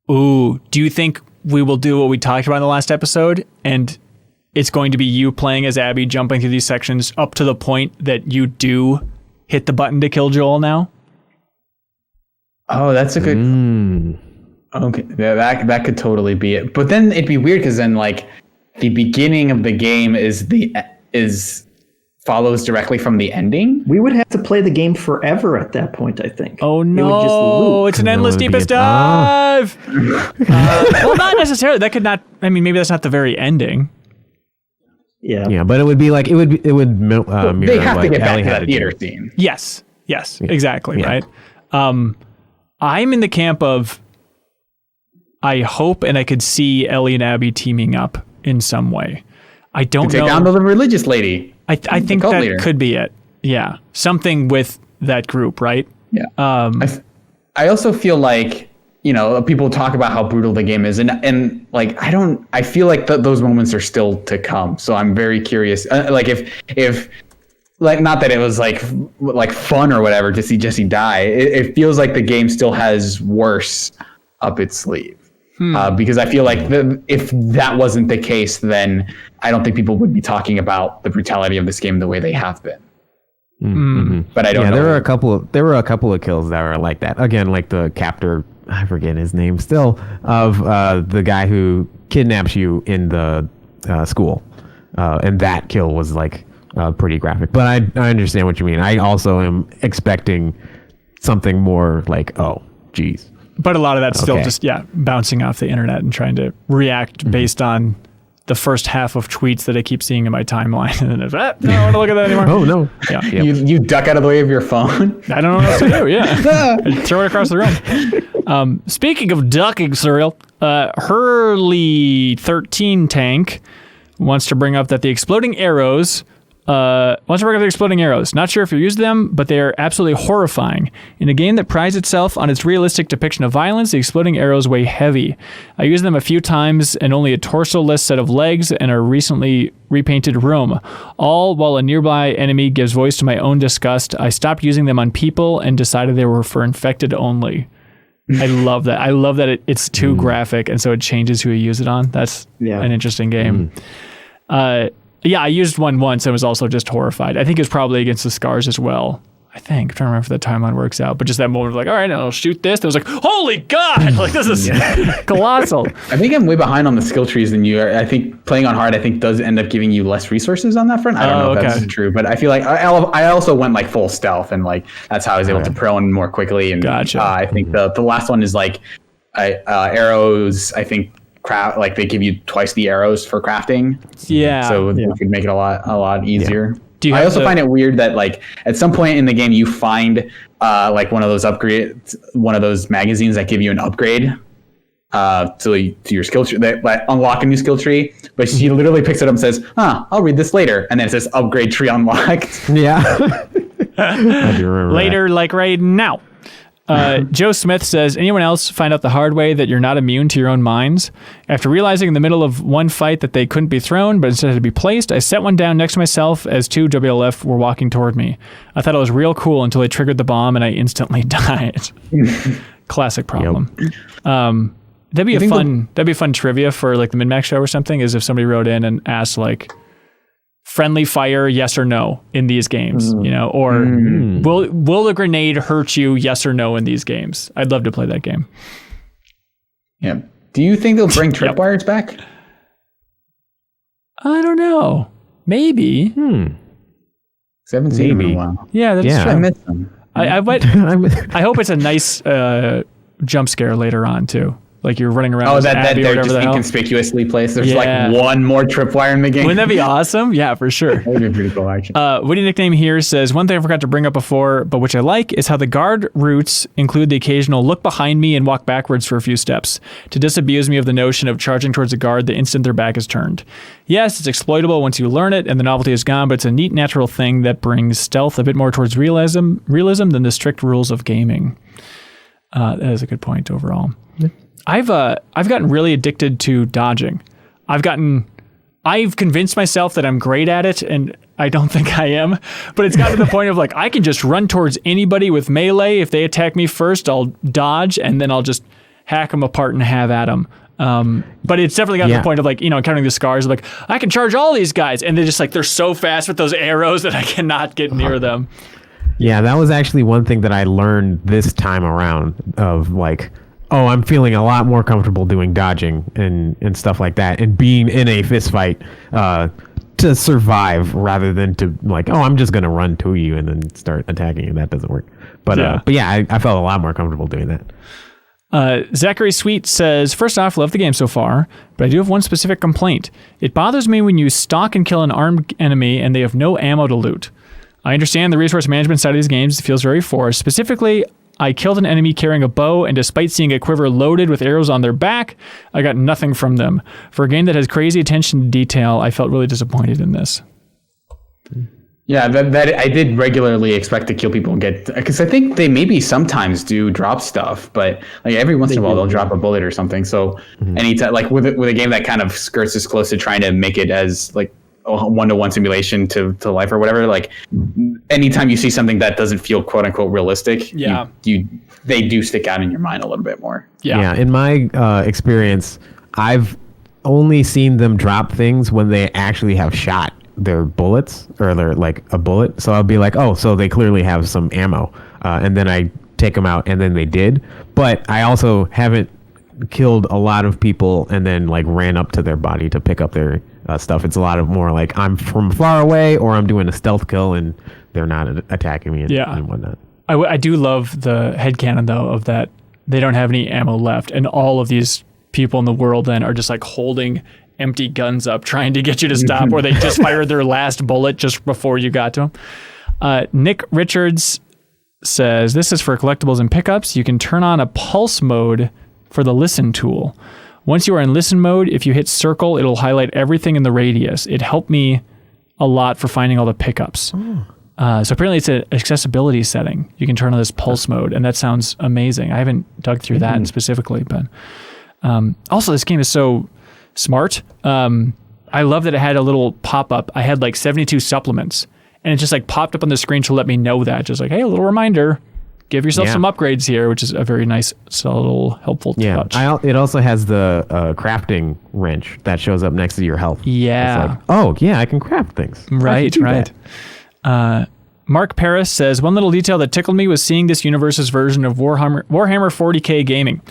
we will do what we talked about in the last episode, and it's going to be you playing as Abby, jumping through these sections up to the point that you do hit the button to kill Joel now? Oh, that's a good... Okay, that could totally be it. But then it'd be weird because then like the beginning of the game follows directly from the ending. We would have to play the game forever at that point, I think. Oh no, it would just loop. It's an endless deepest dive. Well, not necessarily. That could not. I mean, maybe that's not the very ending. Yeah, but it would be like it would mirror they have like to get back Ellie to had that theater scene. Yes, exactly, right. I'm in the camp of I hope and I could see Ellie and Abby teaming up in some way. I don't know. Take down the religious lady. I think that leader. could be it. Yeah, something with that group, right? Yeah. I also feel like, people talk about how brutal the game is, and like I feel like those moments are still to come. So I'm very curious. Like if like, not that it was like fun or whatever to see Jesse die. It feels like the game still has worse up its sleeve. Because I feel like if that wasn't the case, then I don't think people would be talking about the brutality of this game the way they have been. But I don't know. There were a couple of kills that were like that. Again, like the captor, I forget his name still, of the guy who kidnaps you in the school. And that kill was like pretty graphic. But I understand what you mean. I also am expecting something more like, oh, geez. But a lot of that's still just, bouncing off the internet and trying to react based on the first half of tweets that I keep seeing in my timeline. And then it's, no, I don't want to look at that anymore. Oh, no. Yeah. You duck out of the way of your phone? I don't know what else to do, yeah. Throw it across the room. Speaking of ducking, Surreal, Hurley 13 Tank wants to bring up that the exploding arrows... Not sure if you use them, but they are absolutely horrifying. In a game that prides itself on its realistic depiction of violence, the exploding arrows weigh heavy. I used them a few times and only a torso-less set of legs and a recently repainted room. All while a nearby enemy gives voice to my own disgust. I stopped using them on people and decided they were for infected only. I love that. I love that it's too graphic, and so it changes who you use it on. That's an interesting game. Yeah, I used one once and was also just horrified. I think it was probably against the scars as well. I think. I'm trying to remember if the timeline works out. But just that moment of like, all right, I'll shoot this. And I was like, holy God! Like, this is colossal. I think I'm way behind on the skill trees than you are. I think playing on hard, does end up giving you less resources on that front. I don't know if that's true. But I feel like I also went like full stealth. And like, that's how I was able to prone more quickly. And gotcha. I think the last one is like arrows, I think, like they give you twice the arrows for crafting. Yeah. So it could make it a lot easier. Yeah. I also find it weird that like at some point in the game you find like one of those magazines that give you an upgrade to your skill tree, that unlock a new skill tree. But she literally picks it up and says, I'll read this later. And then it says upgrade tree unlocked. Yeah. I do remember later, that. like right now. Joe Smith says, anyone else find out the hard way that you're not immune to your own mines? After realizing in the middle of one fight that they couldn't be thrown, but instead had to be placed, I set one down next to myself as two WLF were walking toward me. I thought it was real cool until I triggered the bomb and I instantly died. Classic problem. Yep. That'd be a fun trivia for like the MinnMax show or something, is if somebody wrote in and asked like, friendly fire, yes or no in these games, or will the grenade hurt you, yes or no in these games? I'd love to play that game. Yeah. Do you think they'll bring tripwires back? I don't know. Maybe. I haven't seen them in a while. Yeah, that's true. I miss them. I hope it's a nice jump scare later on too. Like you're running around. Oh, that they're just inconspicuously placed. There's like one more tripwire in the game. Wouldn't that be awesome? Yeah, for sure. That would be pretty cool, actually. Witty Nickname here says, one thing I forgot to bring up before, but which I like, is how the guard routes include the occasional look behind me and walk backwards for a few steps to disabuse me of the notion of charging towards a guard the instant their back is turned. Yes, it's exploitable once you learn it and the novelty is gone, but it's a neat natural thing that brings stealth a bit more towards realism than the strict rules of gaming. That is a good point overall. I've gotten really addicted to dodging. I've convinced myself that I'm great at it, and I don't think I am. But it's gotten to the point of like I can just run towards anybody with melee. If they attack me first, I'll dodge, and then I'll just hack them apart and have at them. But it's definitely gotten to the point of like, counting the scars, like I can charge all these guys, and they're just like they're so fast with those arrows that I cannot get near them. Yeah, that was actually one thing that I learned this time around of like, oh, I'm feeling a lot more comfortable doing dodging and stuff like that, and being in a fist fight to survive rather than to like, oh, I'm just gonna run to you and then start attacking you. That doesn't work. But I felt a lot more comfortable doing that. Zachary Sweet says, first off, love the game so far, but I do have one specific complaint. It bothers me when you stalk and kill an armed enemy and they have no ammo to loot. I understand the resource management side of these games feels very forced. Specifically, I killed an enemy carrying a bow, and despite seeing a quiver loaded with arrows on their back, I got nothing from them. For a game that has crazy attention to detail, I felt really disappointed in this. Yeah, that I did regularly expect to kill people and get, because I think they maybe sometimes do drop stuff, but like every once in a while they'll drop a bullet or something. So anytime, like with a game that kind of skirts as close to trying to make it as like a one-to-one simulation to life or whatever, like anytime you see something that doesn't feel quote unquote realistic, they do stick out in your mind a little bit more. Yeah. In my experience, I've only seen them drop things when they actually have shot their bullets or they're like a bullet. So I'll be like, oh, so they clearly have some ammo. And then I take them out and then they did. But I also haven't killed a lot of people and then like ran up to their body to pick up their stuff. It's a lot of more like I'm from far away or I'm doing a stealth kill and they're not attacking me and whatnot. I do love the headcanon though of that they don't have any ammo left and all of these people in the world then are just like holding empty guns up trying to get you to stop or they just fired their last bullet just before you got to them. Nick Richards says, this is for collectibles and pickups. You can turn on a pulse mode for the listen tool. Once you are in listen mode, if you hit circle, it'll highlight everything in the radius. It helped me a lot for finding all the pickups. So apparently it's an accessibility setting. You can turn on this pulse mode, and that sounds amazing. I haven't dug through that specifically, but also this game is so smart. I love that it had a little pop-up. I had like 72 supplements, and it just like popped up on the screen to let me know that. Just like, hey, a little reminder. give yourself some upgrades here, which is a very nice, subtle, helpful touch. It also has the crafting wrench that shows up next to your health. Yeah. It's like, I can craft things. Right. Mark Paris says, one little detail that tickled me was seeing this universe's version of Warhammer 40K gaming.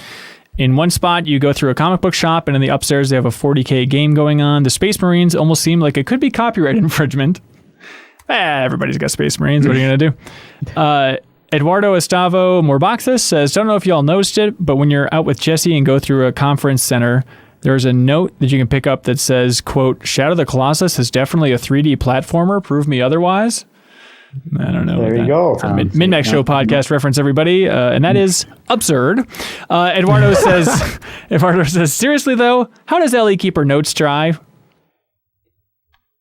In one spot, you go through a comic book shop, and in the upstairs, they have a 40K game going on. The Space Marines almost seem like it could be copyright infringement. Everybody's got Space Marines. What are you going to do? Eduardo Estavo Morboxis says, don't know if y'all noticed it, but when you're out with Jesse and go through a conference center, there's a note that you can pick up that says, quote, Shadow of the Colossus is definitely a 3D platformer. Prove me otherwise. I don't know. There you go. MinnMax Show podcast reference, everybody. And that is absurd. Eduardo says, seriously, though, how does Ellie keep her notes dry?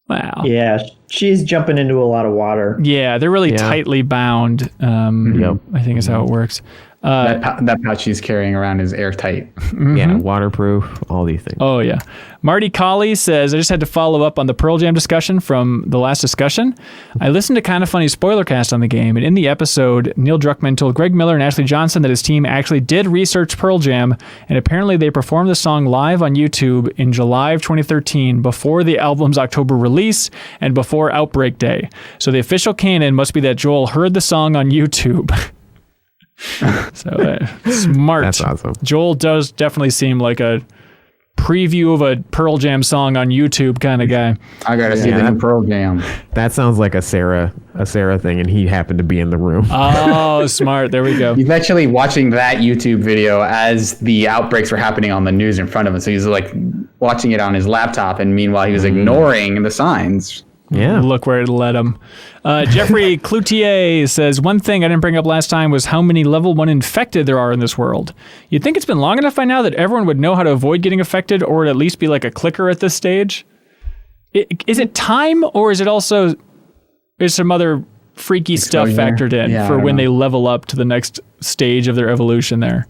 Wow. Yeah, she's jumping into a lot of water. Yeah, they're really tightly bound. I think is how it works. That pouch she's carrying around is airtight. Yeah, waterproof, all these things. Oh, yeah. Marty Colley says, I just had to follow up on the Pearl Jam discussion from the last discussion. I listened to Kind of Funny Spoilercast on the game, and in the episode, Neil Druckmann told Greg Miller and Ashley Johnson that his team actually did research Pearl Jam, and apparently they performed the song live on YouTube in July of 2013, before the album's October release and before Outbreak Day. So the official canon must be that Joel heard the song on YouTube. So smart. That's awesome. Joel does definitely seem like a preview of a Pearl Jam song on YouTube kind of guy. I gotta see the new Pearl Jam. That sounds like a Sarah thing, and he happened to be in the room. Oh, smart. There we go. He's actually watching that YouTube video as the outbreaks were happening on the news in front of him. So he's like watching it on his laptop, and meanwhile he was ignoring the signs. Yeah. Look where it led him. Jeffrey Cloutier says, one thing I didn't bring up last time was how many level 1 infected there are in this world. You'd think it's been long enough by now that everyone would know how to avoid getting affected, or at least be like a clicker at this stage. Is it time, or is it also is some other freaky stuff factored in for when they level up to the next stage of their evolution there?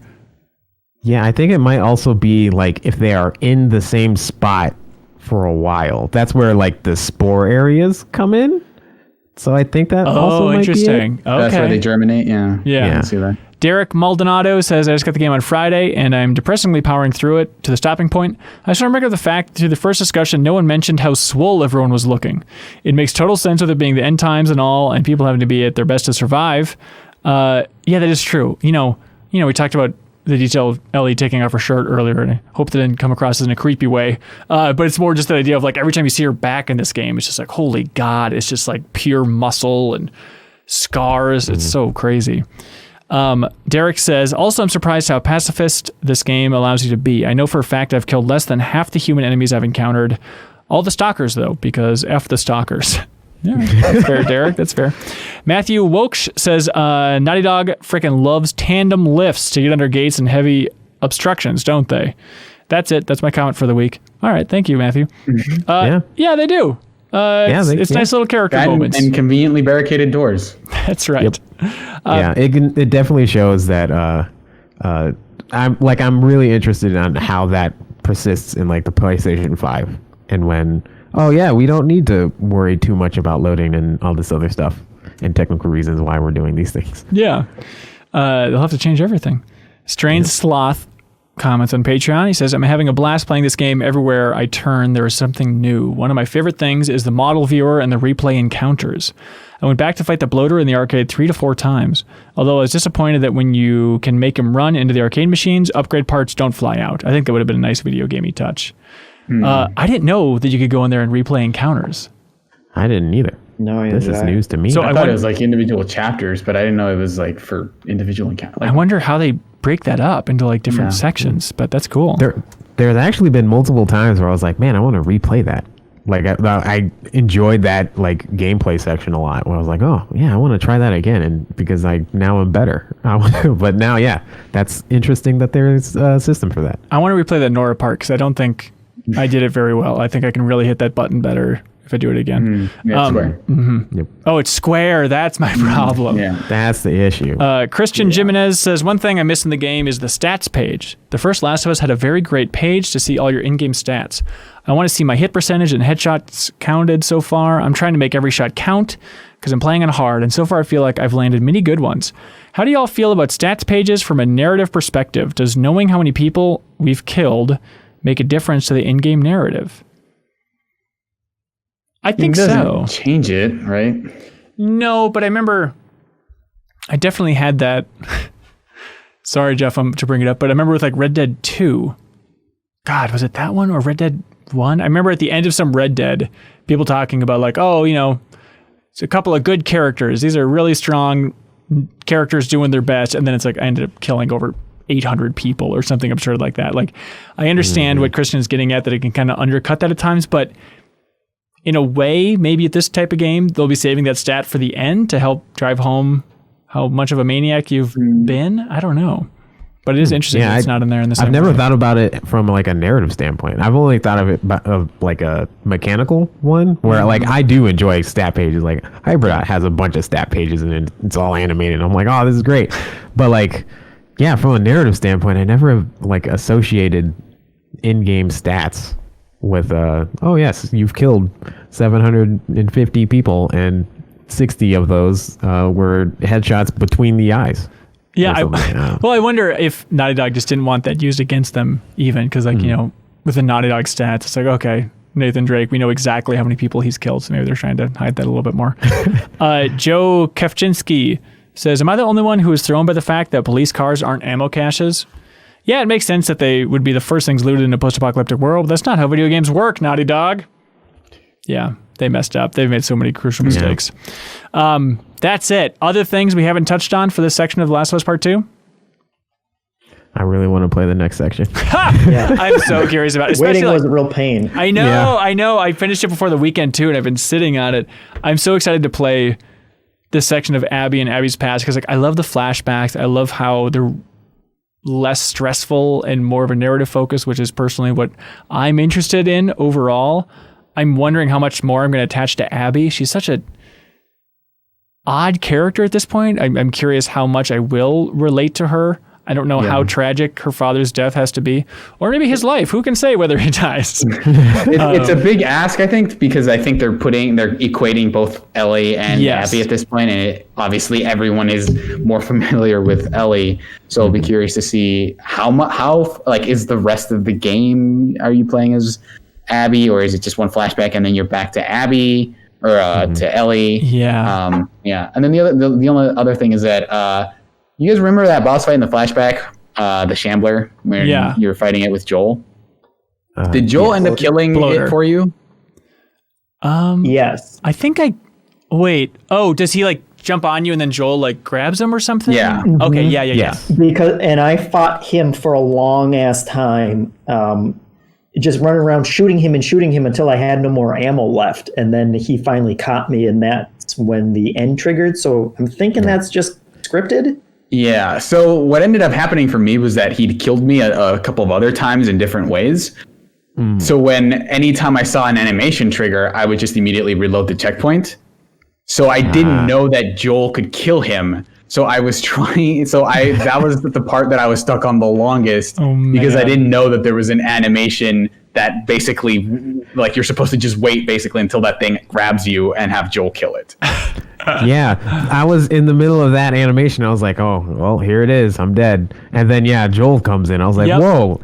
Yeah, I think it might also be like if they are in the same spot for a while. That's where like the spore areas come in. So I think that also might interesting. be it. Okay. That's where they germinate. Yeah. Yeah. I can see that. Derek Maldonado says, I just got the game on Friday, and I'm depressingly powering through it to the stopping point. I just want to bring up the fact that through the first discussion, no one mentioned how swole everyone was looking. It makes total sense with it being the end times and all, and people having to be at their best to survive. Yeah, that is true. You know, we talked about the detail of Ellie taking off her shirt earlier, and I hope that didn't come across as in a creepy way. But it's more just the idea of like every time you see her back in this game, it's just like, holy God, it's just like pure muscle and scars. It's so crazy. Derek says, also, I'm surprised how pacifist this game allows you to be. I know for a fact I've killed less than half the human enemies I've encountered. All the stalkers, though, because F the stalkers. Yeah, that's fair, Derek. That's fair. Matthew Woksh says, Naughty Dog frickin' loves tandem lifts to get under gates and heavy obstructions, don't they? That's it. That's my comment for the week. All right. Thank you, Matthew. Yeah, they do. It's nice little character moments. And conveniently barricaded doors. That's right. Yep. It definitely shows that I'm really interested in how that persists in like the PlayStation 5 and when we don't need to worry too much about loading and all this other stuff and technical reasons why we're doing these things. Yeah. They'll have to change everything. Strange Sloth comments on Patreon. He says, I'm having a blast playing this game. Everywhere I turn, there is something new. One of my favorite things is the model viewer and the replay encounters. I went back to fight the bloater in the arcade 3 to 4 times. Although I was disappointed that when you can make him run into the arcade machines, upgrade parts don't fly out. I think that would have been a nice video gamey touch. I didn't know that you could go in there and replay encounters. I didn't either. No, this is news to me. So I thought it was like individual chapters, but I didn't know it was like for individual encounters. I wonder how they break that up into like different sections, but that's cool. There's actually been multiple times where I was like, man, I want to replay that. Like I enjoyed that like gameplay section a lot. Where I was like, oh yeah, I want to try that again, and because now I'm better. But now, that's interesting that there's a system for that. I want to replay that Nora part because I don't think I did it very well. I think I can really hit that button better if I do it again. Yeah, square. Yep. Oh, it's square. That's my problem. Yeah. That's the issue. Christian Jimenez says, one thing I miss in the game is the stats page. The first Last of Us had a very great page to see all your in-game stats. I want to see my hit percentage and headshots counted so far. I'm trying to make every shot count because I'm playing on hard, and so far I feel like I've landed many good ones. How do y'all feel about stats pages from a narrative perspective? Does knowing how many people we've killed make a difference to the in-game narrative? I think so. Change it, right? No, but I remember I definitely had that. Sorry, Jeff, to bring it up, but I remember with like Red Dead 2. God, was it that one or Red Dead 1? I remember at the end of some Red Dead, people talking about like, oh, it's a couple of good characters. These are really strong characters doing their best. And then it's like I ended up killing over 800 people or something absurd like that. Like, I understand what Christian's getting at, that it can kind of undercut that at times, but in a way, maybe at this type of game, they'll be saving that stat for the end to help drive home how much of a maniac you've been. I don't know. But it is interesting that it's not in there in the same I've never way. thought about it from like a narrative standpoint. I've only thought of it of like a mechanical one where like I do enjoy stat pages. Like Hybrid has a bunch of stat pages and it's all animated. I'm like, oh, this is great. But like, yeah, from a narrative standpoint, I never have like associated in-game stats with oh yes, you've killed 750 people and 60 of those were headshots between the eyes. Yeah, I wonder if Naughty Dog just didn't want that used against them even, because like, with the Naughty Dog stats, it's like, okay, Nathan Drake, we know exactly how many people he's killed, so maybe they're trying to hide that a little bit more. Joe Kefchinsky says, am I the only one who is thrown by the fact that police cars aren't ammo caches? Yeah, it makes sense that they would be the first things looted in a post-apocalyptic world, but that's not how video games work, Naughty Dog. Yeah, they messed up. They've made so many crucial mistakes. That's it. Other things we haven't touched on for this section of The Last of Us Part 2? I really want to play the next section. Yeah. I'm so curious about it. Waiting was a real pain. I know. I finished it before the weekend too, and I've been sitting on it. I'm so excited to play this section of Abby and Abby's past, because like I love the flashbacks. I love how they're less stressful and more of a narrative focus, which is personally what I'm interested in overall. I'm wondering how much more I'm going to attach to Abby. She's such a odd character at this point. I'm curious how much I will relate to her. I don't know how tragic her father's death has to be, or maybe his life. Who can say whether he dies? It's a big ask, I think, because I think they're equating both Ellie and Abby at this point, and obviously everyone is more familiar with Ellie. So I'll be curious to see how is the rest of the game? Are you playing as Abby, or is it just one flashback and then you're back to Abby? Or to Ellie. Yeah. And then the only other thing is that you guys remember that boss fight in the flashback, the Shambler, where you're fighting it with Joel? Did Joel end up killing it for you? Yes. I think wait. Oh, does he like jump on you and then Joel like grabs him or something? Yeah. Okay. Yeah. And I fought him for a long ass time. Just running around shooting him until I had no more ammo left. And then he finally caught me, and that's when the end triggered. So I'm thinking that's just scripted. Yeah. So what ended up happening for me was that he'd killed me a couple of other times in different ways. So anytime I saw an animation trigger, I would just immediately reload the checkpoint. So I didn't know that Joel could kill him. So I was trying, that was the part that I was stuck on the longest because I didn't know that there was an animation that basically, like, you're supposed to just wait basically until that thing grabs you and have Joel kill it. Yeah, I was in the middle of that animation. I was like, oh, well, here it is. I'm dead. And then, Joel comes in. I was like, whoa,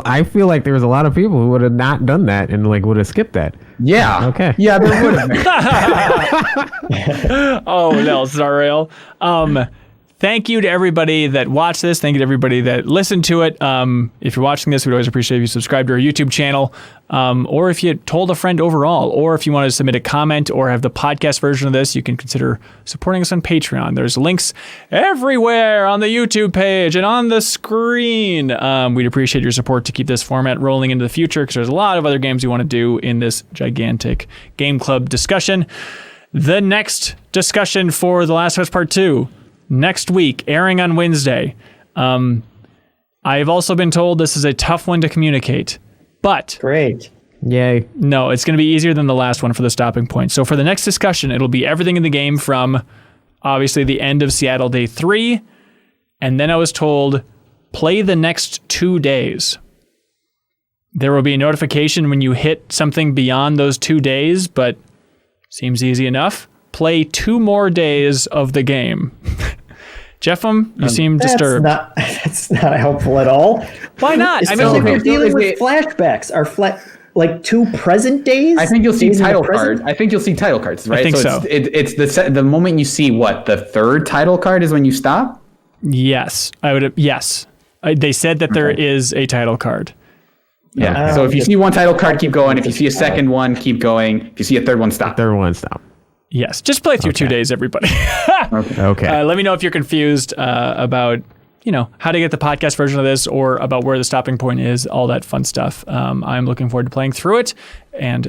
I feel like there was a lot of people who would have not done that and like would have skipped that. Yeah. Okay. Yeah, there would have been. Oh, no, sorry. Thank you to everybody that watched this. Thank you to everybody that listened to it. If you're watching this, we'd always appreciate if you subscribe to our YouTube channel, or if you told a friend overall, or if you want to submit a comment or have the podcast version of this, you can consider supporting us on Patreon. There's links everywhere on the YouTube page and on the screen. We'd appreciate your support to keep this format rolling into the future, because there's a lot of other games we want to do in this gigantic game club discussion. The next discussion for The Last of Us Part 2, next week, airing on Wednesday. I've also been told this is a tough one to communicate, But Great. Yay. no, it's going to be easier than the last one for the stopping point. So for the next discussion, it'll be everything in the game from obviously the end of Seattle Day 3. And then I was told, play the next 2 days. There will be a notification when you hit something beyond those 2 days, but seems easy enough. Play 2 more days of the game. Jeffem, you seem disturbed. That's not helpful at all. Why not? Especially if you're dealing with flashbacks. Like 2 present days? I think you'll see title cards. I think you'll see title cards, right? I think so. It's the moment you see what the 3rd title card is when you stop. Yes, I would. Yes, they said that there is a title card. Yeah. So if you see one title card, keep going. If you see a second one, keep going. If you see a third one, stop. Yes, just play through 2 days, everybody. Okay. Let me know if you're confused about how to get the podcast version of this or about where the stopping point is, all that fun stuff. I'm looking forward to playing through it and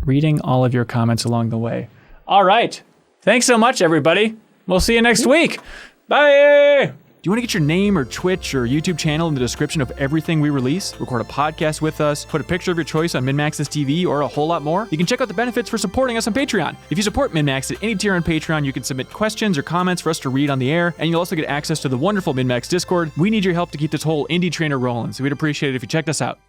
reading all of your comments along the way. All right. Thanks so much, everybody. We'll see you next week. Bye. Do you want to get your name or Twitch or YouTube channel in the description of everything we release? Record a podcast with us, put a picture of your choice on MinnMax's TV, or a whole lot more? You can check out the benefits for supporting us on Patreon. If you support MinnMax at any tier on Patreon, you can submit questions or comments for us to read on the air, and you'll also get access to the wonderful MinnMax Discord. We need your help to keep this whole indie trainer rolling, so we'd appreciate it if you checked us out.